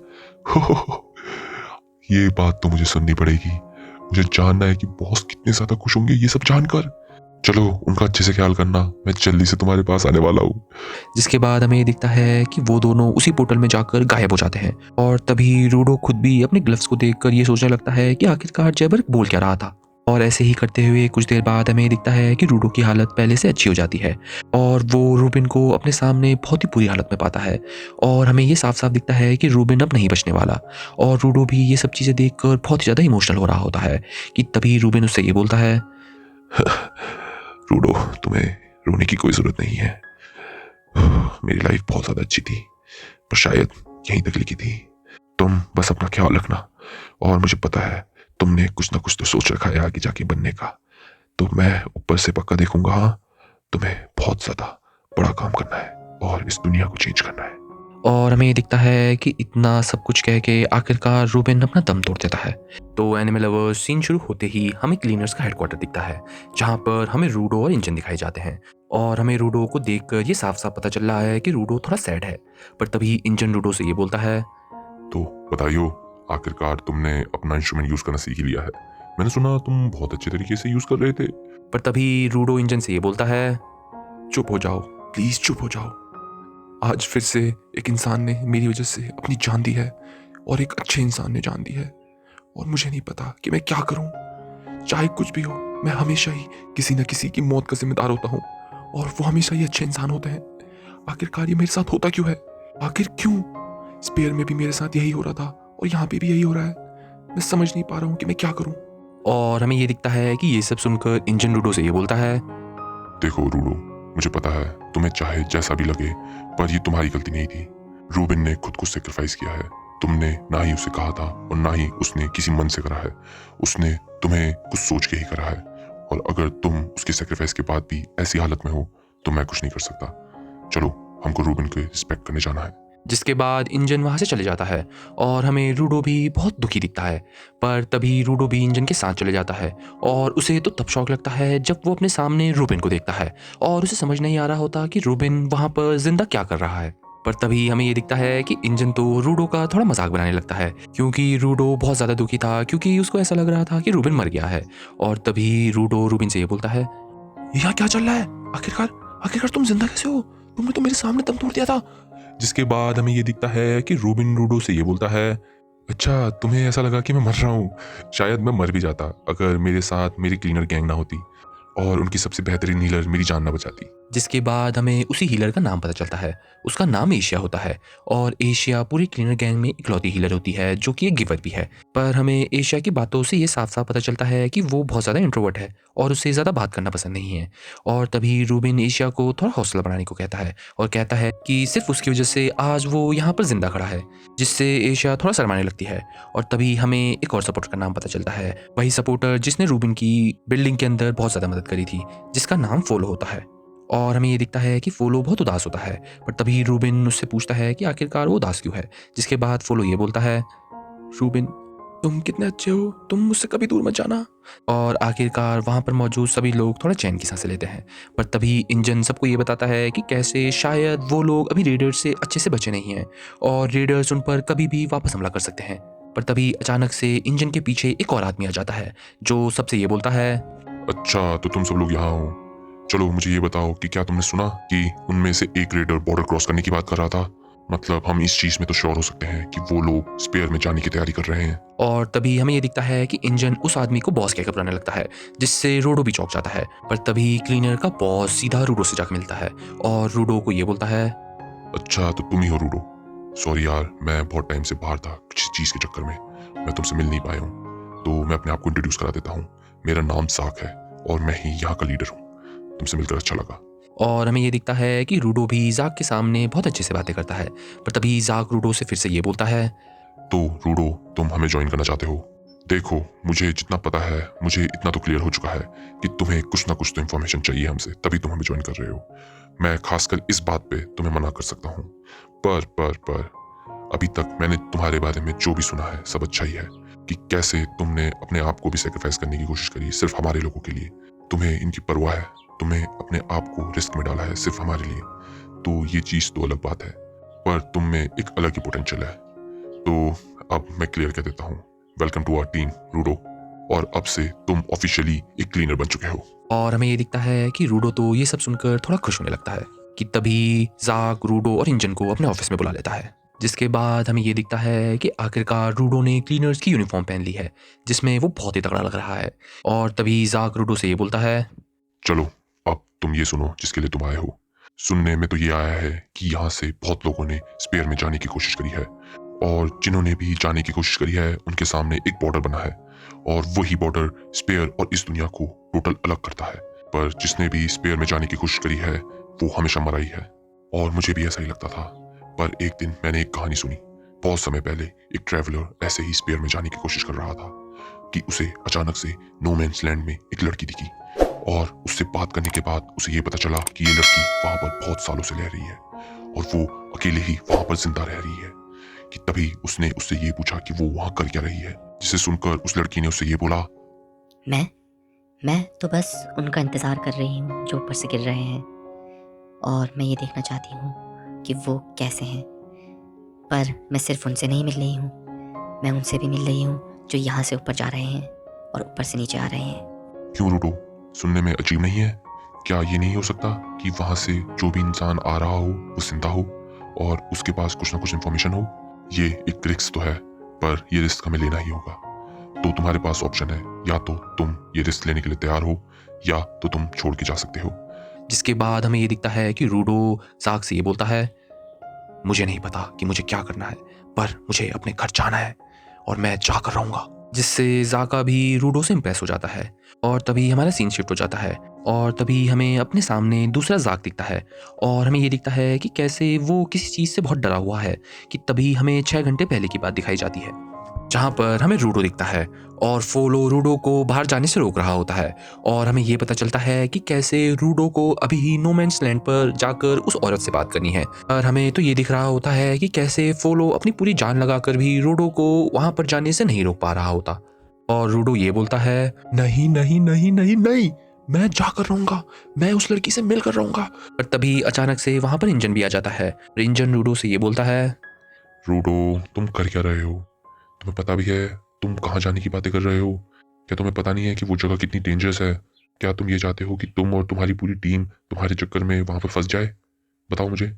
ये बात तो मुझे सुननी पड़ेगी, मुझे जानना है कि बॉस कितने ज्यादा खुश होंगे ये सब जानकर। चलो उनका अच्छे से ख्याल करना, मैं जल्दी से तुम्हारे पास आने वाला हूँ। जिसके बाद हमें दिखता है कि वो दोनों उसी पोर्टल में जाकर गायब हो जाते हैं और तभी रूडो खुद भी अपने ग्लव्स को देखकर ये सोचने लगता है कि आखिरकार जैबर बोल क्या रहा था। और ऐसे ही करते हुए कुछ देर बाद हमें दिखता है कि रूडो की हालत पहले से अच्छी हो जाती है और वो रूबिन को अपने सामने बहुत ही बुरी हालत में पाता है और हमें ये साफ साफ दिखता है कि रूबिन अब नहीं बचने वाला और रूडो भी ये सब चीज़ें देखकर बहुत ही ज़्यादा इमोशनल हो रहा होता है कि तभी रूबिन उससे ये बोलता है, रूडो, तुम्हें रोने की कोई जरूरत नहीं है, मेरी लाइफ बहुत ज्यादा अच्छी थी, पर शायद यहीं तक लिखी थी। तुम बस अपना ख्याल रखना और मुझे पता है तुमने कुछ ना कुछ तो सोच रखा है आगे जाके बनने का, तो मैं ऊपर से पक्का देखूंगा। हाँ, तुम्हें बहुत ज्यादा बड़ा काम करना है और इस दुनिया को चेंज करना है। और हमें दिखता है कि इतना सब कुछ कह के आखिरकार रूबिन अपना दम तोड़ देता है। तो एनिमल लवर्स, सीन शुरू होते ही हमें क्लीनर्स का हेडक्वार्टर दिखता है जहाँ पर हमें रूडो और इंजन दिखाए जाते हैं और हमें रूडो को देखकर ये साफ साफ पता चल रहा है कि रूडो थोड़ा सैड है। पर तभी इंजन रूडो से ये बोलता है, तो बताइयो, आखिरकार तुमने अपना इंस्ट्रूमेंट यूज करना सीख ही लिया है, मैंने सुना तुम बहुत अच्छे तरीके से यूज कर रहे थे। पर तभी रूडो इंजन से ये बोलता है, चुप हो जाओ, प्लीज चुप हो जाओ। आज फिर से एक इंसान ने मेरी वजह से अपनी जान दी है और एक अच्छे इंसान ने जान दी है और मुझे नहीं पता कि मैं क्या करूं। चाहे कुछ भी हो, मैं हमेशा ही किसी न किसी की मौत का जिम्मेदार होता हूं और वो हमेशा ही अच्छे इंसान होते हैं। आखिरकार ये मेरे साथ होता क्यों है? आखिर क्यों? स्पेयर में भी मेरे साथ यही हो रहा था और यहाँ पे भी यही हो रहा है। मैं समझ नहीं पा रहा हूँ कि मैं क्या करूँ। और हमें ये दिखता है कि ये सब सुनकर इंजन रूडो से ये बोलता है, देखो रूडो, मुझे पता है तुम्हें चाहे जैसा भी लगे, पर ये तुम्हारी गलती नहीं थी। रूबिन ने खुद को सेक्रीफाइस किया है, तुमने ना ही उसे कहा था और ना ही उसने किसी मन से करा है, उसने तुम्हें कुछ सोच के ही करा है, और अगर तुम उसके सेक्रीफाइस के बाद भी ऐसी हालत में हो तो मैं कुछ नहीं कर सकता। चलो, हमको रूबिन के रिस्पेक्ट करने जाना है। जिसके बाद इंजन वहाँ से चले जाता है और हमें रूडो भी बहुत दुखी दिखता है। पर तभी रूडो भी इंजन के साथ चले जाता है और उसे तो तब शौक लगता है जब वो अपने सामने रूबिन को देखता है और उसे समझ नहीं आ रहा होता कि रूबिन वहाँ पर जिंदा क्या कर रहा है। पर तभी हमें ये दिखता है कि इंजन तो रूडो का थोड़ा मजाक बनाने लगता है क्योंकि रूडो बहुत ज़्यादा दुखी था क्योंकि उसको ऐसा लग रहा था कि रूबिन मर गया है। और तभी रूडो रूबिन से ये बोलता है, यहाँ क्या चल रहा है? आखिरकार तुम जिंदा कैसे हो? तुमने तो मेरे सामने दम तोड़ दिया था। जिसके बाद हमें ये दिखता है कि रूबिन रूडो से ये बोलता है, अच्छा तुम्हें ऐसा लगा कि मैं मर रहा हूँ? शायद मैं मर भी जाता अगर मेरे साथ मेरी क्लीनर गैंग ना होती और उनकी सबसे बेहतरीन हीलर मेरी जान ना बचाती। जिसके बाद हमें उसी हीलर का नाम पता चलता है। उसका नाम एशिया होता है और एशिया पूरी क्लीनर गैंग में इकलौती हीलर होती है जो कि एक गिवर भी है। पर हमें एशिया की बातों से ये साफ साफ पता चलता है कि वो बहुत ज़्यादा इंट्रोवर्ट है और उससे ज़्यादा बात करना पसंद नहीं है। और तभी रूबिन एशिया को थोड़ा हौसला बढ़ाने को कहता है और कहता है कि सिर्फ उसकी वजह से आज वो यहाँ पर जिंदा खड़ा है, जिससे एशिया थोड़ा शर्माने लगती है। और तभी हमें एक और सपोर्टर का नाम पता चलता है, वही सपोर्टर जिसने रूबिन की बिल्डिंग के अंदर बहुत ज़्यादा मदद करी थी, जिसका नाम फोलो होता है। और हमें ये दिखता है कि फोलो बहुत उदास होता है, पर तभी रूबिन उससे पूछता है कि आखिरकार वो उदास क्यों है। जिसके बाद फोलो ये बोलता है, रूबिन तुम कितने अच्छे हो, तुम मुझसे कभी दूर मत जाना। और आखिरकार वहाँ पर मौजूद सभी लोग थोड़ा चैन की सांसें लेते हैं, पर तभी इंजन सबको ये बताता है कि कैसे शायद वो लोग अभी रेडर्स से अच्छे से बचे नहीं हैं और रेडर्स उन पर कभी भी वापस हमला कर सकते हैं। पर तभी अचानक से इंजन के पीछे एक और आदमी आ जाता है जो सबसे ये बोलता है, अच्छा तो तुम सब लोग यहाँ हो। चलो मुझे ये बताओ कि क्या तुमने सुना कि उनमें से एक रेडर बॉर्डर क्रॉस करने की बात कर रहा था। मतलब हम इस चीज में तो श्योर हो सकते हैं कि वो लोग स्पेयर में जाने की तैयारी कर रहे हैं। और तभी हमें ये दिखता है कि इंजन उस आदमी को बॉस कहकर बुलाने लगता है, जिससे रूडो भी चौंक जाता है। पर तभी क्लीनर का बॉस सीधा रूडो से जाकर मिलता है और रूडो को ये बोलता है, अच्छा तो तुम ही हो रूडो। सॉरी यार, मैं बहुत टाइम से बाहर था किसी चीज के चक्कर में, मैं तुमसे मिल नहीं पाया हूँ। तो मैं अपने आप को इंट्रोड्यूस करा देता हूँ। मेरा नाम साक है और मैं ही यहाँ का लीडर हूँ। तुमसे मिलकर अच्छा लगा। और हमें ये दिखता है कि रूडो भी जाक के सामने बहुत अच्छे से बातें करता है। पर तभी जाक रूडो से फिर से ये बोलता है, तो रूडो तुम हमें ज्वाइन करना चाहते हो। देखो मुझे जितना पता है, मुझे इतना तो क्लियर हो चुका है कि तुम्हें कुछ ना कुछ तो इन्फॉर्मेशन चाहिए हमसे, तभी तुम हमें ज्वाइन कर रहे हो। मैं खासकर इस बात पे तुम्हें मना कर सकता हूँ, पर अभी तक मैंने तुम्हारे बारे में जो भी सुना है सब अच्छा ही है कि कैसे तुमने अपने आप को भी सेक्रीफाइस करने की कोशिश करी सिर्फ हमारे लोगों के लिए। तुम्हें इनकी परवाह है, तुम्हें अपने आप को रिस्क में डाला है सिर्फ हमारे लिए। तो ये चीज तो अलग बात है, पर तुम में एक अलग ही पोटेंशियल है। तो अब मैं क्लियर कर देता हूँ, वेलकम टू आवर टीम रूडो, और अब से तुम ऑफिशियली एक क्लीनर बन चुके हो। और हमें ये दिखता है कि रूडो तो ये सब सुनकर थोड़ा खुश होने लगता है कि तभी जाक रूडो और इंजन को अपने ऑफिस में बुला लेता है। जिसके बाद हमें ये दिखता है कि आखिरकार रूडो ने क्लीनर्स की यूनिफॉर्म पहन ली है, जिसमें वो बहुत ही तगड़ा लग रहा है। और तभी जाक रूडो से ये बोलता है, चलो अब तुम ये सुनो जिसके लिए तुम आए हो। सुनने में तो ये आया है कि यहाँ से बहुत लोगों ने स्पेयर में जाने की कोशिश करी है, और जिन्होंने भी जाने की कोशिश करी है उनके सामने एक बॉर्डर बना है, और वही बॉर्डर स्पेयर और इस दुनिया को टोटल अलग करता है। पर जिसने भी स्पेयर में जाने की कोशिश करी है वो हमेशा मरा ही है, और मुझे भी ऐसा ही लगता था। पर एक दिन मैंने एक कहानी सुनी, बहुत समय पहले एक ट्रैवलर ऐसे ही स्पेयर में जाने की कोशिश कर रहा था कि उसे अचानक से नो मैंस लैंड में एक लड़की दिखी, और उससे बात करने के बाद उसे ये पता चला कि ये लड़की वहां पर बहुत सालों से रह रही है और वो अकेले ही वहां पर जिंदा रह रही है। कि तभी उसने उससे ये पूछा कि वो वहां कर क्या रही है, जिसे सुनकर उस लड़की ने उससे ये बोला, मैं तो बस उनका इंतज़ार कर रही हूँ जो ऊपर से गिर रहे हैं, और मैं ये देखना चाहती हूँ कि वो कैसे हैं। पर मैं सिर्फ उनसे नहीं मिल रही हूँ, मैं उनसे भी मिल रही हूँ जो यहाँ से ऊपर जा रहे हैं और ऊपर से नीचे आ रहे हैं। क्यों रूडो, सुनने में अजीब नहीं है? क्या ये नहीं हो सकता कि वहां से जो भी इंसान आ रहा हो वो जिंदा हो और उसके पास कुछ ना कुछ इन्फॉर्मेशन हो? ये एक रिस्क तो है, पर ये रिस्क हमें लेना ही होगा। तो तुम्हारे पास ऑप्शन है, या तो तुम ये रिस्क लेने के लिए तैयार हो, या तो तुम छोड़ के जा सकते हो। जिसके बाद हमें ये दिखता है कि रूडो जाक से ये बोलता है, मुझे नहीं पता कि मुझे क्या करना है, पर मुझे अपने घर जाना है और मैं जाकर रहूंगा। जिससे जाका भी रूडो से इम्प्रेस हो जाता है, और तभी हमारा सीन शिफ्ट हो जाता है, और तभी हमें अपने सामने दूसरा जाक दिखता है, और हमें ये दिखता है कि कैसे वो किसी चीज़ से बहुत डरा हुआ है। कि तभी हमें 6 घंटे पहले की बात दिखाई जाती है, जहाँ पर हमें रूडो दिखता है और फोलो रूडो को बाहर जाने से रोक रहा होता है। और हमें ये पता चलता है कि कैसे रूडो को अभी ही नो मैंस लैंड पर जाकर उस औरत से बात करनी है। और हमें तो ये दिख रहा होता है कि कैसे फोलो अपनी पूरी जान लगाकर भी रूडो को वहाँ पर जाने से नहीं रोक पा रहा होता। और रूडो ये बोलता है, नहीं नहीं नहीं नहीं नहीं, मैं जाकर रहूंगा, मैं उस लड़की से मिलकर रहूंगा। पर तभी अचानक से वहाँ पर इंजन भी आ जाता है। इंजन रूडो से ये बोलता है, रूडो तुम कर क्या रहे हो? तुम्हें पता भी है तुम कहाँ जाने की बातें कर रहे हो? क्या तुम्हें पता नहीं है कि वो जगह कितनी डेंजरस है? क्या तुम ये चाहते हो कि तुम और तुम्हारी पूरी टीम तुम्हारे चक्कर में वहां पर फंस जाए? बताओ मुझे।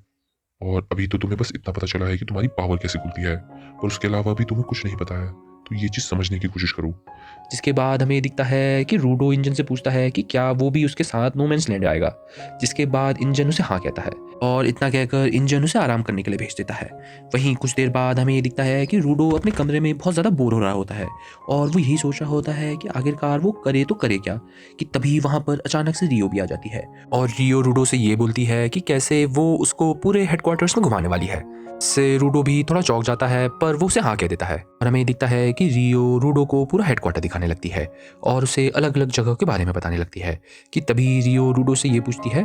और अभी तो तुम्हें बस इतना पता चला है कि तुम्हारी पावर कैसे खुलती है, पर उसके अलावा अभी तुम्हें कुछ नहीं पता है। तो ये चीज समझने की कोशिश करो। जिसके बाद हमें दिखता है कि रूडो इंजन से पूछता है कि क्या वो भी उसके साथ नो मैंस लैंड आएगा। जिसके बाद इंजन उसे हाँ कहता है, और इतना कहकर इंजन उसे आराम करने के लिए भेज देता है। वहीं कुछ देर बाद हमें ये दिखता है कि रूडो अपने कमरे में बहुत ज़्यादा बोर हो रहा होता है, और वो यही सोच रहा होता है कि आखिरकार वो करे तो करे क्या। कि तभी वहाँ पर अचानक से रियो भी आ जाती है, और रियो रूडो से ये बोलती है कि कैसे वो उसको पूरे हेडक्वार्टर्स में घुमाने वाली है। से रूडो भी थोड़ा चौंक जाता है, पर वो उसे हाँ कह देता है। और हमें दिखता है कि रियो रूडो को पूरा हेडक्वार्टर दिखाने लगती है और उसे अलग अलग जगह के बारे में बताने लगती है। कि तभी रियो रूडो से ये पूछती है,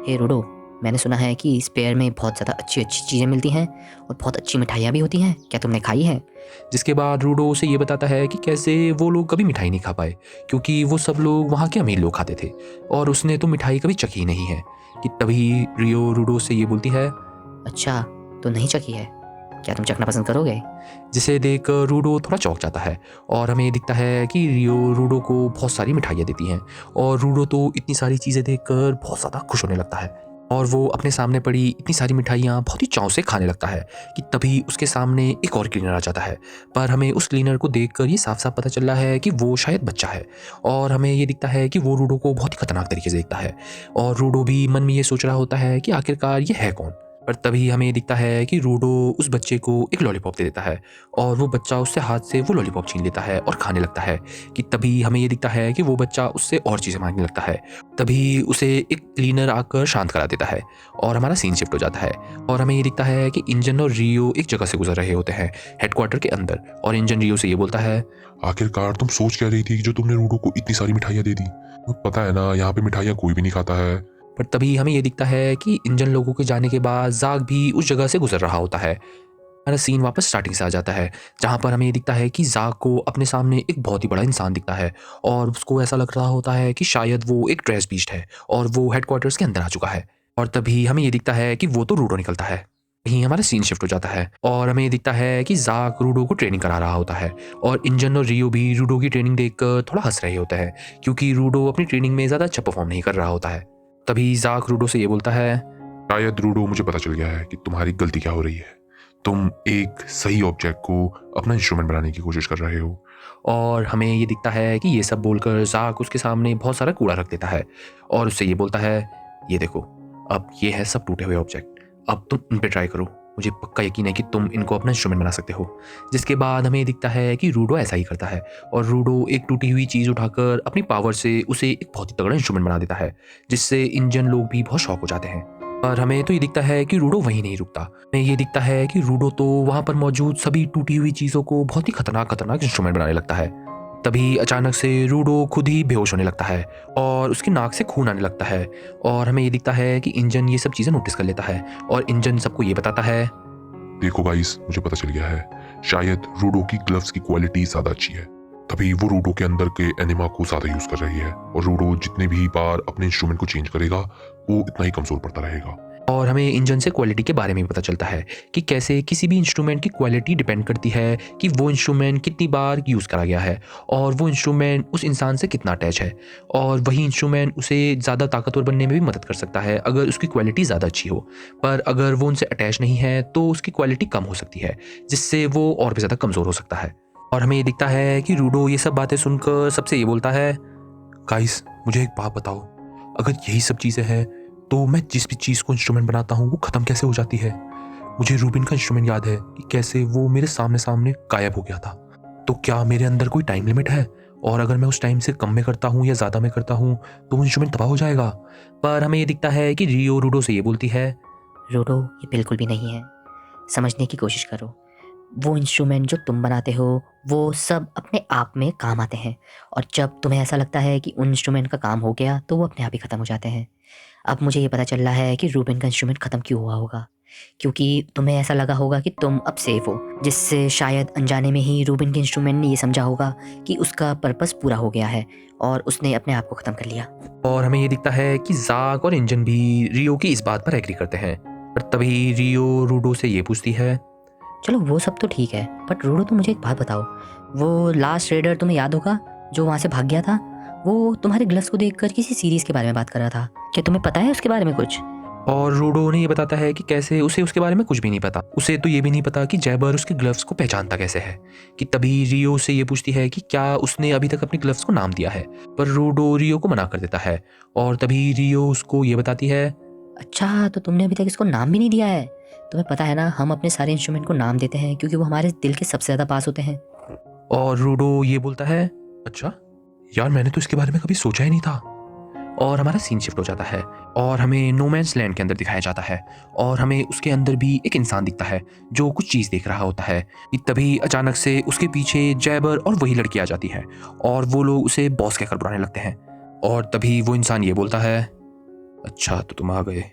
हे रूडो, मैंने सुना है कि इस पेयर में बहुत ज़्यादा अच्छी अच्छी चीज़ें मिलती हैं और बहुत अच्छी मिठाइयाँ भी होती हैं, क्या तुमने खाई है? जिसके बाद रूडो उसे ये बताता है कि कैसे वो लोग कभी मिठाई नहीं खा पाए क्योंकि वो सब लोग वहाँ के अमीर लोग खाते थे और उसने तो मिठाई कभी चखी नहीं है। कि तभी रियो रूडो से ये बोलती है, अच्छा, तो नहीं चखी है, क्या तुम चखना पसंद करोगे? जिसे देख रूडो थोड़ा चौंक जाता है और हमें दिखता है कि रियो रूडो को बहुत सारी मिठाइयाँ देती हैं और रूडो तो इतनी सारी चीज़ें देखकर बहुत ज़्यादा खुश होने लगता है और वो अपने सामने पड़ी इतनी सारी मिठाइयाँ बहुत ही चाव से खाने लगता है। कि तभी उसके सामने एक और क्लीनर आ जाता है, पर हमें उस क्लीनर को देखकर ये साफ साफ पता चल रहा है कि वो शायद बच्चा है और हमें ये दिखता है कि वो रूडो को बहुत ही खतरनाक तरीके से देखता है और रूडो भी मन में ये सोच रहा होता है कि आखिरकार ये है कौन। पर तभी हमें दिखता है कि रूडो उस बच्चे को एक लॉलीपॉप दे देता है और वो बच्चा उससे हाथ से वो लॉलीपॉप छीन लेता है और खाने लगता है। कि तभी हमें ये दिखता है कि वो बच्चा उससे और चीज़ें मांगने लगता है। तभी उसे एक क्लीनर आकर शांत करा देता है और हमारा सीन शिफ्ट हो जाता है और हमें ये दिखता है कि इंजन और रियो एक जगह से गुजर रहे होते हैं हेडक्वार्टर के अंदर और इंजन रियो से ये बोलता है, आखिरकार तुम सोच क्या रही थी कि जो तुमने रूडो को इतनी सारी मिठाइयाँ दे दी? तुम्हें पता है ना, यहाँ पे मिठाइयाँ कोई भी नहीं खाता है। पर तभी हमें ये दिखता है कि इंजन लोगों के जाने के बाद जाग भी उस जगह से गुजर रहा होता है। हमारा सीन वापस स्टार्टिंग से आ जाता है जहाँ पर हमें ये दिखता है कि जाग को अपने सामने एक बहुत ही बड़ा इंसान दिखता है और उसको ऐसा लग रहा होता है कि शायद वो एक ट्रेस बीस्ट है और वो हेडक्वार्टर्स के अंदर आ चुका है। और तभी हमें ये दिखता है कि वो तो रूडो निकलता है। वहीं हमारा सीन शिफ्ट हो जाता है और हमें ये दिखता है कि जाक रूडो को ट्रेनिंग करा रहा होता है और इंजन और रियो भी रूडो की ट्रेनिंग देखकर थोड़ा हंस रहे होते हैं क्योंकि रूडो अपनी ट्रेनिंग में ज़्यादा अच्छा परफॉर्म नहीं कर रहा होता है। तभी जाक रूडो से ये बोलता है, शायद रूडो, मुझे पता चल गया है कि तुम्हारी गलती क्या हो रही है। तुम एक सही ऑब्जेक्ट को अपना इंस्ट्रूमेंट बनाने की कोशिश कर रहे हो। और हमें ये दिखता है कि ये सब बोलकर जाक उसके सामने बहुत सारा कूड़ा रख देता है और उससे ये बोलता है, ये देखो, अब ये है सब टूटे हुए ऑब्जेक्ट, अब तुम इन पे ट्राई करो, मुझे पक्का यकीन है कि तुम इनको अपना इंस्ट्रूमेंट बना सकते हो। जिसके बाद हमें दिखता है कि रूडो ऐसा ही करता है और रूडो एक टूटी हुई चीज़ उठाकर अपनी पावर से उसे एक बहुत ही तगड़ा इंस्ट्रूमेंट बना देता है जिससे इंजन लोग भी बहुत शौक हो जाते हैं। और हमें तो ये दिखता है कि रूडो वहीं नहीं रुकता, हमें ये दिखता है कि रूडो तो वहाँ पर मौजूद सभी टूटी हुई चीज़ों को बहुत ही खतरनाक खतरनाक इंस्ट्रूमेंट बनाने लगता है। तभी अचानक से रूडो खुद ही बेहोश होने लगता है और उसकी नाक से खून आने लगता है और हमें ये दिखता है कि इंजन ये सब चीज़ें नोटिस कर लेता है और इंजन सबको ये बताता है, देखो गाइस, मुझे पता चल गया है, शायद रूडो की ग्लव्स की क्वालिटी ज़्यादा अच्छी है, तभी वो रूडो के अंदर के एनिमा को ज़्यादा यूज़ कर रही है और रूडो जितने भी बार अपने इंस्ट्रूमेंट को चेंज करेगा वो इतना ही कमज़ोर पड़ता रहेगा। और हमें इंजन से क्वालिटी के बारे में भी पता चलता है कि कैसे किसी भी इंस्ट्रूमेंट की क्वालिटी डिपेंड करती है कि वो इंस्ट्रूमेंट कितनी बार यूज़ करा गया है और वो इंस्ट्रूमेंट उस इंसान से कितना अटैच है और वही इंस्ट्रूमेंट उसे ज़्यादा ताकतवर बनने में भी मदद कर सकता है अगर उसकी क्वालिटी ज़्यादा अच्छी हो, पर अगर वो उनसे अटैच नहीं है तो उसकी क्वालिटी कम हो सकती है जिससे वो और भी ज़्यादा कमज़ोर हो सकता है। और हमें ये दिखता है कि रूडो ये सब बातें सुनकर सबसे ये बोलता है, गाइस, मुझे एक बात बताओ, अगर यही सब चीज़ें हैं तो मैं जिस भी चीज़ को इंस्ट्रूमेंट बनाता हूँ वो ख़त्म कैसे हो जाती है? मुझे रूबिन का इंस्ट्रूमेंट याद है कि कैसे वो मेरे सामने सामने गायब हो गया था। तो क्या मेरे अंदर कोई टाइम लिमिट है और अगर मैं उस टाइम से कम में करता हूँ या ज़्यादा में करता हूँ तो वो इंस्ट्रूमेंट तबाह हो जाएगा? पर हमें ये दिखता है कि रियो रूडो से ये बोलती है, रूडो, ये बिल्कुल भी नहीं है, समझने की कोशिश करो। वो इंस्ट्रूमेंट जो तुम बनाते हो वो सब अपने आप में काम आते हैं और जब तुम्हें ऐसा लगता है कि उन इंस्ट्रूमेंट का काम हो गया तो वो अपने आप ही ख़त्म हो जाते हैं। अब मुझे ये पता चल रहा है कि रूबिन का इंस्ट्रूमेंट ख़त्म क्यों हुआ होगा, क्योंकि तुम्हें ऐसा लगा होगा कि तुम अब सेफ हो, जिससे शायद अनजाने में ही रूबिन के इंस्ट्रूमेंट ने ये समझा होगा कि उसका पर्पस पूरा हो गया है और उसने अपने आप को ख़त्म कर लिया। और हमें ये दिखता है कि जाक और इंजन भी रियो की इस बात पर एग्री करते हैं। पर तभी रियो रूडो से ये पूछती है, चलो वो सब तो ठीक है, बट रूडो, तुम मुझे एक बात बताओ, वो लास्ट रेडर तुम्हें याद होगा जो वहाँ से भाग गया था? वो तुम्हारे ग्लव्स को देखकर किसी सीरीज़ के बारे में बात कर रहा था, क्या तुम्हें पता है उसके बारे में कुछ? और रूडो उन्हें ये बताता है कि कैसे उसे उसके बारे में कुछ भी नहीं पता, उसे तो ये भी नहीं पता कि जैबर उसके ग्लव्स को पहचानता कैसे है। कि तभी रियो से ये पूछती है कि क्या उसने अभी तक अपने ग्लव्स को नाम दिया है, पर रूडो रियो को मना कर देता है और तभी रियो उसको ये बताती है, अच्छा, तो तुमने अभी तक इसको नाम भी नहीं दिया है? तुम्हें पता है ना, हम अपने सारे इंस्ट्रूमेंट को नाम देते हैं क्योंकि वो हमारे दिल के सबसे ज़्यादा पास होते हैं। और रूडो ये बोलता है, अच्छा यार, मैंने तो इसके बारे में कभी सोचा ही नहीं था। और हमारा सीन शिफ्ट हो जाता है और हमें नो मैंस लैंड के अंदर दिखाया जाता है और हमें उसके अंदर भी एक इंसान दिखता है जो कुछ चीज़ देख रहा होता है। तभी अचानक से उसके पीछे जैबर और वही लड़की आ जाती है और वो लोग उसे बॉस कहकर बुलाने लगते हैं। और तभी वो इंसान ये बोलता है, अच्छा तो तुम आ गए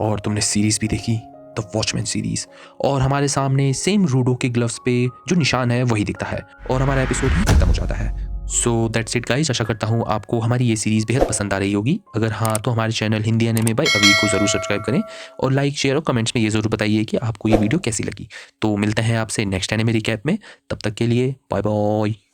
और तुमने सीरीज भी देखी, द वॉचमैन सीरीज। और हमारे सामने सेम रूडो के ग्लव्स पे जो निशान है वही दिखता है और हमारा एपिसोड ही खत्म हो जाता है। सो दैट्स इट गाइस, आशा करता हूँ आपको हमारी ये सीरीज़ बेहद पसंद आ रही होगी। अगर हाँ तो हमारे चैनल हिंदी एनिमे बाय अवी को ज़रूर सब्सक्राइब करें और लाइक शेयर और कमेंट्स में ये ज़रूर बताइए कि आपको ये वीडियो कैसी लगी। तो मिलते हैं आपसे नेक्स्ट एनिमे रिकैप में, तब तक के लिए बाय बाय।